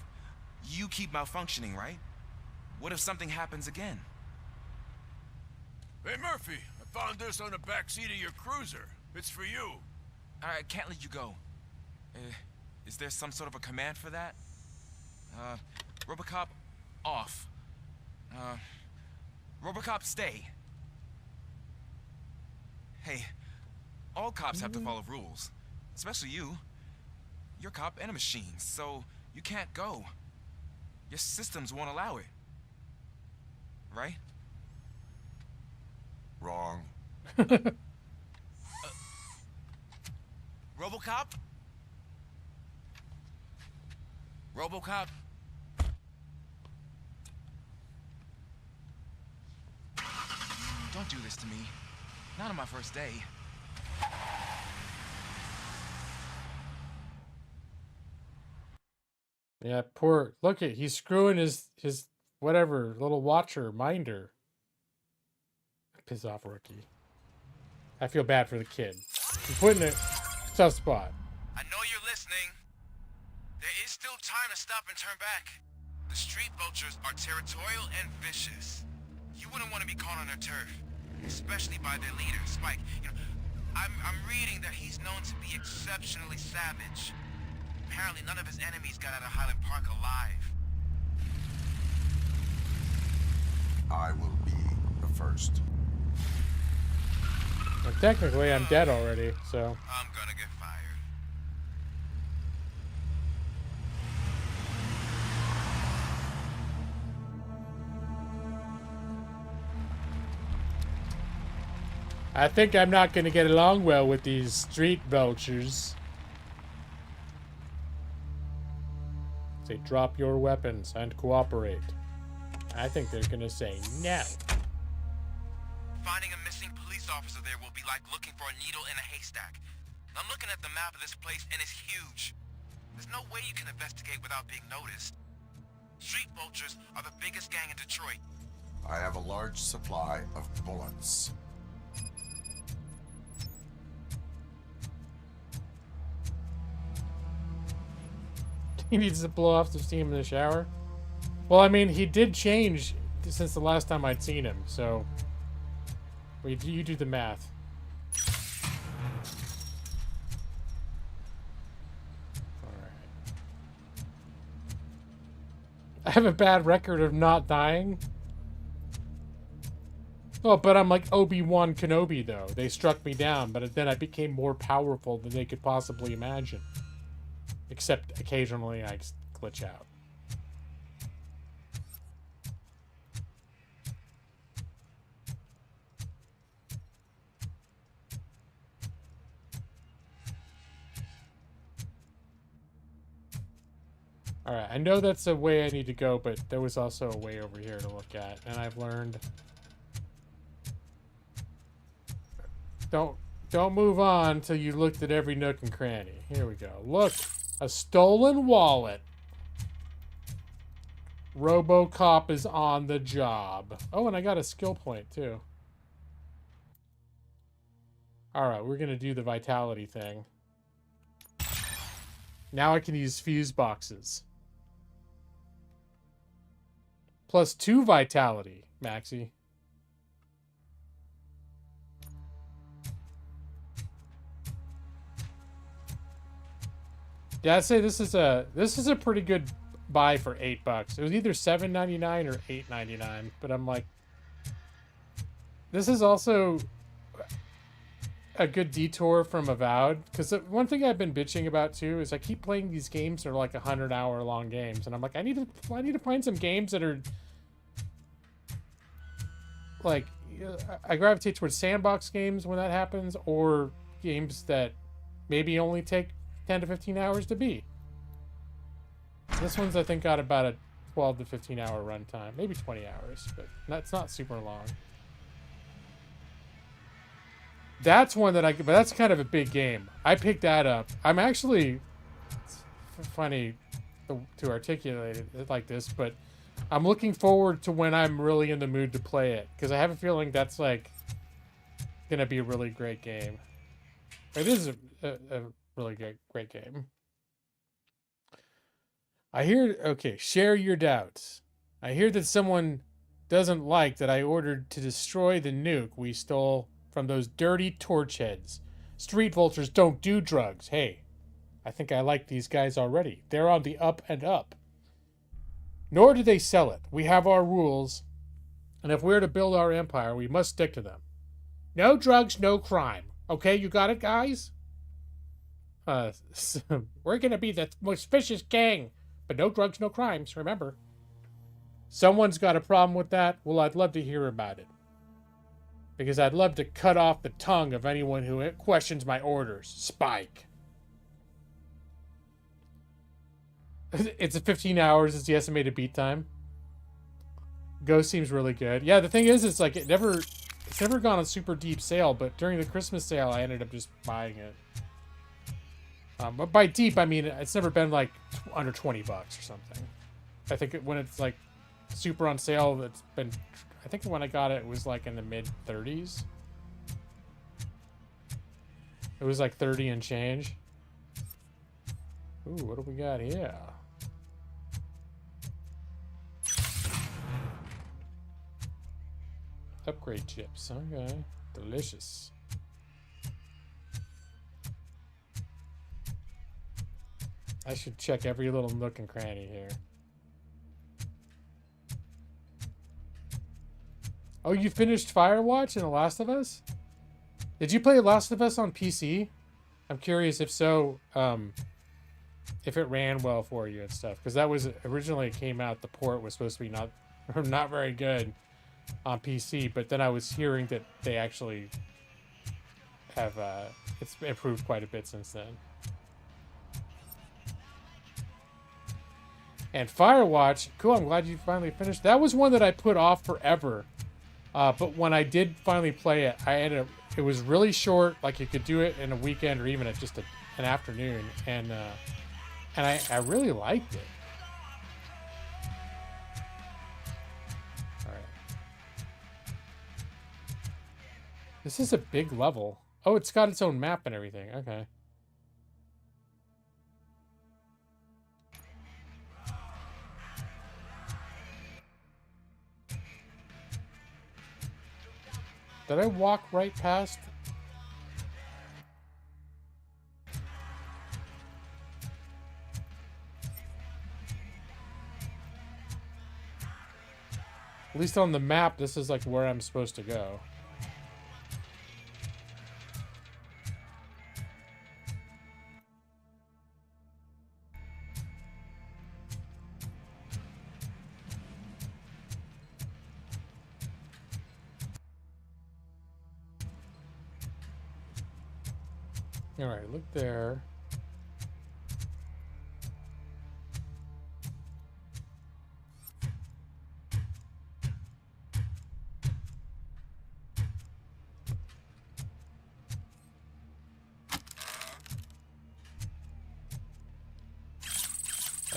S17: You keep malfunctioning, right? What if something happens again?
S14: Hey, Murphy, I found this on the back seat of your cruiser. It's for you.
S17: I can't let you go. Is there some sort of a command for that? Robocop, off. Robocop, stay. Hey, all cops have to follow rules. Especially you. You're a cop and a machine, so you can't go. Your systems won't allow it. Right?
S4: Wrong.
S17: Robocop? Robocop? Don't do this to me. Not on my first day.
S5: Yeah, poor. Look at, he's screwing his whatever little watcher minder. Piss off, rookie. I feel bad for the kid. He's putting it tough spot.
S17: I know you're listening. There is still time to stop and turn back. The street vultures are territorial and vicious. You wouldn't want to be caught on their turf, especially by their leader, Spike. You know, I'm reading that he's known to be exceptionally savage. Apparently, none of his enemies got out of Highland Park alive.
S4: I will be the first.
S5: Well, technically, I'm dead already, so.
S17: I'm gonna get fired.
S5: I think I'm not going to get along well with these street vultures. Say, drop your weapons and cooperate. I think they're going to say no.
S17: Finding a missing police officer there will be like looking for a needle in a haystack. I'm looking at the map of this place and it's huge. There's no way you can investigate without being noticed. Street vultures are the biggest gang in Detroit.
S4: I have a large supply of bullets.
S5: He needs to blow off some steam in the shower. Well, I mean, he did change since the last time I'd seen him, so you do the math. Alright. I have a bad record of not dying. Oh, but I'm like Obi-Wan Kenobi, though. They struck me down, but then I became more powerful than they could possibly imagine. Except occasionally I glitch out. Alright, I know that's a way I need to go, but there was also a way over here to look at, and I've learned Don't move on till you looked at every nook and cranny. Here we go. Look, a stolen wallet. Robocop is on the job. Oh, and I got a skill point too. All right, we're gonna do the vitality thing. Now I can use fuse boxes. Plus 2 vitality, Maxi. Yeah, I'd say this is a pretty good buy for $8. It was either $7.99 or $8.99, but I'm like, this is also a good detour from Avowed, because one thing I've been bitching about too is I keep playing these games that are like 100-hour long games, and I'm like, I need to find some games that are like, I gravitate towards sandbox games when that happens, or games that maybe only take 10 to 15 hours to beat. This one's, I think, got about a 12 to 15 hour runtime, maybe 20 hours, but that's not super long. That's one that but that's kind of a big game. I picked that up. I'm actually, it's funny to articulate it like this, but I'm looking forward to when I'm really in the mood to play it, because I have a feeling that's like gonna be a really great game. It is a really great game. I hear, okay, share your doubts. I hear that someone doesn't like that I ordered to destroy the nuke we stole from those dirty torch heads. Street vultures don't do drugs. Hey, I think I like these guys already. They're on the up and up. Nor do they sell it. We have our rules, and if we're to build our empire, we must stick to them. No drugs, no crime. Okay, you got it, guys? We're gonna be the most vicious gang, but no drugs, no crimes, remember. Someone's got a problem with that? Well, I'd love to hear about it. Because I'd love to cut off the tongue of anyone who questions my orders. Spike. It's 15 hours is the estimated beat time. Ghost seems really good. Yeah, the thing is, it's like it's never gone on super deep sale, but during the Christmas sale, I ended up just buying it. But by deep, I mean it's never been like under $20 or something. I think when it's like super on sale, it's been. I think when I got it, it was like in the mid 30s. It was like 30 and change. Ooh, what do we got here? Upgrade chips. Okay. Delicious. I should check every little nook and cranny here. Oh, you finished Firewatch and The Last of Us? Did you play Last of Us on PC? I'm curious if so, if it ran well for you and stuff. Because that was originally it came out, the port was supposed to be not very good on PC. But then I was hearing that they actually have, it's improved quite a bit since then. And Firewatch, cool, I'm glad you finally finished. That was one that I put off forever. But when I did finally play it, it was really short, like you could do it in a weekend or even at just an afternoon, and I really liked it. All right. This is a big level. Oh, it's got its own map and everything. Okay. Did I walk right past? At least on the map, this is like where I'm supposed to go. All right, look there.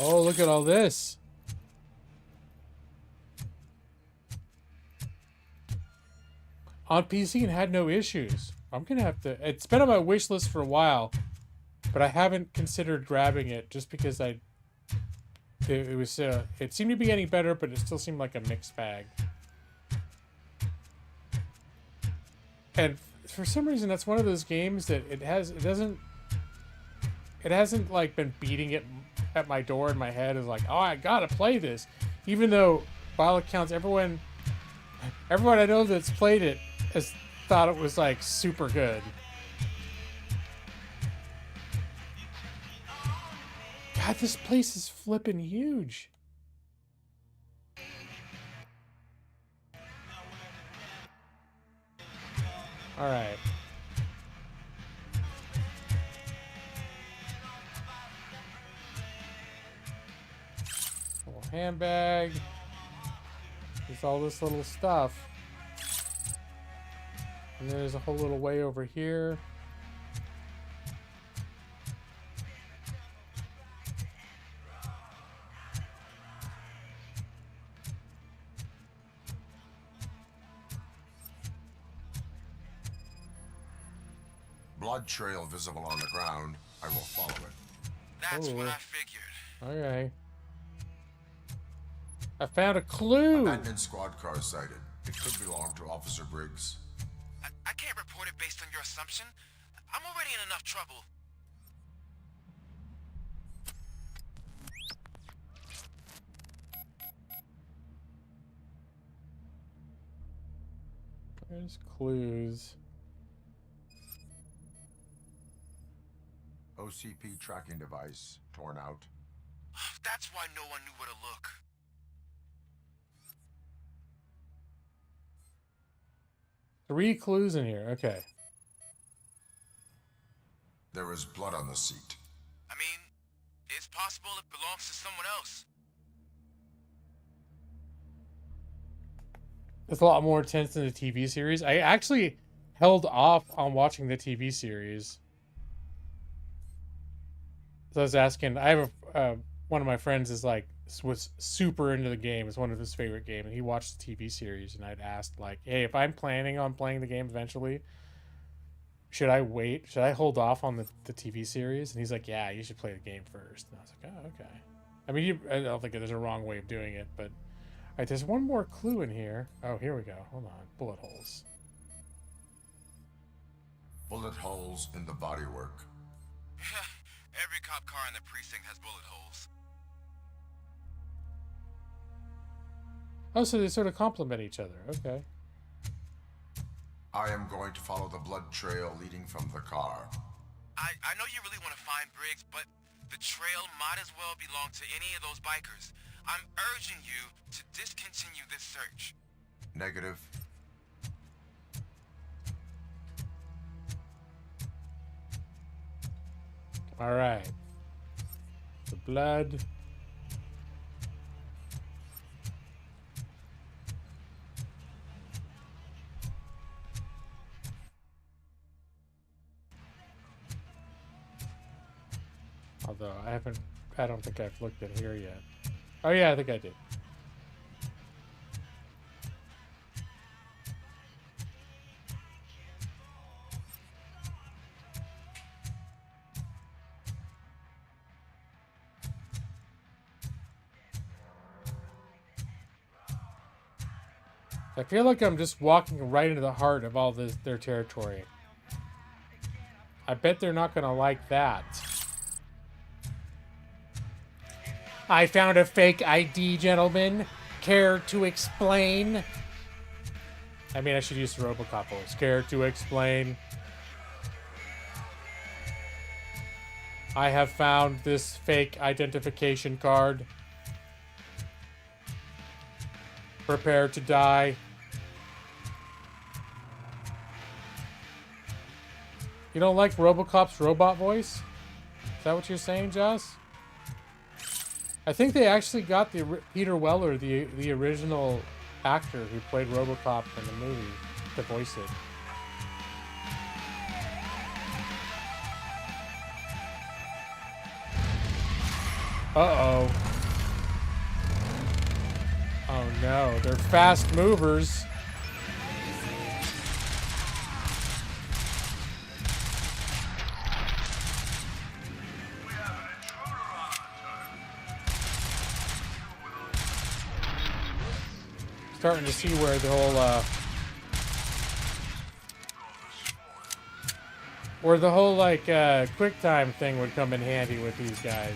S5: Oh, look at all this. On PC and had no issues. I'm gonna have to... It's been on my wish list for a while, but I haven't considered grabbing it just because it seemed to be getting better, but it still seemed like a mixed bag. And for some reason, that's one of those games that it hasn't like been beating it at my door in my head as like, oh, I gotta play this, even though by all accounts everyone I know that's played it has thought it was like super good. God, this place is flipping huge. All right. Little handbag. There's all this little stuff. And there's a whole little way over here.
S4: Blood trail visible on the ground. I will follow it.
S17: That's what I figured.
S5: Okay. I found a clue.
S4: Abandoned squad car sighted. It could belong to Officer Briggs.
S17: I can't report it based on your assumption. I'm already in enough trouble.
S5: There's clues.
S4: OCP tracking device torn out.
S17: That's why no one knew where to look.
S5: Three clues in here. Okay.
S4: There is blood on the seat.
S17: I mean, it's possible it belongs to someone else.
S5: It's a lot more intense than the TV series. I actually held off on watching the TV series. So I was asking, I have one of my friends was super into the game. It's one of his favorite games. And he watched the TV series, and I'd asked like, hey, if I'm planning on playing the game eventually, should I wait? Should I hold off on the TV series? And he's like, yeah, you should play the game first. And I was like, oh, okay. I mean, I don't think there's a wrong way of doing it, but all right, there's one more clue in here. Oh, here we go. Hold on. Bullet holes.
S4: Bullet holes in the bodywork.
S17: Every cop car in the precinct has bullet holes.
S5: Oh, so they sort of complement each other. Okay.
S4: I am going to follow the blood trail leading from the car.
S17: I know you really want to find Briggs, but the trail might as well belong to any of those bikers. I'm urging you to discontinue this search.
S4: Negative.
S5: All right. The blood. Although I don't think I've looked at here yet. Oh yeah, I think I did. I feel like I'm just walking right into the heart of all their territory. I bet they're not gonna like that. I found a fake ID, gentlemen. Care to explain? I mean, I should use the Robocop voice. Care to explain? I have found this fake identification card. Prepare to die. You don't like Robocop's robot voice? Is that what you're saying, Joss? I think they actually got Peter Weller, the original actor who played Robocop in the movie, to voice it. Uh-oh. Oh no, they're fast movers. Starting to see where the whole like quick time thing would come in handy with these guys.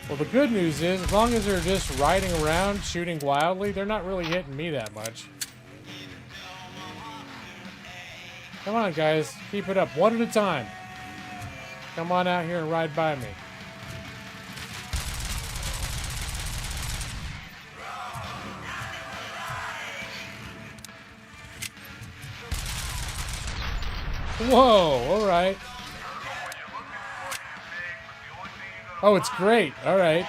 S5: Well, the good news is, as long as they're just riding around, shooting wildly, they're not really hitting me that much. Come on, guys. Keep it up. One at a time. Come on out here and ride by me. Whoa, all right. Oh, it's great. All right.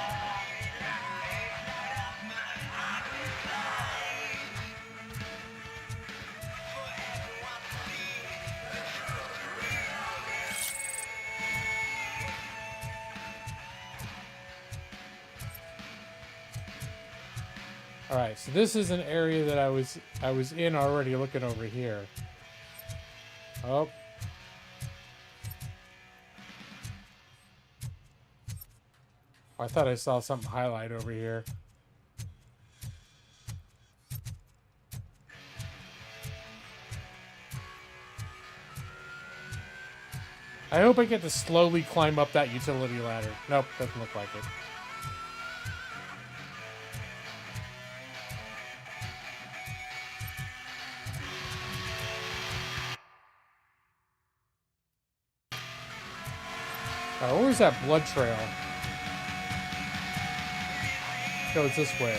S5: All right, so this is an area that I was in already, looking over here. Oh. I thought I saw something highlight over here. I hope I get to slowly climb up that utility ladder. Nope, doesn't look like it. Alright, where's that blood trail? Goes this way.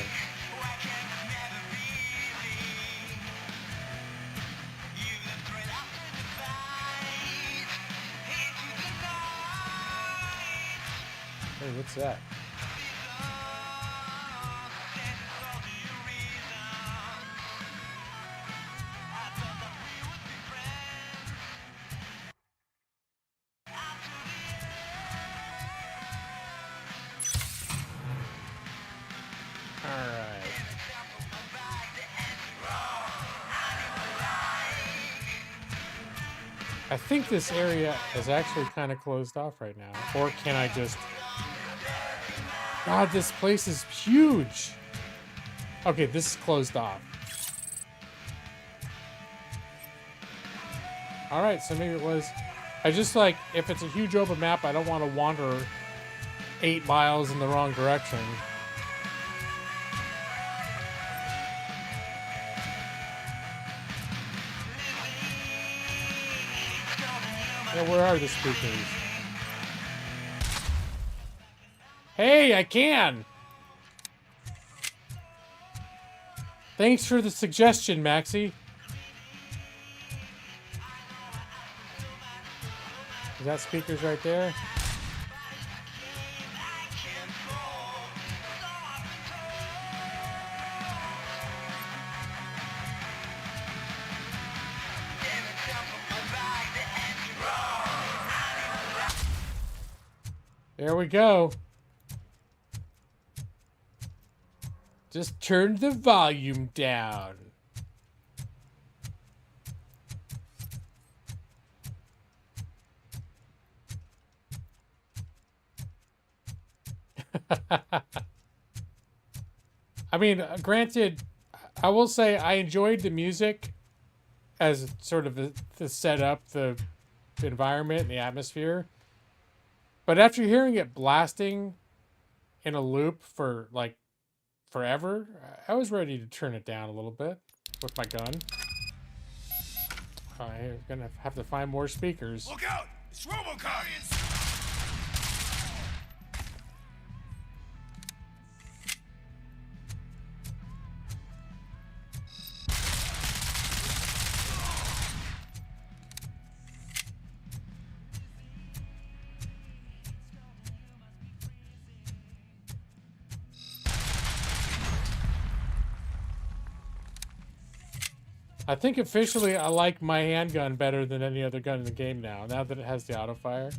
S5: Hey, what's that? I think this area is actually kind of closed off right now. Or can I just... God, this place is huge! Okay, this is closed off. Alright, so maybe it was... I just like, if it's a huge open map, I don't want to wander 8 miles in the wrong direction. Yeah, where are the speakers? Hey, I can! Thanks for the suggestion, Maxie. Is that speakers right there? There we go. Just turn the volume down. I mean, granted, I will say I enjoyed the music as sort of the setup, the environment, and the atmosphere. But after hearing it blasting in a loop for, like, forever, I was ready to turn it down a little bit with my gun. I'm gonna have to find more speakers.
S2: Look out! It's Robocop!
S5: I think officially I like my handgun better than any other gun in the game now that it has the auto fire.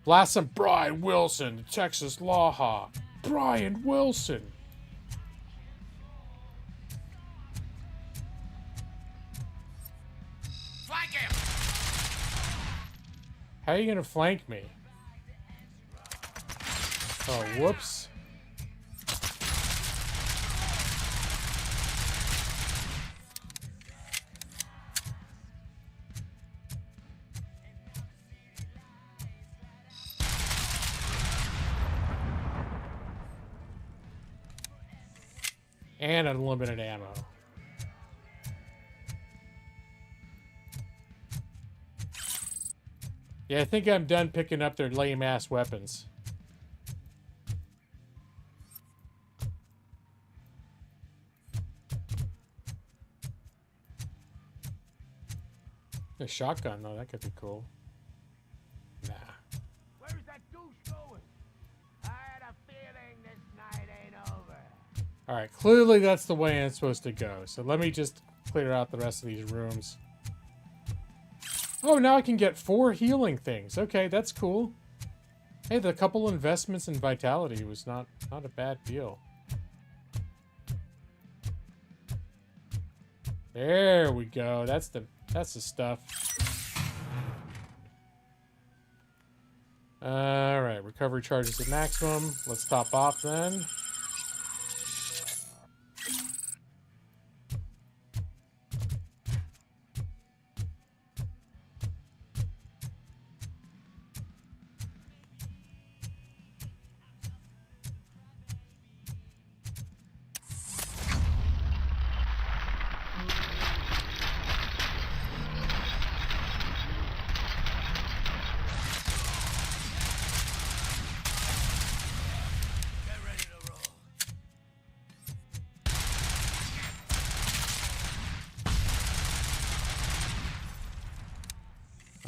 S5: Blast some Brian Wilson, the Texas Law Hawk. Brian Wilson.
S2: Flank him!
S5: How are you gonna flank me? Oh, whoops. And unlimited ammo. Yeah, I think I'm done picking up their lame-ass weapons. A shotgun, though, that could be cool. Nah.
S2: Where's that douche going? I had a feeling this night ain't over.
S5: Alright, clearly that's the way it's supposed to go. So let me just clear out the rest of these rooms. Oh, now I can get 4 healing things. Okay, that's cool. Hey, the couple investments in vitality was not a bad deal. There we go. That's the stuff. Alright, recovery charges at maximum. Let's top off then.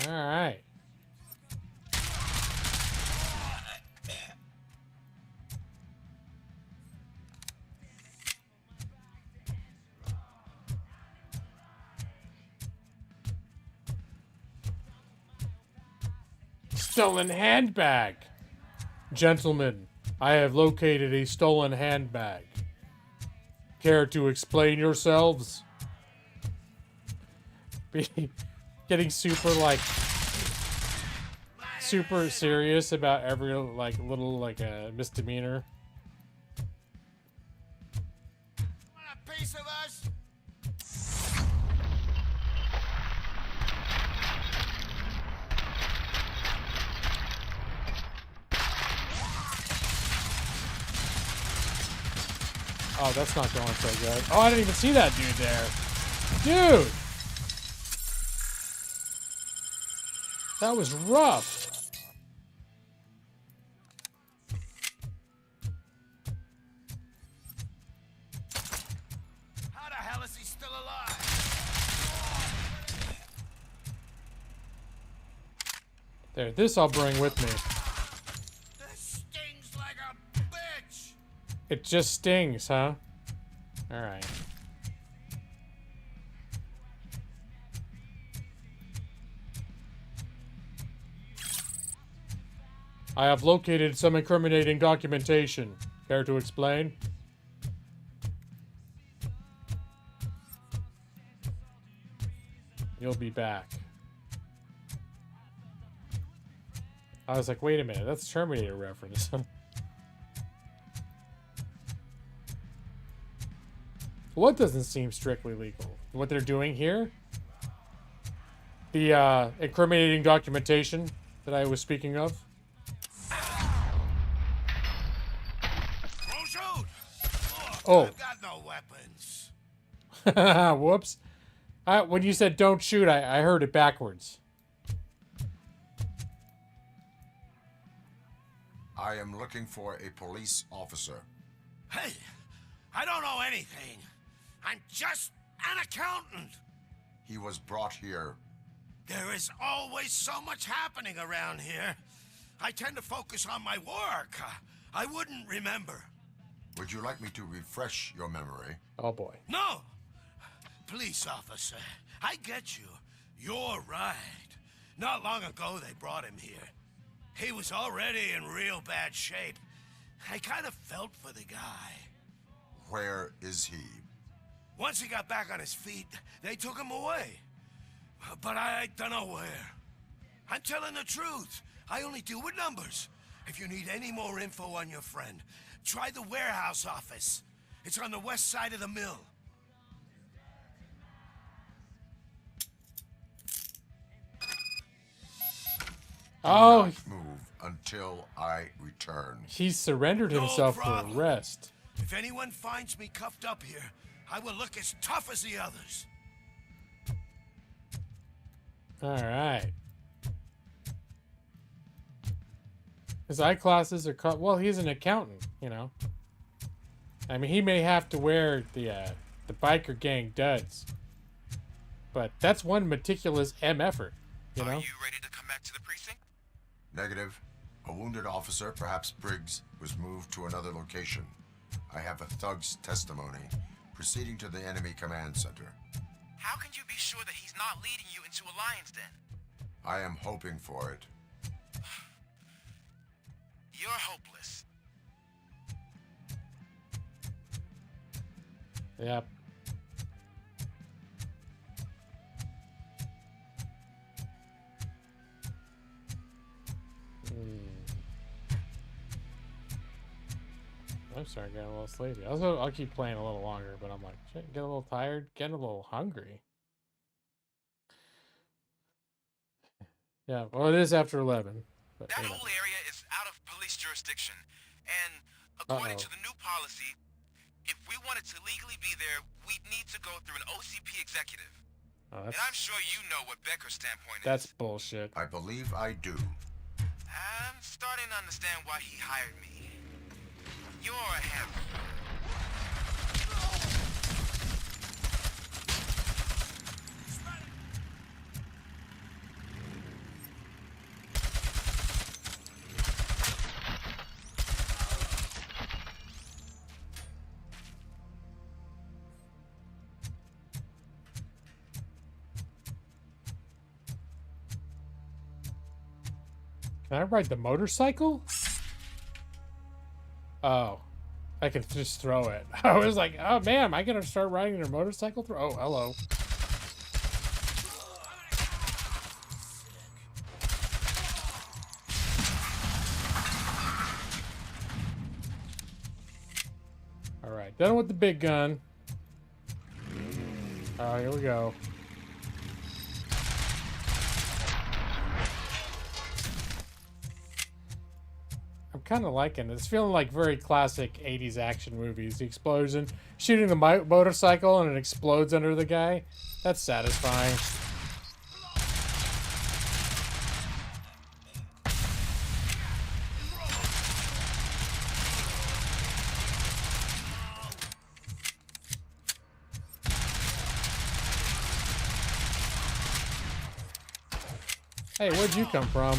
S5: Alright. Stolen handbag. Gentlemen, I have located a stolen handbag. Care to explain yourselves? Getting super serious about every little misdemeanor.
S2: Want a piece of us?
S5: Oh, that's not going so good. Oh, I didn't even see that dude there. Dude! That was rough.
S2: How the hell is he still alive?
S5: There, this I'll bring with me.
S2: This stings like a bitch.
S5: It just stings, huh? Alright. I have located some incriminating documentation. Care to explain? You'll be back. I was like, wait a minute, that's a Terminator reference. What doesn't seem strictly legal? What they're doing here? The incriminating documentation that I was speaking of?
S2: Don't shoot!
S5: Oh.
S2: I've got no weapons.
S5: Whoops. When you said don't shoot, I heard it backwards.
S4: I am looking for a police officer.
S2: Hey, I don't know anything. I'm just an accountant.
S4: He was brought here.
S2: There is always so much happening around here. I tend to focus on my work. I wouldn't remember.
S4: Would you like me to refresh your memory?
S5: Oh boy.
S2: No! police officer. I get you. You're right. Not long ago, they brought him here. He was already in real bad shape. I kind of felt for the guy.
S4: Where is he?
S2: Once he got back on his feet, they took him away. But I don't know where. I'm telling the truth. I only deal with numbers. If you need any more info on your friend, try the warehouse office. It's on the west side of the mill.
S4: Do not move until I return.
S5: He surrendered himself for arrest.
S2: If anyone finds me cuffed up here, I will look as tough as the others.
S5: All right. His eye classes are cut. Well, he's an accountant, you know. I mean, he may have to wear the biker gang duds, but that's one meticulous effort, you know.
S17: Are you ready to come back to the precinct?
S4: Negative. A wounded officer, perhaps Briggs, was moved to another location. I have a thug's testimony proceeding to the enemy command center.
S17: How can you be sure that he's not leading you into Alliance then?
S4: I am hoping for it.
S17: You're hopeless.
S5: Yep. I'm starting to get a little sleepy. Also, I'll keep playing a little longer, but I'm like, shit, get a little tired, getting a little hungry. Yeah, well, it is after 11. But,
S17: That whole area is out of police jurisdiction, and according to the new policy, if we wanted to legally be there, we'd need to go through an OCP executive. And I'm sure you know what Becker's standpoint is.
S5: That's bullshit.
S4: I believe I do.
S17: I'm starting to understand why he hired me. You're a handful.
S5: Can I ride the motorcycle? Oh, I can just throw it. I was like, oh man, am I gonna start riding a motorcycle? Oh, hello. All right, done with the big gun. Oh, here we go. I'm kind of liking it. It's feeling like very classic 80s action movies. The explosion, shooting the motorcycle and it explodes under the guy. That's satisfying. Hey, where'd you come from?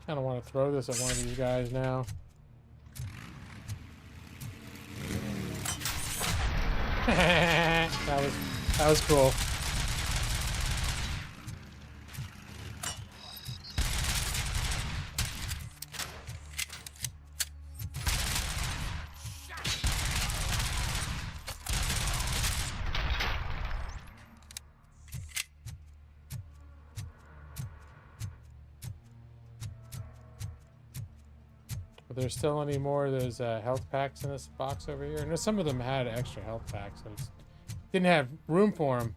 S5: I don't want to throw this at one of these guys now. that was cool. Are there still any more of those health packs in this box over here? I know some of them had extra health packs, and didn't have room for them.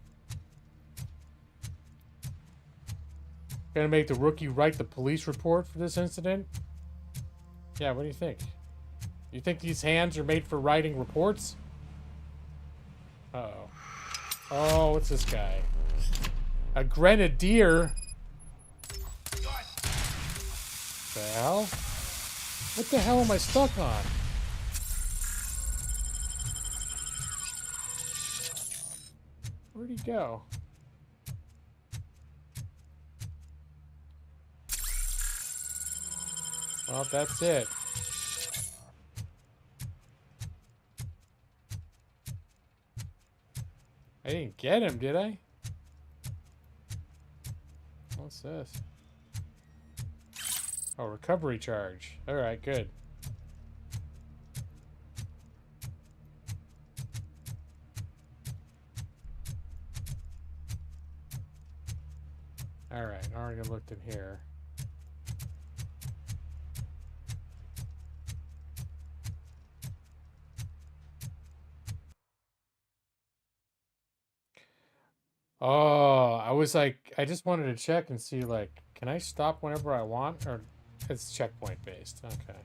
S5: Gonna make the rookie write the police report for this incident? Yeah, what do you think? You think these hands are made for writing reports? Uh-oh. Oh, what's this guy? A grenadier? The hell? What the hell am I stuck on? Where'd he go? Well, that's it. I didn't get him, did I? What's this? Oh, recovery charge. Alright, good. Alright, already looked in here. Oh, I was like, I just wanted to check and see, like, can I stop whenever I want? Or it's checkpoint based. Okay.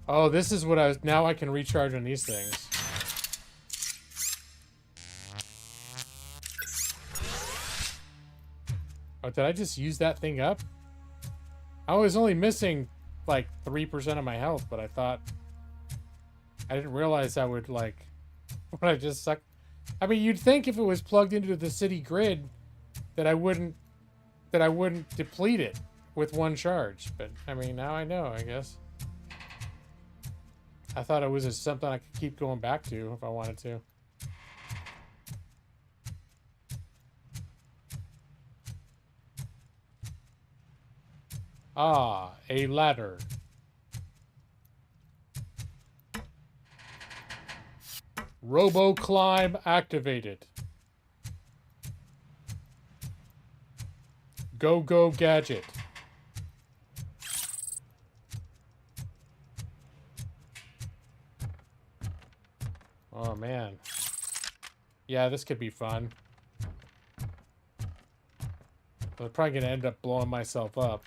S5: Oh, this is what I was, now I can recharge on these things. Oh, did I just use that thing up? I was only missing, like, 3% of my health, but I thought... I didn't realize I would, like... When I just suck... I mean, you'd think if it was plugged into the city grid that I wouldn't deplete it with one charge. But, I mean, now I know, I guess. I thought it was just something I could keep going back to if I wanted to. Ah, a ladder. Robo climb activated. Go gadget. Oh man. Yeah, this could be fun. I'm probably gonna end up blowing myself up.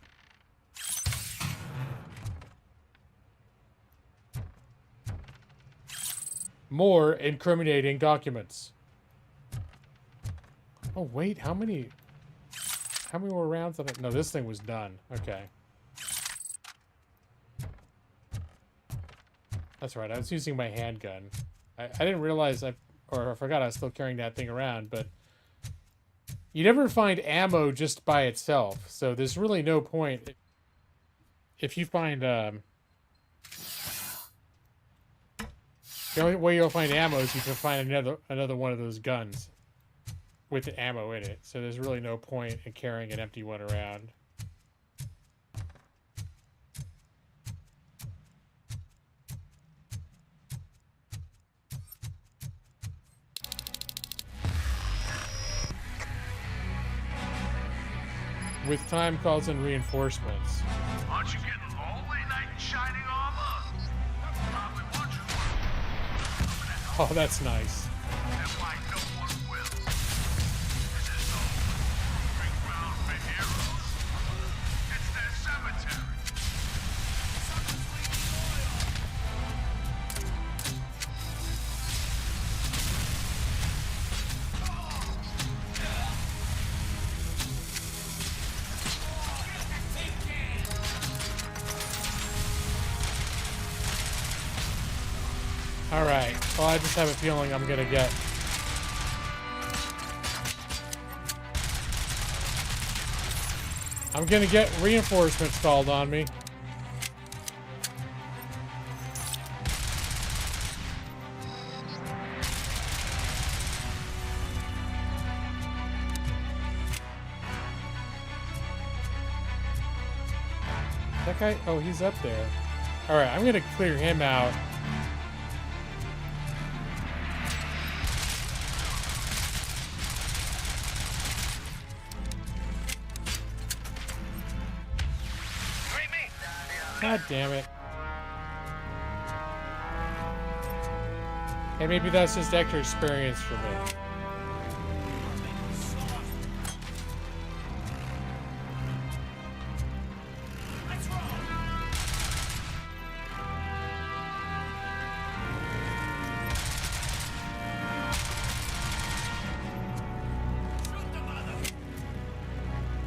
S5: More incriminating documents. Oh wait, how many more rounds on it? No, this thing was done. Okay. That's right, I was using my handgun. I didn't realize I forgot I was still carrying that thing around, but you never find ammo just by itself, so there's really no point if you find the only way you'll find ammo is if you find another one of those guns with the ammo in it. So there's really no point in carrying an empty one around. With time calls in reinforcements.
S2: Aren't you getting lonely, knight in shining armor? That's probably what you want.
S5: Oh, that's nice.
S2: And why no one will. This is no proving ground for heroes. It's their cemetery.
S5: Alright, well I just have a feeling I'm gonna get... reinforcements called on me. That guy? Oh, he's up there. Alright, I'm gonna clear him out. God damn it. Hey, maybe that's just extra experience for me.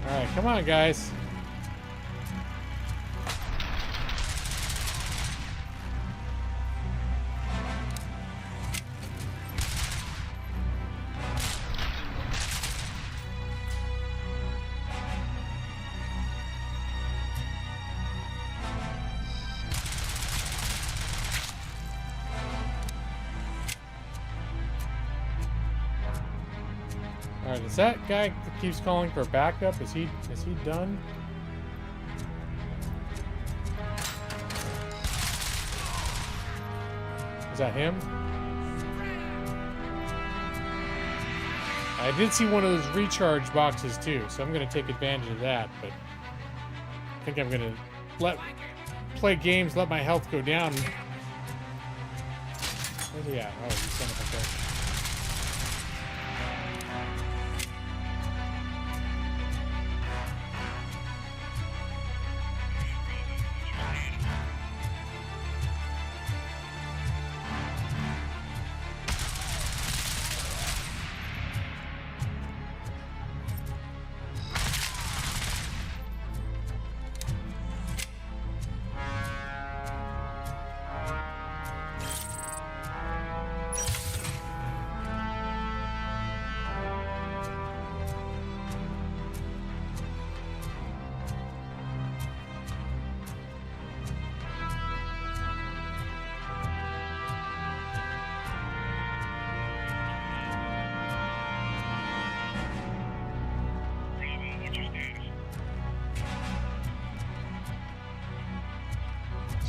S5: Alright, come on, guys. Alright, is that guy that keeps calling for backup? Is he done? Is that him? I did see one of those recharge boxes too, so I'm gonna take advantage of that, but I think I'm gonna play games, let my health go down. Where's he at? Oh, he's son of a bitch.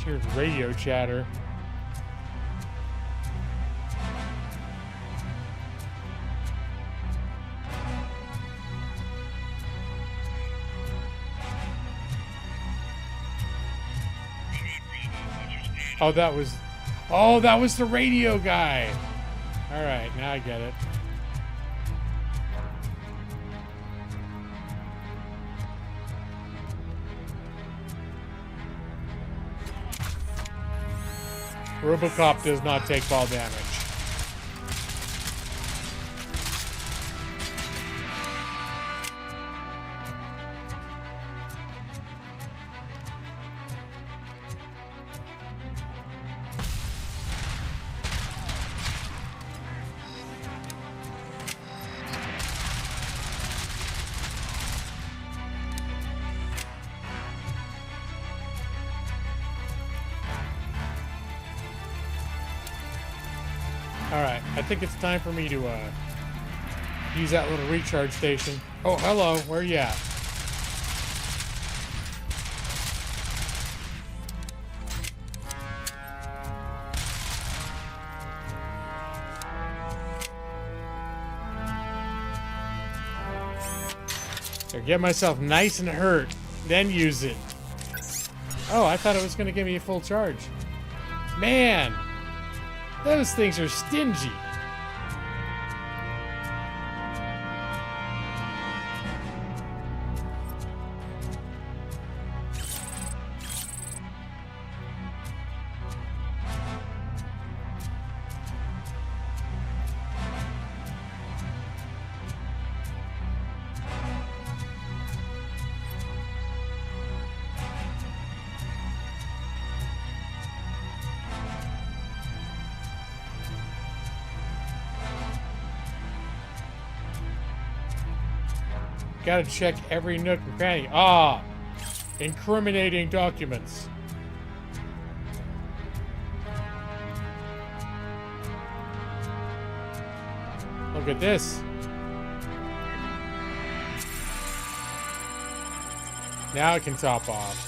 S5: Here's radio chatter. Oh, that was the radio guy. All right, now I get it. Robocop does not take fall damage. Alright, I think it's time for me to use that little recharge station. Oh, hello, where you at? There, get myself nice and hurt, then use it. Oh, I thought it was going to give me a full charge. Man! Those things are stingy. Gotta check every nook and cranny. Ah! Incriminating documents. Look at this. Now I can top off.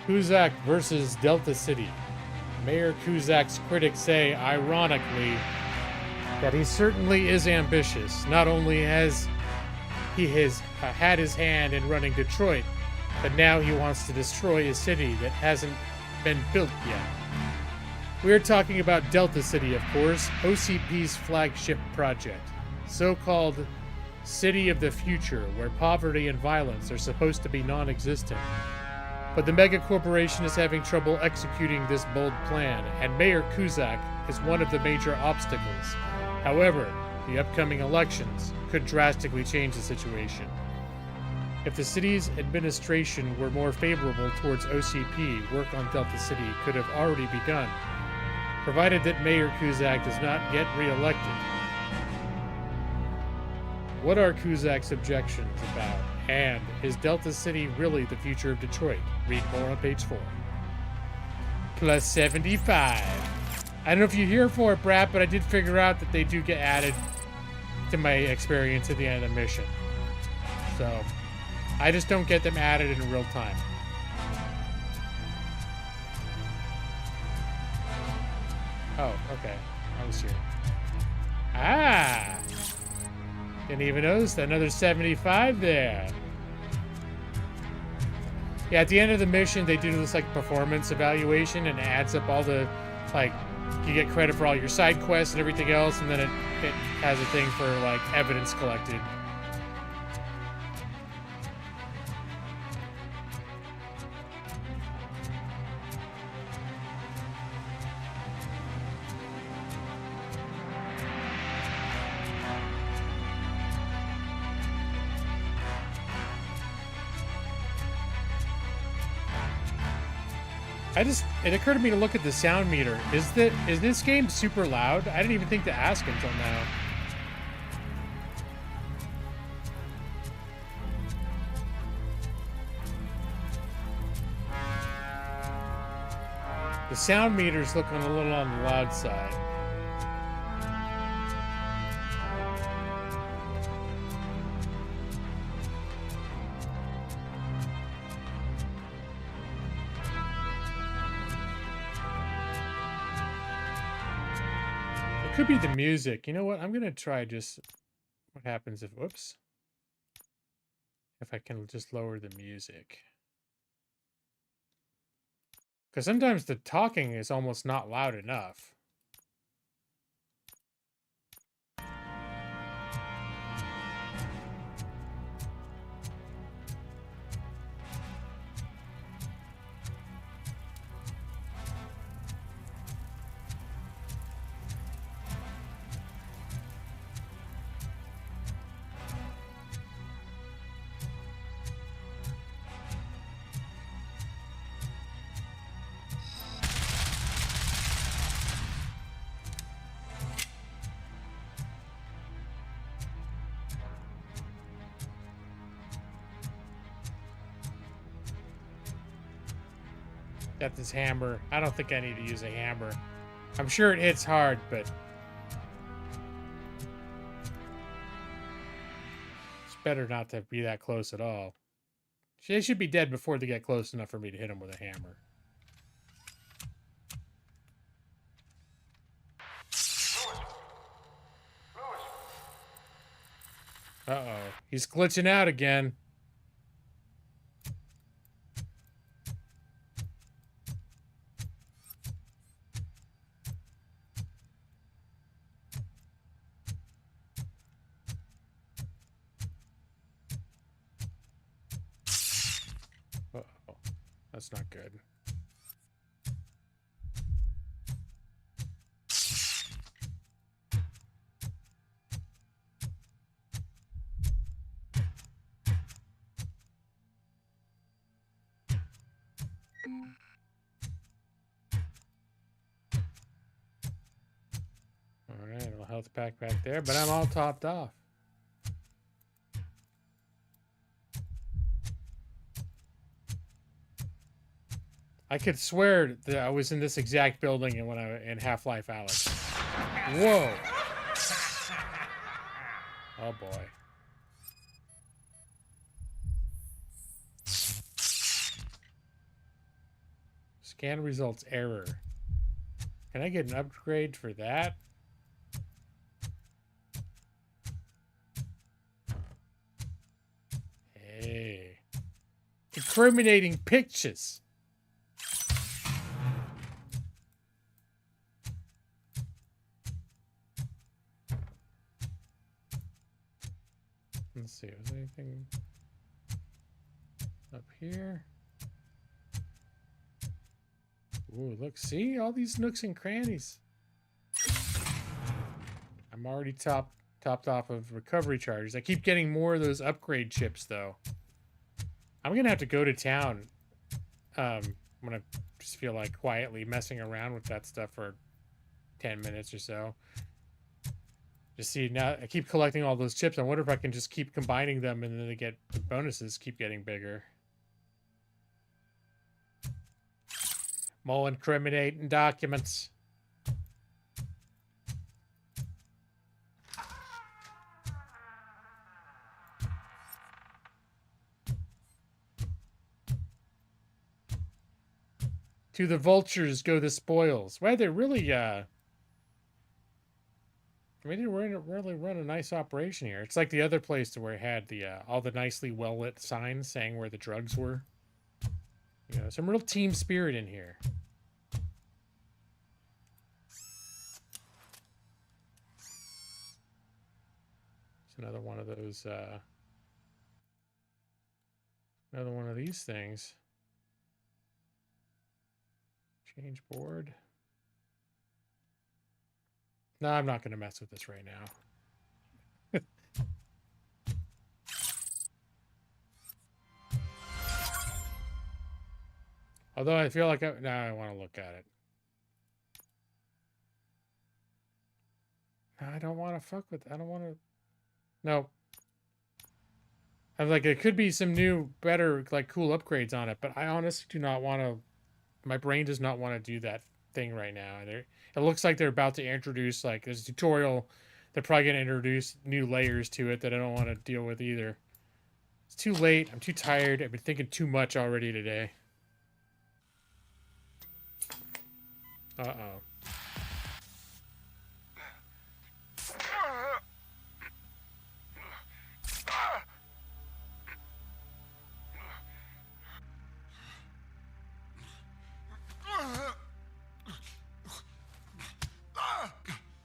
S5: Kuzak versus Delta City. Mayor Kuzak's critics say, ironically, that he certainly is ambitious. Not only has he had his hand in running Detroit, but now he wants to destroy a city that hasn't been built yet. We're talking about Delta City, of course, OCP's flagship project, so-called City of the Future, where poverty and violence are supposed to be non-existent. But the mega corporation is having trouble executing this bold plan, and Mayor Kuzak is one of the major obstacles. However, the upcoming elections could drastically change the situation. If the city's administration were more favorable towards OCP, work on Delta City could have already begun, provided that Mayor Kuzak does not get re-elected. What are Kuzak's objections about? And is Delta City really the future of Detroit? Read more on page 4. Plus 75. I don't know if you're here for it, Brat, but I did figure out that they do get added to my experience at the end of the mission. So, I just don't get them added in real time. Oh, okay. I was here. Ah! Didn't even notice that. Another 75 there. Yeah, at the end of the mission, they do this, like, performance evaluation, and it adds up all the, like, you get credit for all your side quests and everything else, and then it has a thing for, like, evidence collected. It occurred to me to look at the sound meter. Is this game super loud? I didn't even think to ask until now. The sound meter's looking a little on the loud side. Could be the music. You know what? I'm gonna try just what happens if whoops. If I can just lower the music. Because sometimes the talking is almost not loud enough. Got this hammer. I don't think I need to use a hammer. I'm sure it hits hard, but it's better not to be that close at all. They should be dead before they get close enough for me to hit them with a hammer. Uh-oh. He's glitching out again. Uh-oh. That's not good. Alright, a little health pack back there, but I'm all topped off. I could swear that I was in this exact building when I in Half-Life Alyx. Whoa. Oh boy. Scan results error. Can I get an upgrade for that? Hey. Incriminating pictures. Let's see, is there anything up here? Ooh, look, see all these nooks and crannies. I I'm already topped off of recovery charges. I keep getting more of those upgrade chips, though. I'm gonna have to go to town. I'm gonna just feel like quietly messing around with that stuff for 10 minutes or so. Just see, now I keep collecting all those chips. I wonder if I can just keep combining them and then they get the bonuses keep getting bigger. More incriminating documents. To the vultures go the spoils. Well, they really, I mean, they really run a nice operation here. It's like the other place where it had the all the nicely well-lit signs saying where the drugs were. You know, some real team spirit in here. It's another one of those, another one of these things. Change board. No, I'm not going to mess with this right now. Although I feel like I want to look at it. No, I don't want to fuck with. I don't want to. No. I'm like, it could be some new, better, like, cool upgrades on it, but I honestly do not want to. My brain does not want to do that thing right now. It looks like they're about to introduce, like, there's a tutorial. They're probably going to introduce new layers to it that I don't want to deal with either. It's too late. I'm too tired. I've been thinking too much already today. Uh-oh.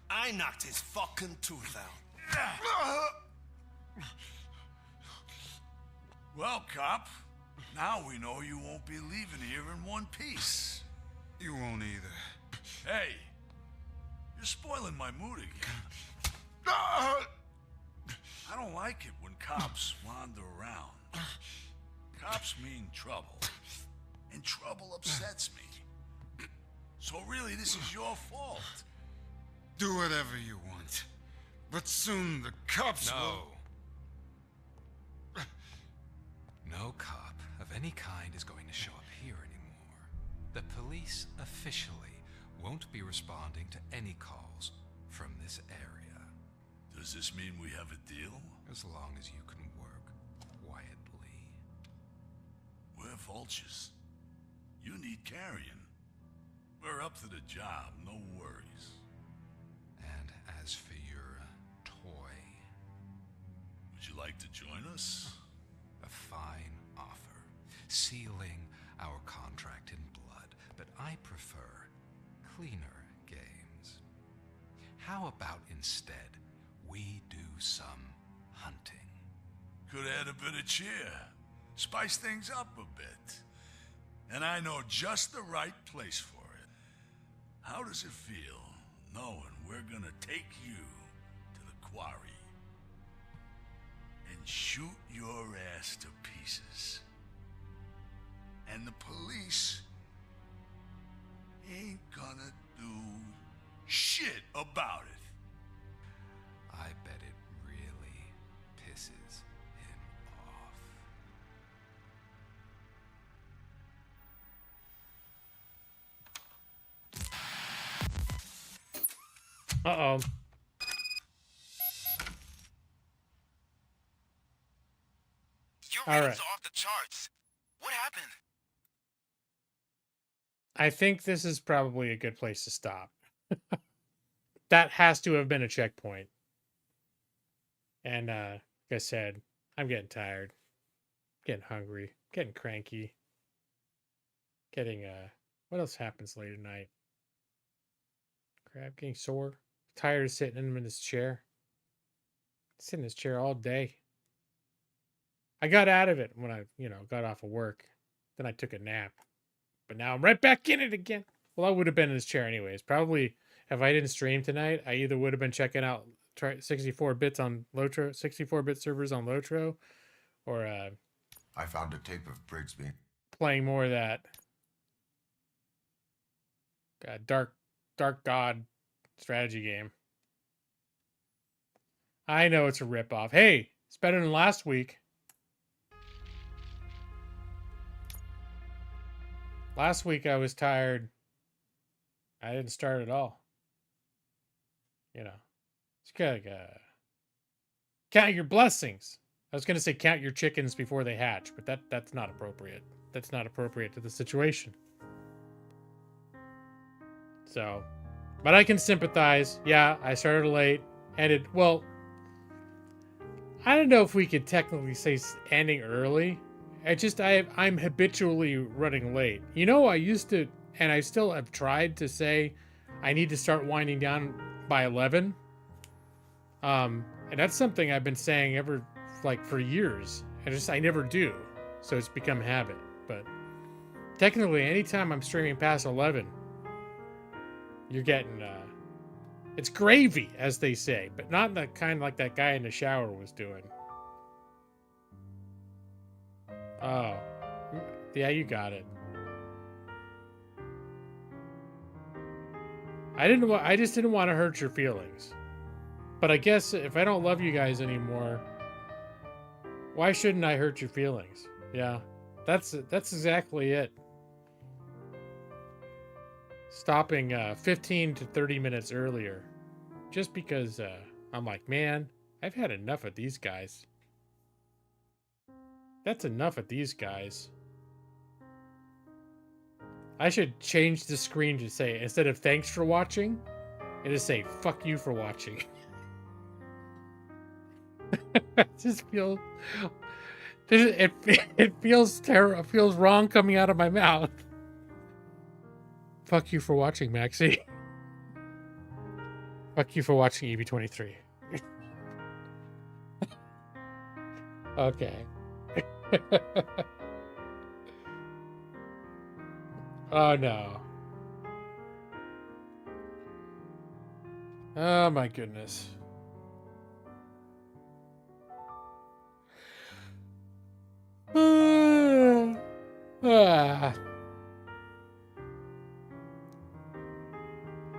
S18: I knocked his fucking tooth out.
S19: Well, cop, now we know you won't be leaving here in one piece.
S20: You won't either.
S19: Hey, you're spoiling my mood again. I don't like it when cops wander around. Cops mean trouble, and trouble upsets me. So really, this is your fault.
S20: Do whatever you want. But soon the cops will...
S6: No cop of any kind is going to show up here anymore. The police officially won't be responding to any calls from this area.
S19: Does this mean we have a deal?
S6: As long as you can work quietly.
S19: We're vultures. You need carrion. We're up to the job, no worries.
S6: And as for your toy...
S19: Would you like to join us?
S6: A fine offer, sealing our contract in blood, but I prefer cleaner games. How about instead we do some hunting?
S19: Could add a bit of cheer, spice things up a bit. And I know just the right place for it. How does it feel knowing we're gonna take you to the quarry and shoot your ass to pieces? And the police ain't gonna do shit about it.
S6: I bet it really pisses him off.
S5: Uh-oh.
S17: Your
S5: All
S17: ratings
S5: right.
S17: are off the charts. What happened?
S5: I think this is probably a good place to stop. That has to have been a checkpoint. And like I said, I'm getting tired. Getting hungry. Getting cranky. Getting what else happens late at night? Crap, getting sore. Tired of sitting in this chair. Sit in this chair all day. I got out of it when I, got off of work. Then I took a nap. But now I'm right back in it again. Well, I would have been in this chair anyways. Probably if I didn't stream tonight, I either would have been checking out try 64 bits on Lotro, 64-bit servers on Lotro, or
S4: I found a tape of Briggs being
S5: playing more of that dark god strategy game. I know it's a ripoff. Hey, it's better than last week. Last week I was tired. I didn't start at all. You know, it's gotta count your blessings. I was gonna say count your chickens before they hatch, but that's not appropriate. That's not appropriate to the situation. So, but I can sympathize. Yeah, I started late, ended well. I don't know if we could technically say ending early. I'm habitually running late. You know, I used to, and I still have tried to say I need to start winding down by 11. And that's something I've been saying for years. I never do. So it's become habit. But technically, anytime I'm streaming past 11, you're getting, it's gravy, as they say, but not the kind like that guy in the shower was doing. Oh, yeah, you got it. I just didn't want to hurt your feelings. But I guess if I don't love you guys anymore, why shouldn't I hurt your feelings? Yeah, that's exactly it. Stopping 15 to 30 minutes earlier, just because I'm like, man, I've had enough of these guys. That's enough of these guys. I should change the screen to say, instead of thanks for watching, it just say fuck you for watching. It just feels, it feels terrible. It feels wrong coming out of my mouth. Fuck you for watching, Maxie. Fuck you for watching EV23. Okay. Oh no. Oh my goodness.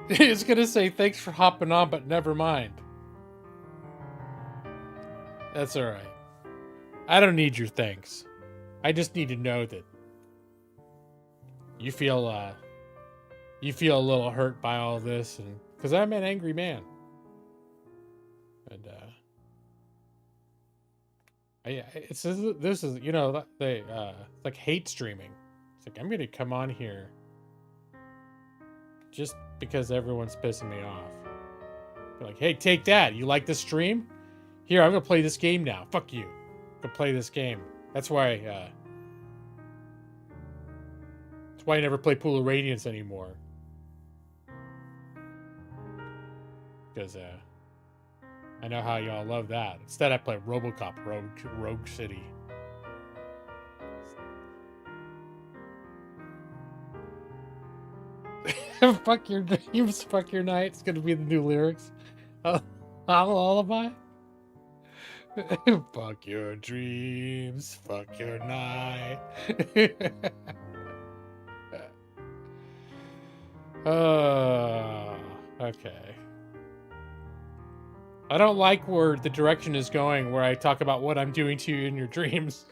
S5: It's gonna say thanks for hopping on, but never mind. That's alright. I don't need your thanks. I just need to know that you feel a little hurt by all this, and because I'm an angry man. And this is, you know, they like hate streaming. It's like, I'm gonna come on here just because everyone's pissing me off. Be like, hey, take that. You like this stream? Here, I'm gonna play this game now. Fuck you. I'm gonna play this game. That's why I never play Pool of Radiance anymore. Because I know how y'all love that. Instead, I play Robocop, Rogue City. Fuck your dreams, fuck your night. It's gonna be the new lyrics. Lullaby. Fuck your dreams, fuck your night. Okay. I don't like where the direction is going, where I talk about what I'm doing to you in your dreams.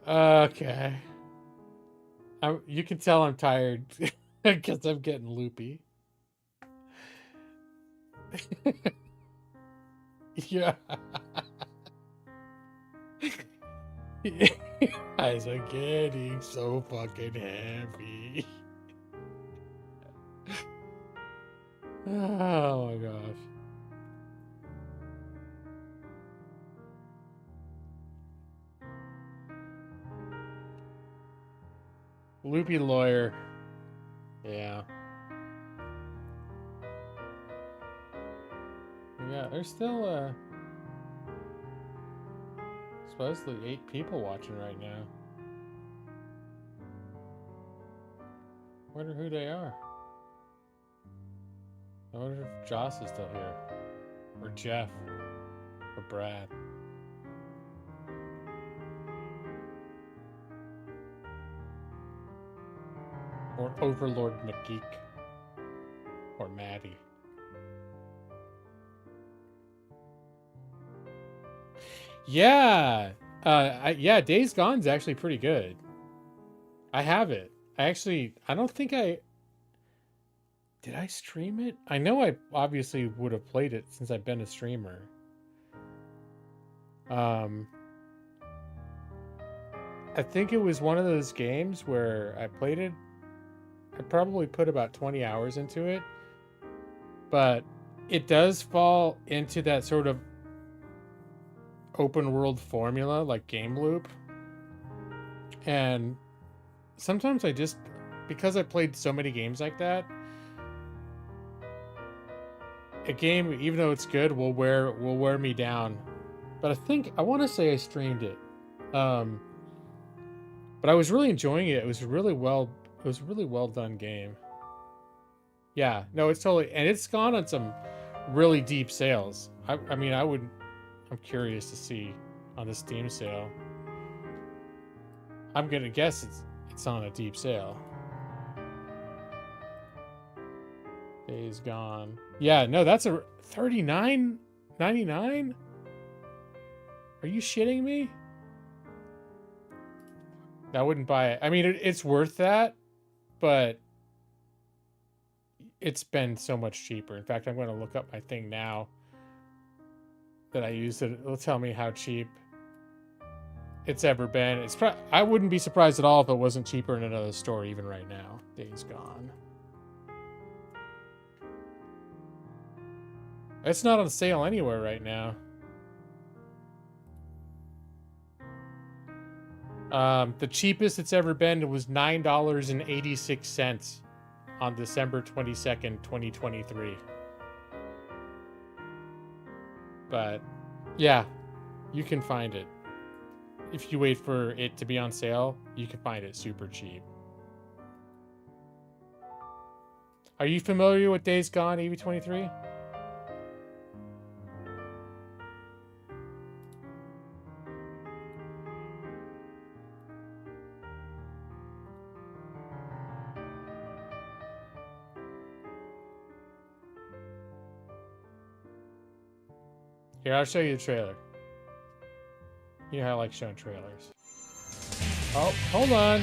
S5: Okay. You can tell I'm tired because I'm getting loopy. Yeah. Eyes are getting so fucking heavy. Oh my gosh. Loopy lawyer. Yeah. Yeah, there's still supposedly 8 people watching right now. wonder who they are. I wonder if Joss is still here. Or Jeff. Or Brad. Or Overlord McGeek. Or Maddie. Yeah! Yeah, Days Gone's actually pretty good. I have it. I don't think did I stream it? I know I obviously would have played it since I've been a streamer. I think it was one of those games where I played it. I probably put about 20 hours into it. But it does fall into that sort of open world formula, like game loop. And sometimes because I played so many games like that, a game, even though it's good, will wear me down. But I want to say I streamed it. But I was really enjoying it. It was a really well done game. Yeah, no, it's totally, and it's gone on some really deep sales. I mean, I'm curious to see on the Steam sale. I'm gonna guess it's on a deep sale. Days Gone. Yeah, no, that's a $39.99. Are you shitting me? I wouldn't buy it. I mean, it's worth that, but it's been so much cheaper. In fact, I'm going to look up my thing now that I used. It'll tell me how cheap it's ever been. I wouldn't be surprised at all if it wasn't cheaper in another store even right now. Days Gone. It's not on sale anywhere right now. The cheapest it's ever been, it was $9.86 on December 22nd, 2023. But yeah, you can find it. If you wait for it to be on sale, you can find it super cheap. Are you familiar with Days Gone, EV23? Here, I'll show you the trailer. You know how I like showing trailers. Oh, hold on.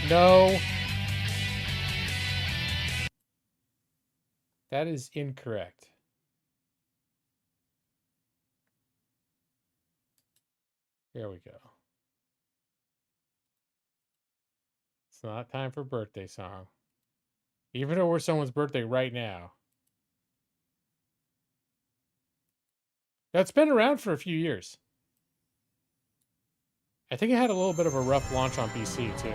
S5: No. That is incorrect. Here we go. It's not time for birthday song. Even though we're someone's birthday right now. It's been around for a few years. I think it had a little bit of a rough launch on PC too.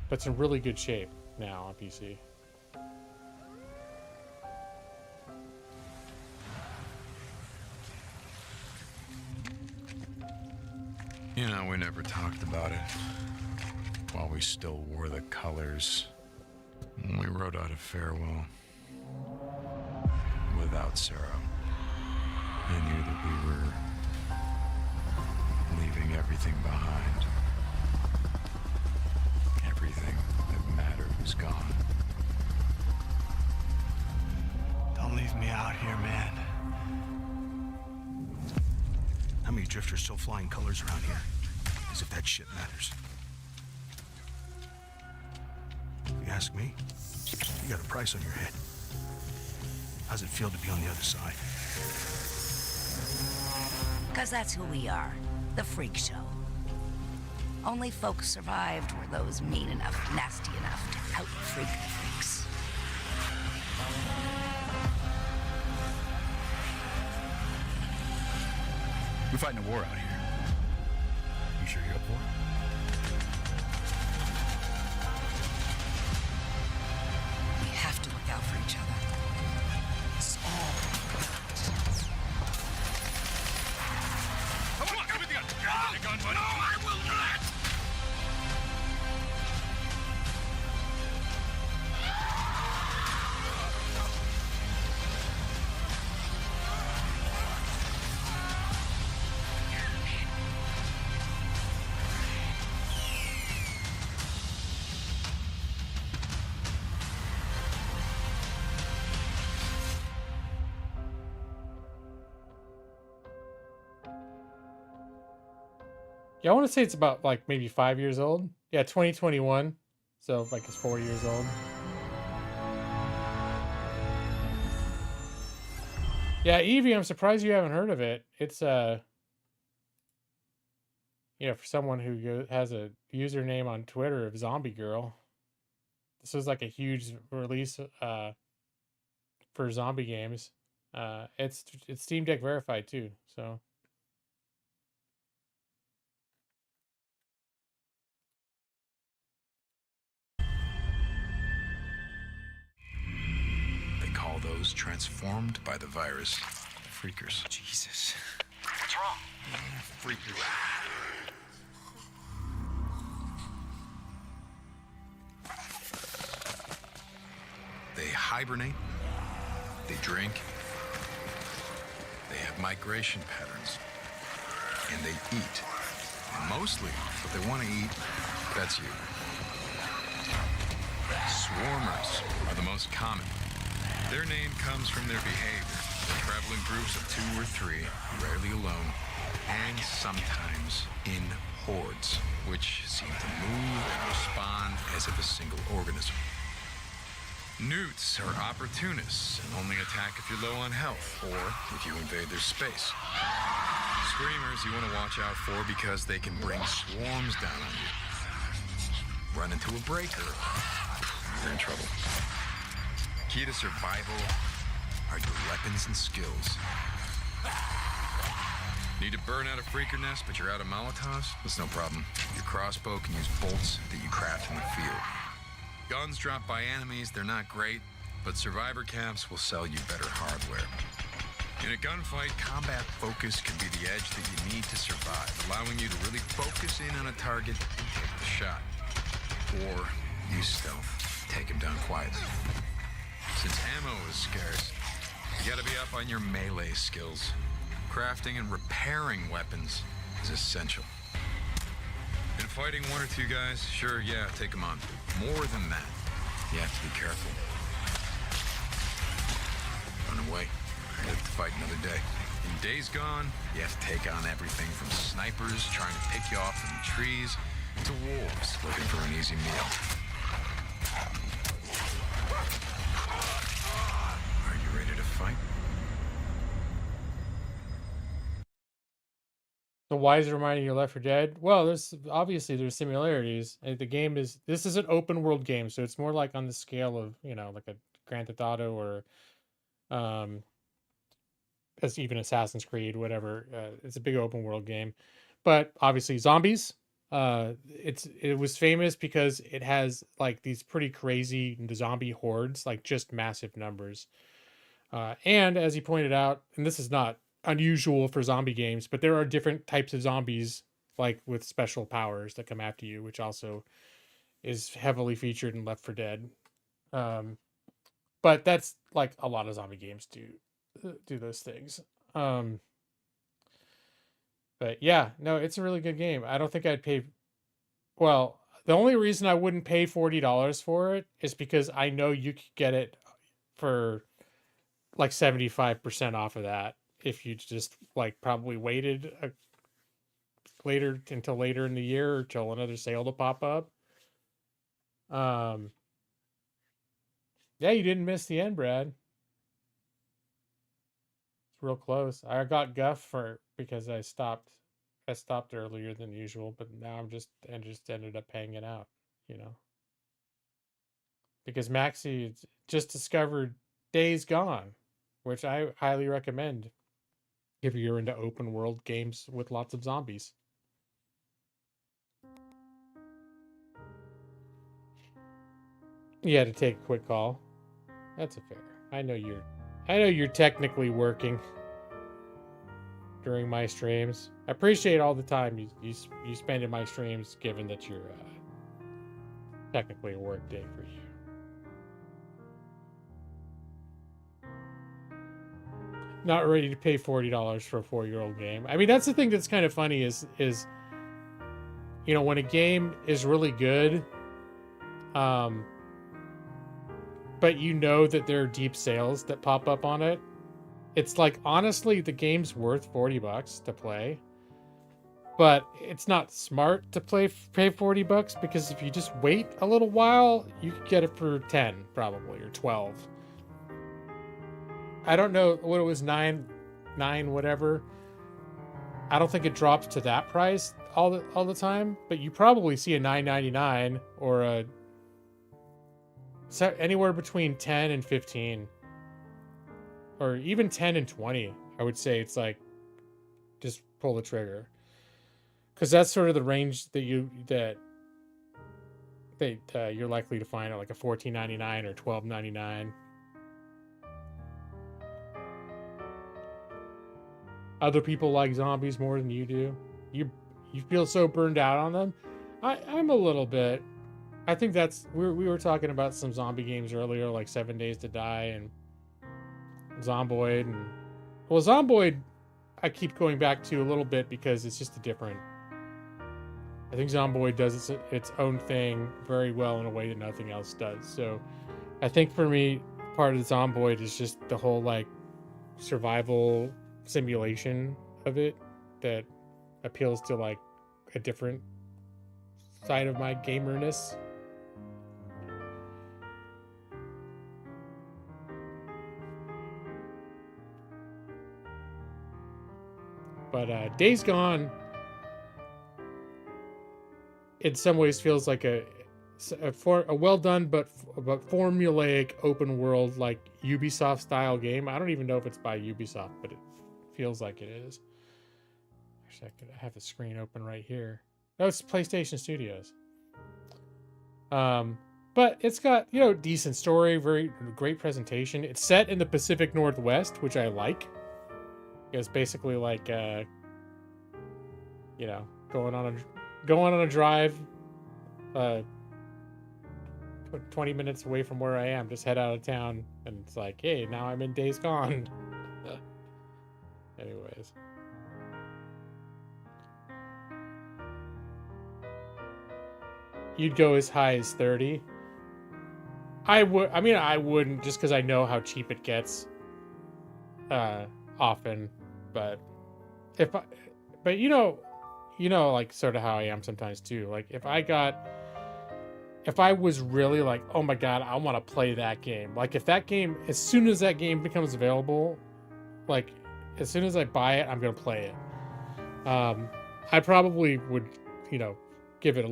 S5: But it's in really good shape now on PC.
S6: You know, we never talked about it while we still wore the colors. When we wrote out a farewell without Sarah, I knew that we were leaving everything behind. Everything that mattered was gone.
S18: Don't leave me out here, man. How many drifters still flying colors around here? As if that shit matters. If you ask me, you got a price on your head. How's it feel to be on the other side?
S21: Because that's who we are. The freak show. Only folks survived were those mean enough, nasty enough to out-freak the freaks.
S18: We're fighting a war out here. You sure you're up for it?
S21: We have to look out for each other. It's all
S5: Yeah, I want to say it's about like maybe 5 years old. Yeah, 2021. So like it's 4 years old. Yeah, Evie, I'm surprised you haven't heard of it. It's you know, for someone who has a username on Twitter of Zombie Girl, this was like a huge release for zombie games. It's Steam Deck verified too, so.
S6: They call those transformed by the virus freakers.
S9: Jesus.
S6: What's wrong? Freakers. They hibernate, they drink, they have migration patterns, and they eat. And mostly, what they want to eat, that's you. Swarmers are the most common. Their name comes from their behavior. They travel in groups of 2 or 3, rarely alone, and sometimes in hordes, which seem to move and respond as if a single organism. Newts are opportunists and only attack if you're low on health or if you invade their space. Screamers you want to watch out for because they can bring swarms down on you. Run into a breaker, you're in trouble. Key to survival are your weapons and skills. Need to burn out a freaker nest, but you're out of Molotovs? That's no problem. Your crossbow can use bolts that you craft in the field. Guns dropped by enemies, they're not great, but survivor camps will sell you better hardware. In a gunfight, combat focus can be the edge that you need to survive, allowing you to really focus in on a target and take the shot. Or use stealth, take him down quietly. Since ammo is scarce, you gotta be up on your melee skills. Crafting and repairing weapons is essential. In fighting 1 or 2 guys, sure, yeah, take them on. More than that, you have to be careful. Run away. Live to fight another day. In Days Gone, you have to take on everything from snipers trying to pick you off from the trees to wolves looking for an easy meal. Are you ready to fight?
S5: So why is it reminding you of Left 4 Dead? Well, there's similarities. The game this is an open world game, so it's more like on the scale of, you know, like a Grand Theft Auto or as even Assassin's Creed, whatever. It's a big open world game, but obviously zombies. It was famous because it has like these pretty crazy zombie hordes, like just massive numbers. And as he pointed out, and this is not unusual for zombie games, but there are different types of zombies like with special powers that come after you, which also is heavily featured in Left 4 Dead. But that's like a lot of zombie games do those things. But yeah, no, it's a really good game. I don't think I'd pay. Well, the only reason I wouldn't pay $40 for it is because I know you could get it for like 75% off of that if you just like probably waited until later in the year or till another sale to pop up. Yeah, you didn't miss the end, Brad. It's real close. I got guff because I stopped earlier than usual, but now I just ended up hanging out, you know. Because Maxie just discovered Days Gone, which I highly recommend if you're into open world games with lots of zombies. You had to take a quick call. That's a fair. I know you're technically working during my streams. I appreciate all the time you spend in my streams, given that you're technically a work day for you. Not ready to pay $40 for a 4-year-old game. I mean, that's the thing that's kind of funny is you know, when a game is really good, but you know that there are deep sales that pop up on it, it's like, honestly, the game's worth $40 to play. but it's not smart to pay $40 because if you just wait a little while, you could get it for 10 probably or 12. I don't know what it was, nine whatever. I don't think it drops to that price all the time, but you probably see a $9.99 or a anywhere between 10 and 15 or even 10 and 20. I would say it's like just pull the trigger, because that's sort of the range that you're likely to find at like a $14.99 or $12.99. Other people like zombies more than you do. You feel so burned out on them. I'm a little bit. I think that's we were talking about some zombie games earlier, like 7 Days to Die and Zomboid, and well, Zomboid I keep going back to a little bit because it's just a different. I think Zomboid does its own thing very well in a way that nothing else does. So I think for me, part of the Zomboid is just the whole like survival simulation of it that appeals to like a different side of my gamerness. But Days Gone in some ways feels like a well done but formulaic open world like Ubisoft style game. I don't even know if it's by Ubisoft, but it feels like it is. Actually, I have the screen open right here. Oh, it's PlayStation Studios. But it's got, decent story, very great presentation. It's set in the Pacific Northwest, which I like. It's basically like, going on a drive, 20 minutes away from where I am. Just head out of town, and it's like, hey, now I'm in Days Gone. Anyways. You'd go as high as 30. I wouldn't, just because I know how cheap it gets often, but like sort of how I am sometimes too. Like if I was really like, oh my god, I want to play that game. Like if that game, as soon as that game becomes available, like as soon as I buy it, I'm gonna play it. I probably would, give it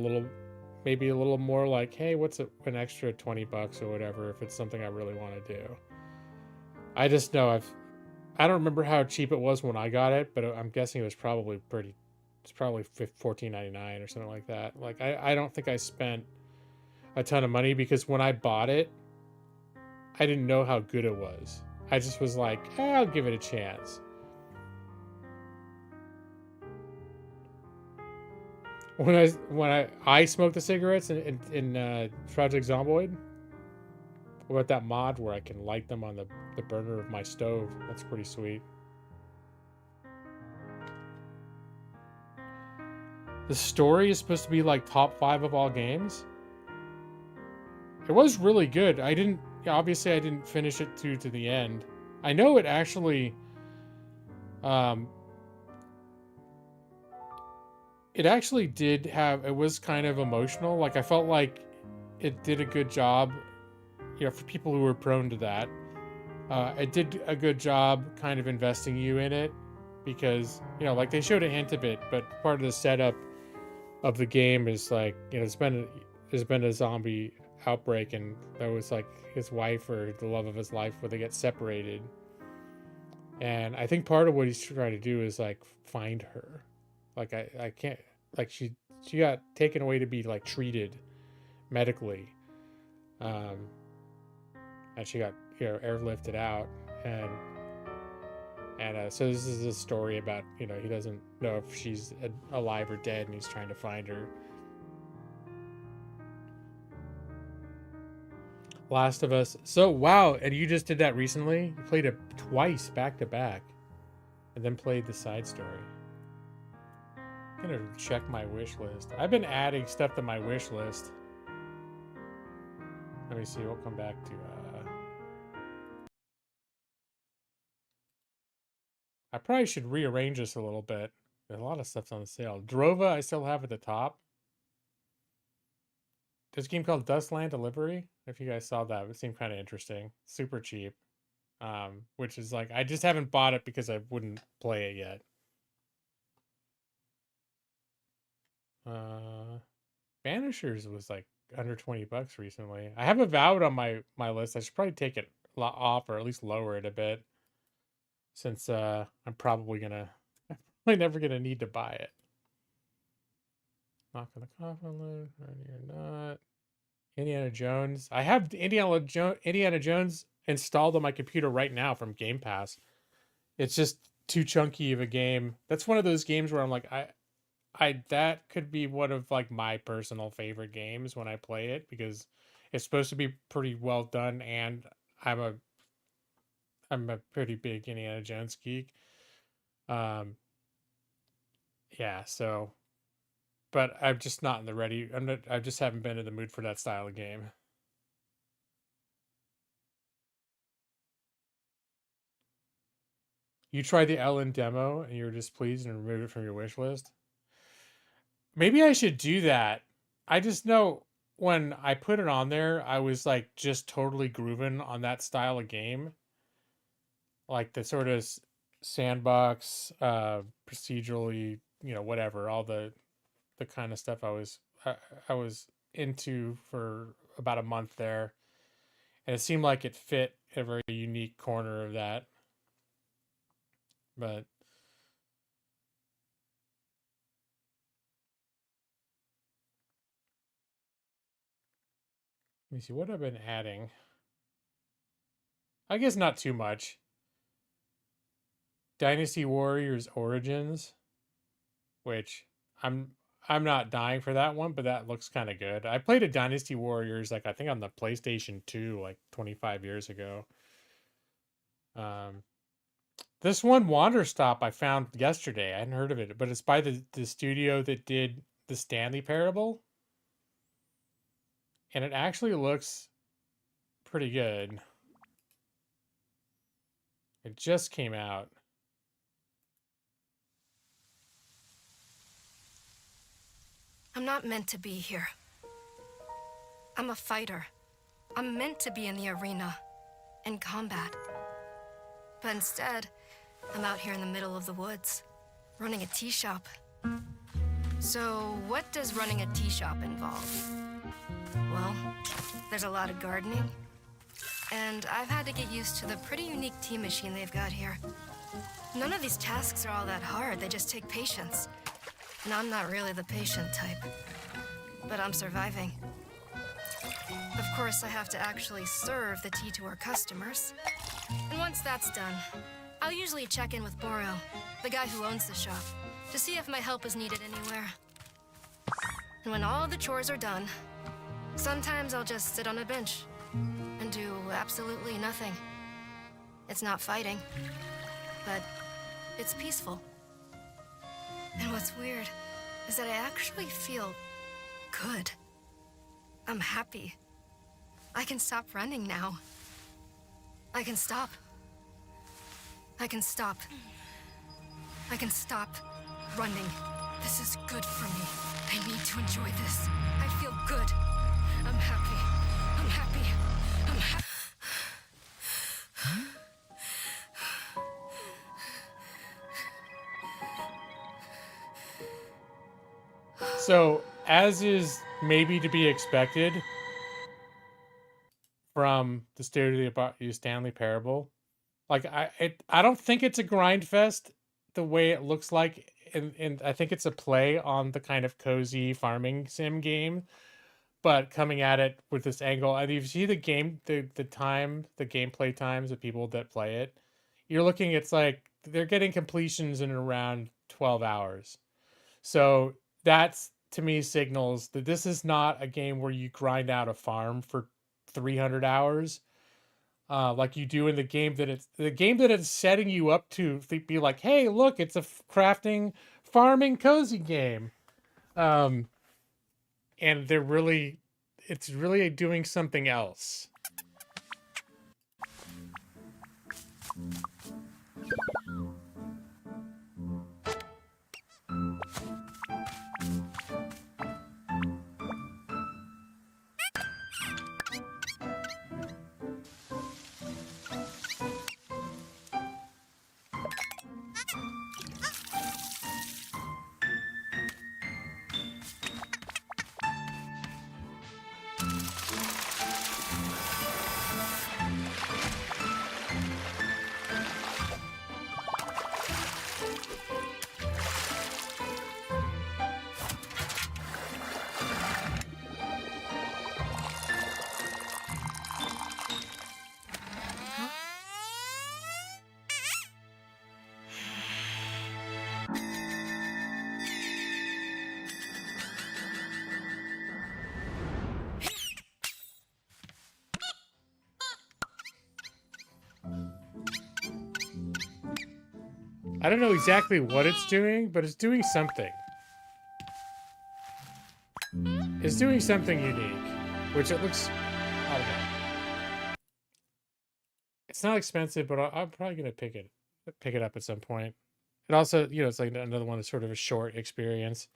S5: maybe a little more like, hey, what's an extra $20 or whatever if it's something I really want to do. I just know I don't remember how cheap it was when I got it, but I'm guessing it was probably $14.99 or something like that. Like I don't think I spent a ton of money because when I bought it, I didn't know how good it was. I just was like, I'll give it a chance. When I smoked the cigarettes in Project Zomboid, what about that mod where I can light them on the burner of my stove? That's pretty sweet. The story is supposed to be like top 5 of all games. It was really good. Obviously I didn't finish it to the end. I know it actually it was kind of emotional. Like I felt like it did a good job, for people who were prone to that. It did a good job kind of investing you in it because, like they showed a hint of it, but part of the setup of the game is like, there's been a zombie outbreak and there was like his wife or the love of his life where they get separated. And I think part of what he's trying to do is like find her. Like I can't, like she got taken away to be like treated medically. And she got, airlifted out and so this is a story about, he doesn't know if she's alive or dead and he's trying to find her. Last of Us. So, wow, and you just did that recently? You played it twice back to back and then played the side story. I'm gonna check my wish list. I've been adding stuff to my wish list. Let me see, we'll come back to I probably should rearrange this a little bit There's a lot of stuff's on sale. Drova, I still have at the top. There's a game called Dustland Delivery. If you guys saw that, it seemed kind of interesting. Super cheap. Which is like, I just haven't bought it because I wouldn't play it yet. Banishers was like under 20 bucks recently. I have Avowed on my list. I should probably take it off or at least lower it a bit, since I'm probably never gonna need to buy it. Knock on the coffin lid, ready or not. Indiana Jones. I have Indiana Jones installed on my computer right now from Game Pass. It's just too chunky of a game. That's one of those games where I'm like, that could be one of like my personal favorite games when I play it, because it's supposed to be pretty well done, and I'm a pretty big Indiana Jones geek. Yeah, so, but I'm just not in the ready. I just haven't been in the mood for that style of game. You tried the Ellen demo and you were displeased and removed it from your wish list. Maybe I should do that. I just know when I put it on there, I was like just totally grooving on that style of game. Like the sort of sandbox, procedurally, whatever, all the kind of stuff I was into for about a month there. And it seemed like it fit a very unique corner of that. But let me see what I've been adding. I guess not too much. Dynasty Warriors Origins, which I'm not dying for that one, but that looks kind of good. I played a Dynasty Warriors like I think on the PlayStation 2 like 25 years ago. This one, Wanderstop, I found yesterday. I hadn't heard of it, but it's by the studio that did the Stanley Parable. And it actually looks pretty good. It just came out.
S3: I'm not meant to be here. I'm a fighter. I'm meant to be in the arena, in combat. But instead, I'm out here in the middle of the woods, running a tea shop. So, what does running a tea shop involve? Well, there's a lot of gardening, and I've had to get used to the pretty unique tea machine they've got here. None of these tasks are all that hard, they just take patience. And I'm not really the patient type, but I'm surviving. Of course, I have to actually serve the tea to our customers. And once that's done, I'll usually check in with Boro, the guy who owns the shop, to see if my help is needed anywhere. And when all the chores are done, sometimes I'll just sit on a bench and do absolutely nothing. It's not fighting, but it's peaceful. And what's weird is that I actually feel good. I'm happy. I can stop running now. I can stop. I can stop. I can stop running. This is good for me. I need to enjoy this. I feel good. I'm happy. I'm happy. I'm happy.
S5: So, as is maybe to be expected from the studio about you Stanley Parable, like I don't think it's a grind fest the way it looks like, and I think it's a play on the kind of cozy farming sim game, but coming at it with this angle. And you see the gameplay times of people that play it, you're looking, it's like they're getting completions in around 12 hours. So that's, to me, signals that this is not a game where you grind out a farm for 300 hours like you do in the game that it's setting you up to be like, hey, look, it's a crafting, farming, cozy game. And it's really doing something else. I don't know exactly what it's doing, but it's doing something. It's doing something unique, which it looks, I don't know. It's not expensive, but I'm probably gonna pick it up at some point. It also, you know, it's like another one that's sort of a short experience.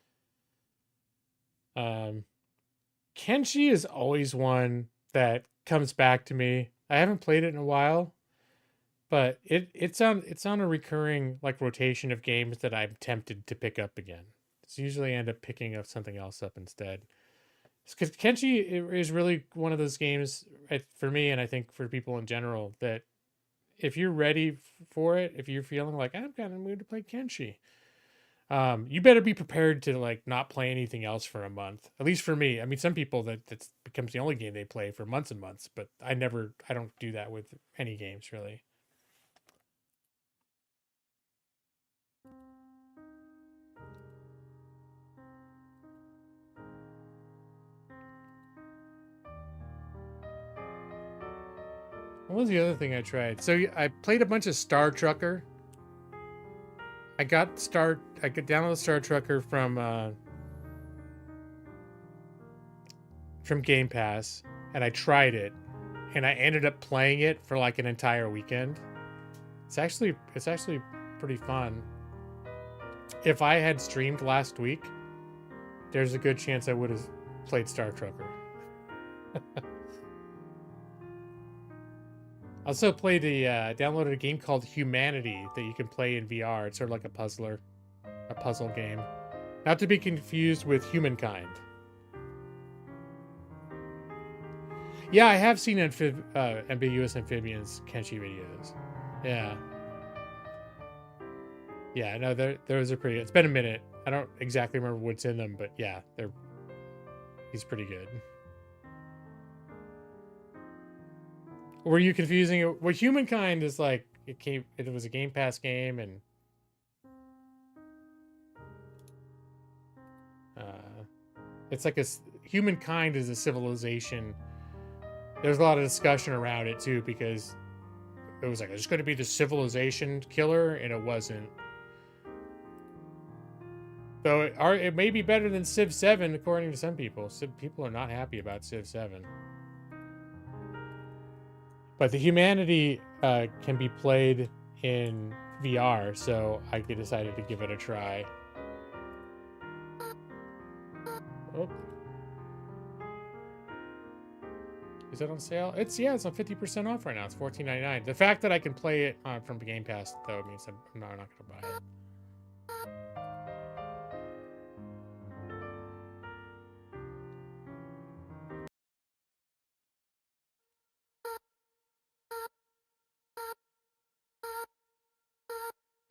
S5: Kenshi is always one that comes back to me. I haven't played it in a while, but it's on a recurring like rotation of games that I'm tempted to pick up again. It's usually end up picking up something else up instead. Because Kenshi is really one of those games for me, and I think for people in general, that if you're ready for it, if you're feeling like I'm kind of in the mood to play Kenshi, you better be prepared to like not play anything else for a month. At least for me. I mean, some people that becomes the only game they play for months and months, but I don't do that with any games really. What was the other thing I tried? So I played a bunch of Star Trucker. I could download Star Trucker from Game Pass, and I tried it, and I ended up playing it for like an entire weekend. It's actually pretty fun. If I had streamed last week, there's a good chance I would have played Star Trucker. I also downloaded a game called Humanity that you can play in VR. It's sort of like a puzzle game. Not to be confused with Humankind. Yeah, I have seen Ambiguous Amphibians Kenshi videos. Yeah. Yeah, no, those are pretty good. It's been a minute. I don't exactly remember what's in them, but yeah, he's pretty good. Were you confusing it? Well, Humankind is like it was a Game Pass game, and it's like Humankind is a civilization. There's a lot of discussion around it too, because it was like it's going to be the civilization killer, and it wasn't. So it may be better than Civ 7 according to some people. People are not happy about Civ 7. But the Humanity can be played in VR, so I decided to give it a try. Oh. Is it on sale? It's on 50% off right now. It's $14.99. The fact that I can play it from Game Pass, though, means I'm not going to buy it.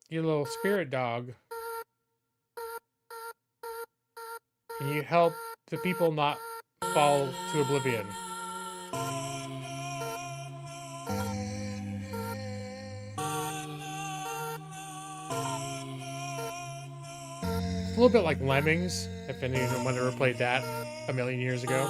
S5: Your little spirit dog. And you help the people not fall to oblivion. It's a little bit like Lemmings, if anyone ever played that a million years ago.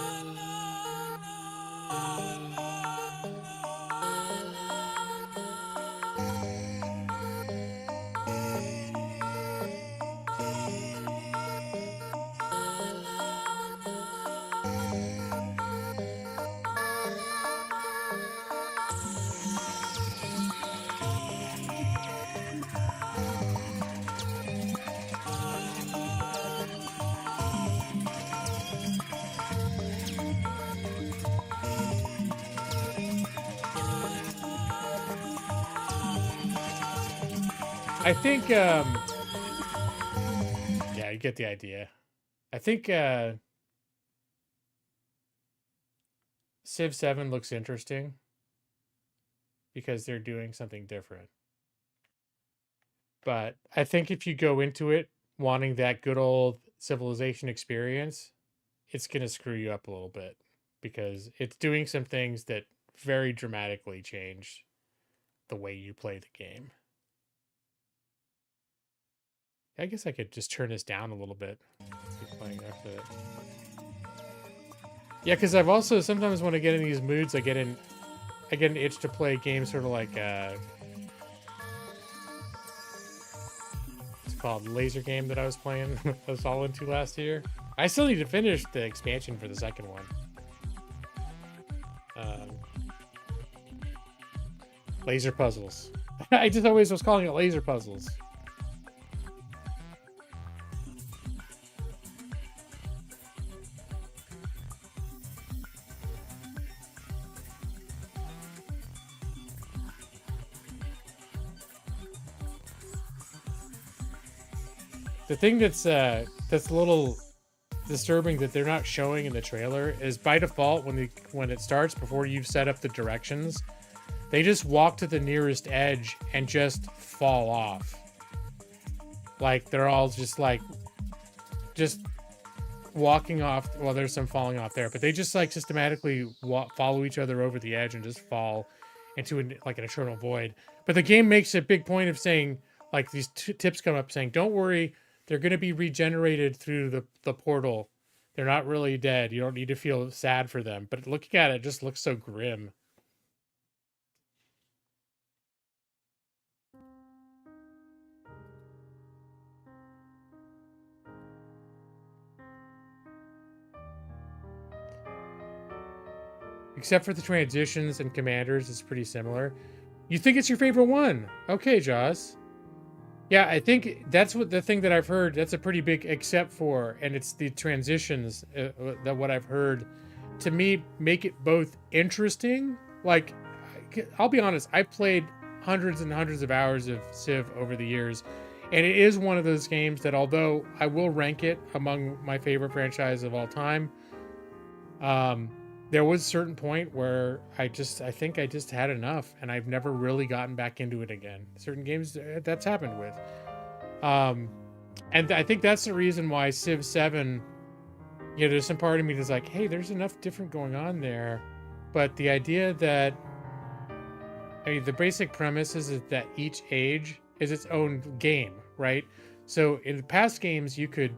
S5: I think, yeah, you get the idea. I think, Civ 7 looks interesting because they're doing something different. But I think if you go into it wanting that good old Civilization experience, it's going to screw you up a little bit because it's doing some things that very dramatically change the way you play the game. I guess I could just turn this down a little bit. Keep playing after it. Yeah, because I've also sometimes when I get in these moods, I get an itch to play games sort of like called? Laser game that I was playing. I was all into last year. I still need to finish the expansion for the second one. Laser puzzles. I just always was calling it laser puzzles. The thing that's a little disturbing that they're not showing in the trailer is by default when it starts, before you've set up the directions, they just walk to the nearest edge and just fall off. Like they're all just walking off. Well, there's some falling off there, but they just like systematically follow each other over the edge and just fall into an eternal void. But the game makes a big point of saying, like, these tips come up saying, don't worry, they're going to be regenerated through the portal. They're not really dead. You don't need to feel sad for them. But looking at it just looks so grim. Except for the transitions and commanders, it's pretty similar. You think it's your favorite one? Okay, Jaws. Yeah, I think that's what the thing that I've heard. That's a pretty big except for, and it's the transitions that what I've heard, to me, make it both interesting. Like, I'll be honest, I've played hundreds and hundreds of hours of Civ over the years, and it is one of those games that, although I will rank it among my favorite franchise of all time, there was a certain point where I think I just had enough, and I've never really gotten back into it again. Certain games that's happened with. And I think that's the reason why Civ 7, there's some part of me that's like, hey, there's enough different going on there. But the idea that, the basic premise is that each age is its own game, right? So in past games, you could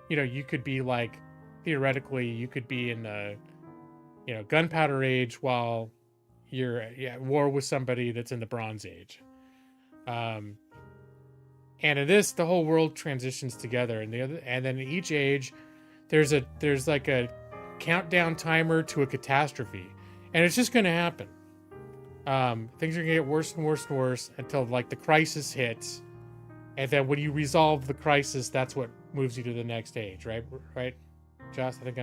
S5: be like, theoretically, you could be in the, gunpowder age while you're at war with somebody that's in the Bronze Age. And in this, the whole world transitions together, and then in each age, there's like a countdown timer to a catastrophe, and it's just going to happen. Things are going to get worse and worse and worse until like the crisis hits, and then when you resolve the crisis, that's what moves you to the next age, right? Right? Josh, I think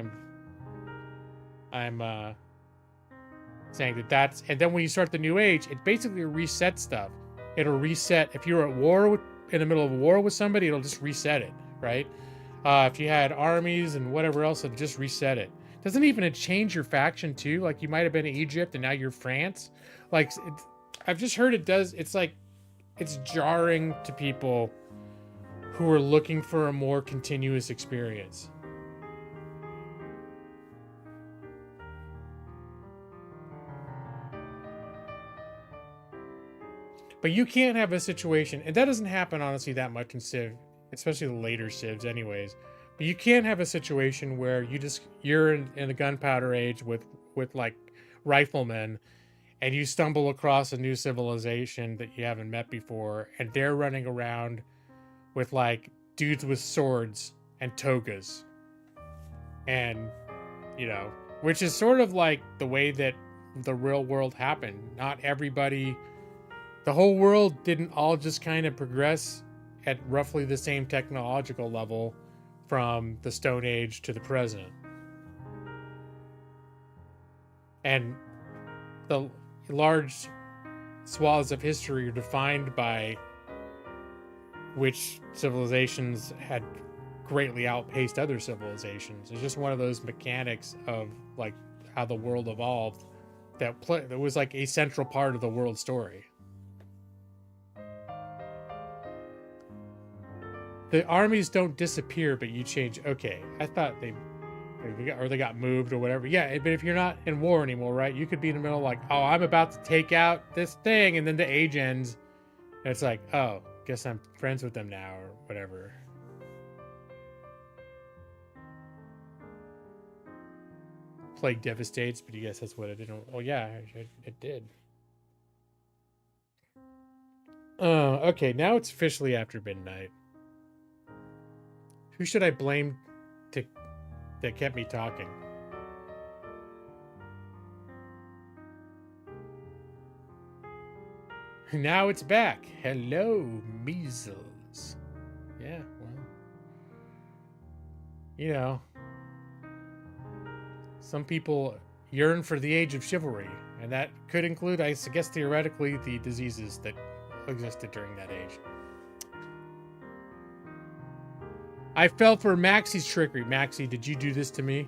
S5: I'm saying that's, and then when you start the new age, it basically resets stuff. It'll reset if you're at war in the middle of a war with somebody. It'll just reset it, right? If you had armies and whatever else, it'll just reset it. Doesn't even change your faction too? Like, you might have been Egypt and now you're France. Like, I've just heard it does. It's like, it's jarring to people who are looking for a more continuous experience. But you can't have a situation, and that doesn't happen honestly that much in Civ, especially the later Civs anyways. But you can't have a situation where you're in the gunpowder age with like riflemen, and you stumble across a new civilization that you haven't met before, and they're running around with like dudes with swords and togas. And, which is sort of like the way that the real world happened. Not everybody, the whole world didn't all just kind of progress at roughly the same technological level from the Stone Age to the present. And the large swaths of history are defined by which civilizations had greatly outpaced other civilizations. It's just one of those mechanics of like how the world evolved that was like a central part of the world story. The armies don't disappear, but you change. Okay, I thought they got moved or whatever. Yeah, but if you're not in war anymore, right? You could be in the middle like, oh, I'm about to take out this thing, and then the age ends, and it's like, oh, guess I'm friends with them now or whatever. Plague devastates, but you guess that's what it didn't. Oh yeah, it did. Okay, now it's officially after midnight. Who should I blame that kept me talking? Now it's back. Hello, measles. Yeah, well. You know, some people yearn for the age of chivalry, and that could include, I guess, theoretically, the diseases that existed during that age. I fell for Maxie's trickery. Maxie, did you do this to me?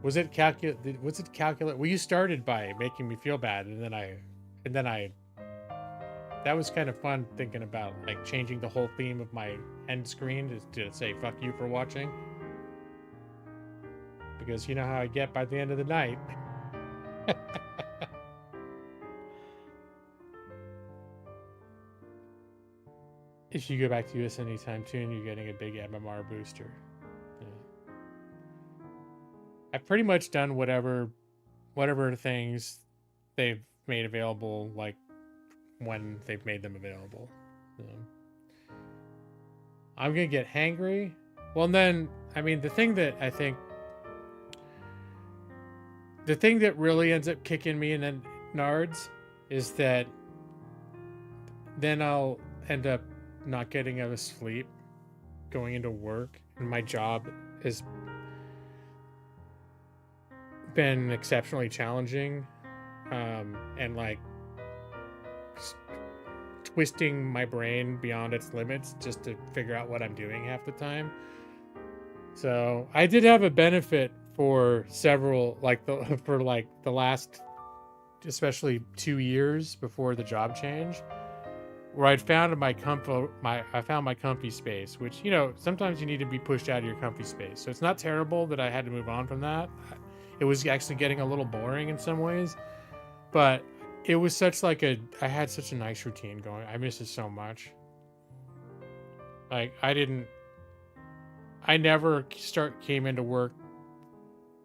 S5: Was it calculate? Was it calculate? Well, you started by making me feel bad, and then I. That was kind of fun thinking about like changing the whole theme of my end screen to say "fuck you" for watching, because you know how I get by the end of the night. If you go back to US anytime soon, you're getting a big MMR booster. Yeah. I've pretty much done whatever things they've made available, like when they've made them available. So, I'm gonna get hangry. Well, and then, I mean, the thing that really ends up kicking me in the nards is that then I'll end up not getting enough sleep going into work, and my job has been exceptionally challenging, and like twisting my brain beyond its limits just to figure out what I'm doing half the time. So I did have a benefit for several, for the last, especially 2 years before the job change, where I'd found my comfy space, which, you know, sometimes you need to be pushed out of your comfy space. So it's not terrible that I had to move on from that. It was actually getting a little boring in some ways, but it was such I had such a nice routine going. I miss it so much. Like, I never came into work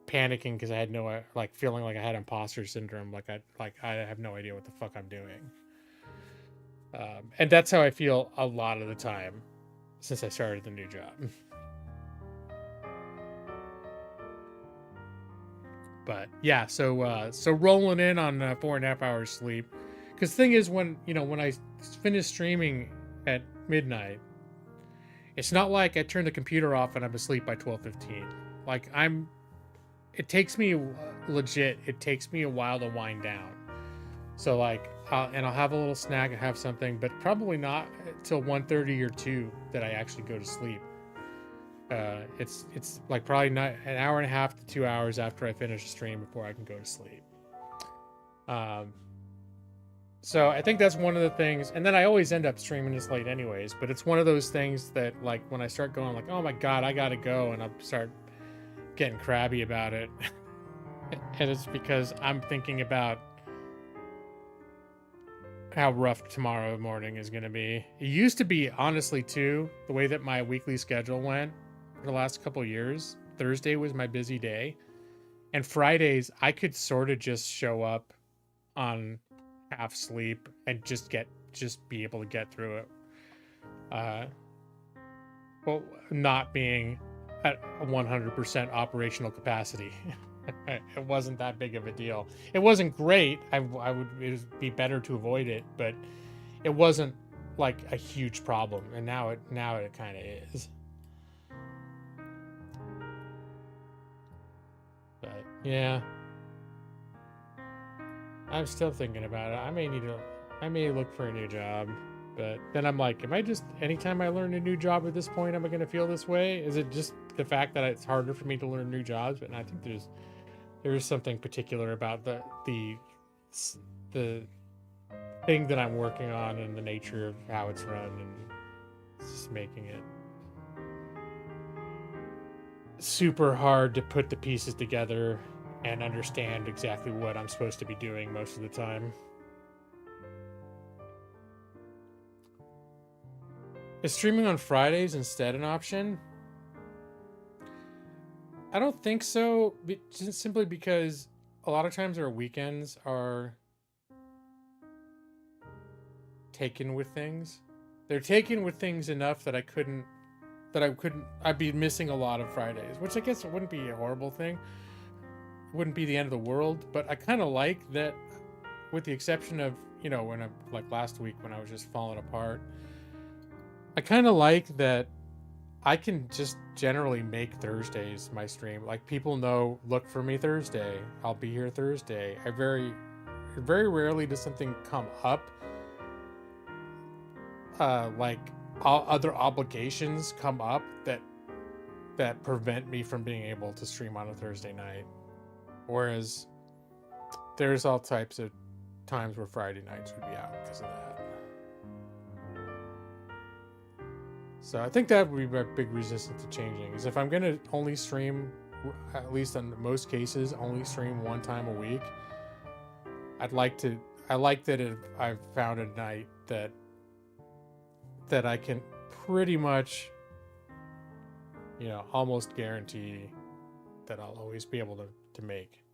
S5: panicking because I had no, feeling like I had imposter syndrome. I have no idea what the fuck I'm doing. And that's how I feel a lot of the time since I started the new job. But yeah, so rolling in on 4.5 hours sleep, because the thing is, when I finish streaming at midnight, it's not like I turn the computer off and I'm asleep by 12:15. Like, it takes me a while to wind down. So I'll have a little snack and have something, but probably not till 1:30 or 2 that I actually go to sleep. It's like probably not an hour and a half to 2 hours after I finish a stream before I can go to sleep. So I think that's one of the things, and then I always end up streaming this late anyways, but it's one of those things that, like, when I start going like, oh my god, I gotta go, and I start getting crabby about it. And it's because I'm thinking about how rough tomorrow morning is going to be. It used to be, honestly, too, the way that my weekly schedule went for the last couple of years. Thursday was my busy day, and Fridays I could sort of just show up on half sleep and just be able to get through it. Well, not being at 100% operational capacity. It wasn't that big of a deal. It wasn't great. It would be better to avoid it, but it wasn't like a huge problem. And now it kind of is. But yeah, I'm still thinking about it. I may look for a new job, but then I'm like, anytime I learn a new job at this point, am I going to feel this way? Is it just the fact that it's harder for me to learn new jobs? But I think there's something particular about the thing that I'm working on and the nature of how it's run, and it's just making it super hard to put the pieces together and understand exactly what I'm supposed to be doing most of the time. Is streaming on Fridays instead an option? I don't think so, just simply because a lot of times our weekends are taken with things. They're taken with things enough that I'd be missing a lot of Fridays, which I guess it wouldn't be a horrible thing. It wouldn't be the end of the world, but I kind of like that, with the exception of, you know, when like last week when I was just falling apart. I kind of like that I can just generally make Thursdays my stream. Like, people know, look for me Thursday. I'll be here Thursday. Very rarely does something come up. Like other obligations come up that prevent me from being able to stream on a Thursday night. Whereas there's all types of times where Friday nights would be out because of that. So I think that would be my big resistance to changing, is if I'm going to only stream, at least in most cases, only stream one time a week, I like that if I've found a night that I can pretty much, you know, almost guarantee that I'll always be able to make.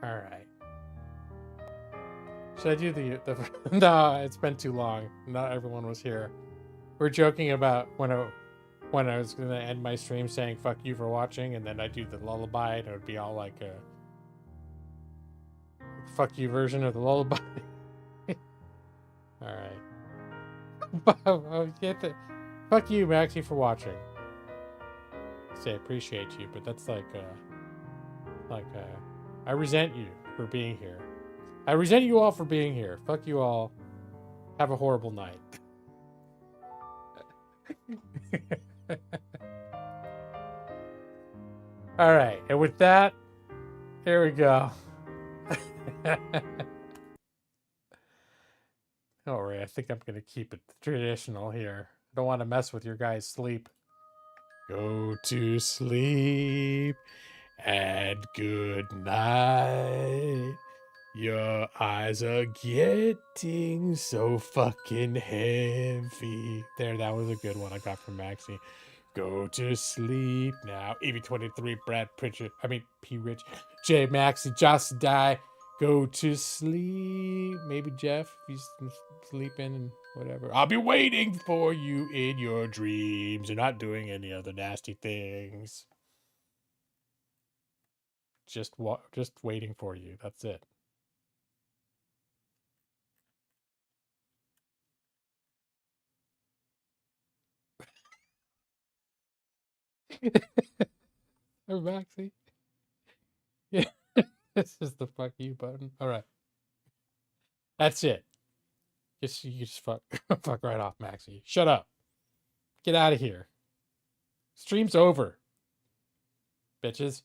S5: All right. Should I do the no, it's been too long. Not everyone was here. We're joking about when I was going to end my stream saying fuck you for watching, and then I do the lullaby, and it would be all like a fuck you version of the lullaby. All right. Fuck you, Maxie, for watching. Say I appreciate you, but that's I resent you for being here. I resent you all for being here. Fuck you all. Have a horrible night. All right, and with that, here we go. All right, I think I'm gonna keep it traditional here. I don't want to mess with your guys' sleep. Go to sleep and good night. Your eyes are getting so fucking heavy. There, that was a good one I got from Maxie. Go to sleep now. EV23, Brad Pritchard. I mean, P. Rich. J. Maxie, just die. Go to sleep. Maybe Jeff, if he's sleeping and whatever. I'll be waiting for you in your dreams. You're not doing any other nasty things. Just waiting for you. That's it. Oh, Maxie. Yeah. This is the fuck you button. All right. That's it. You just fuck right off, Maxie. Shut up. Get out of here. Stream's over. Bitches.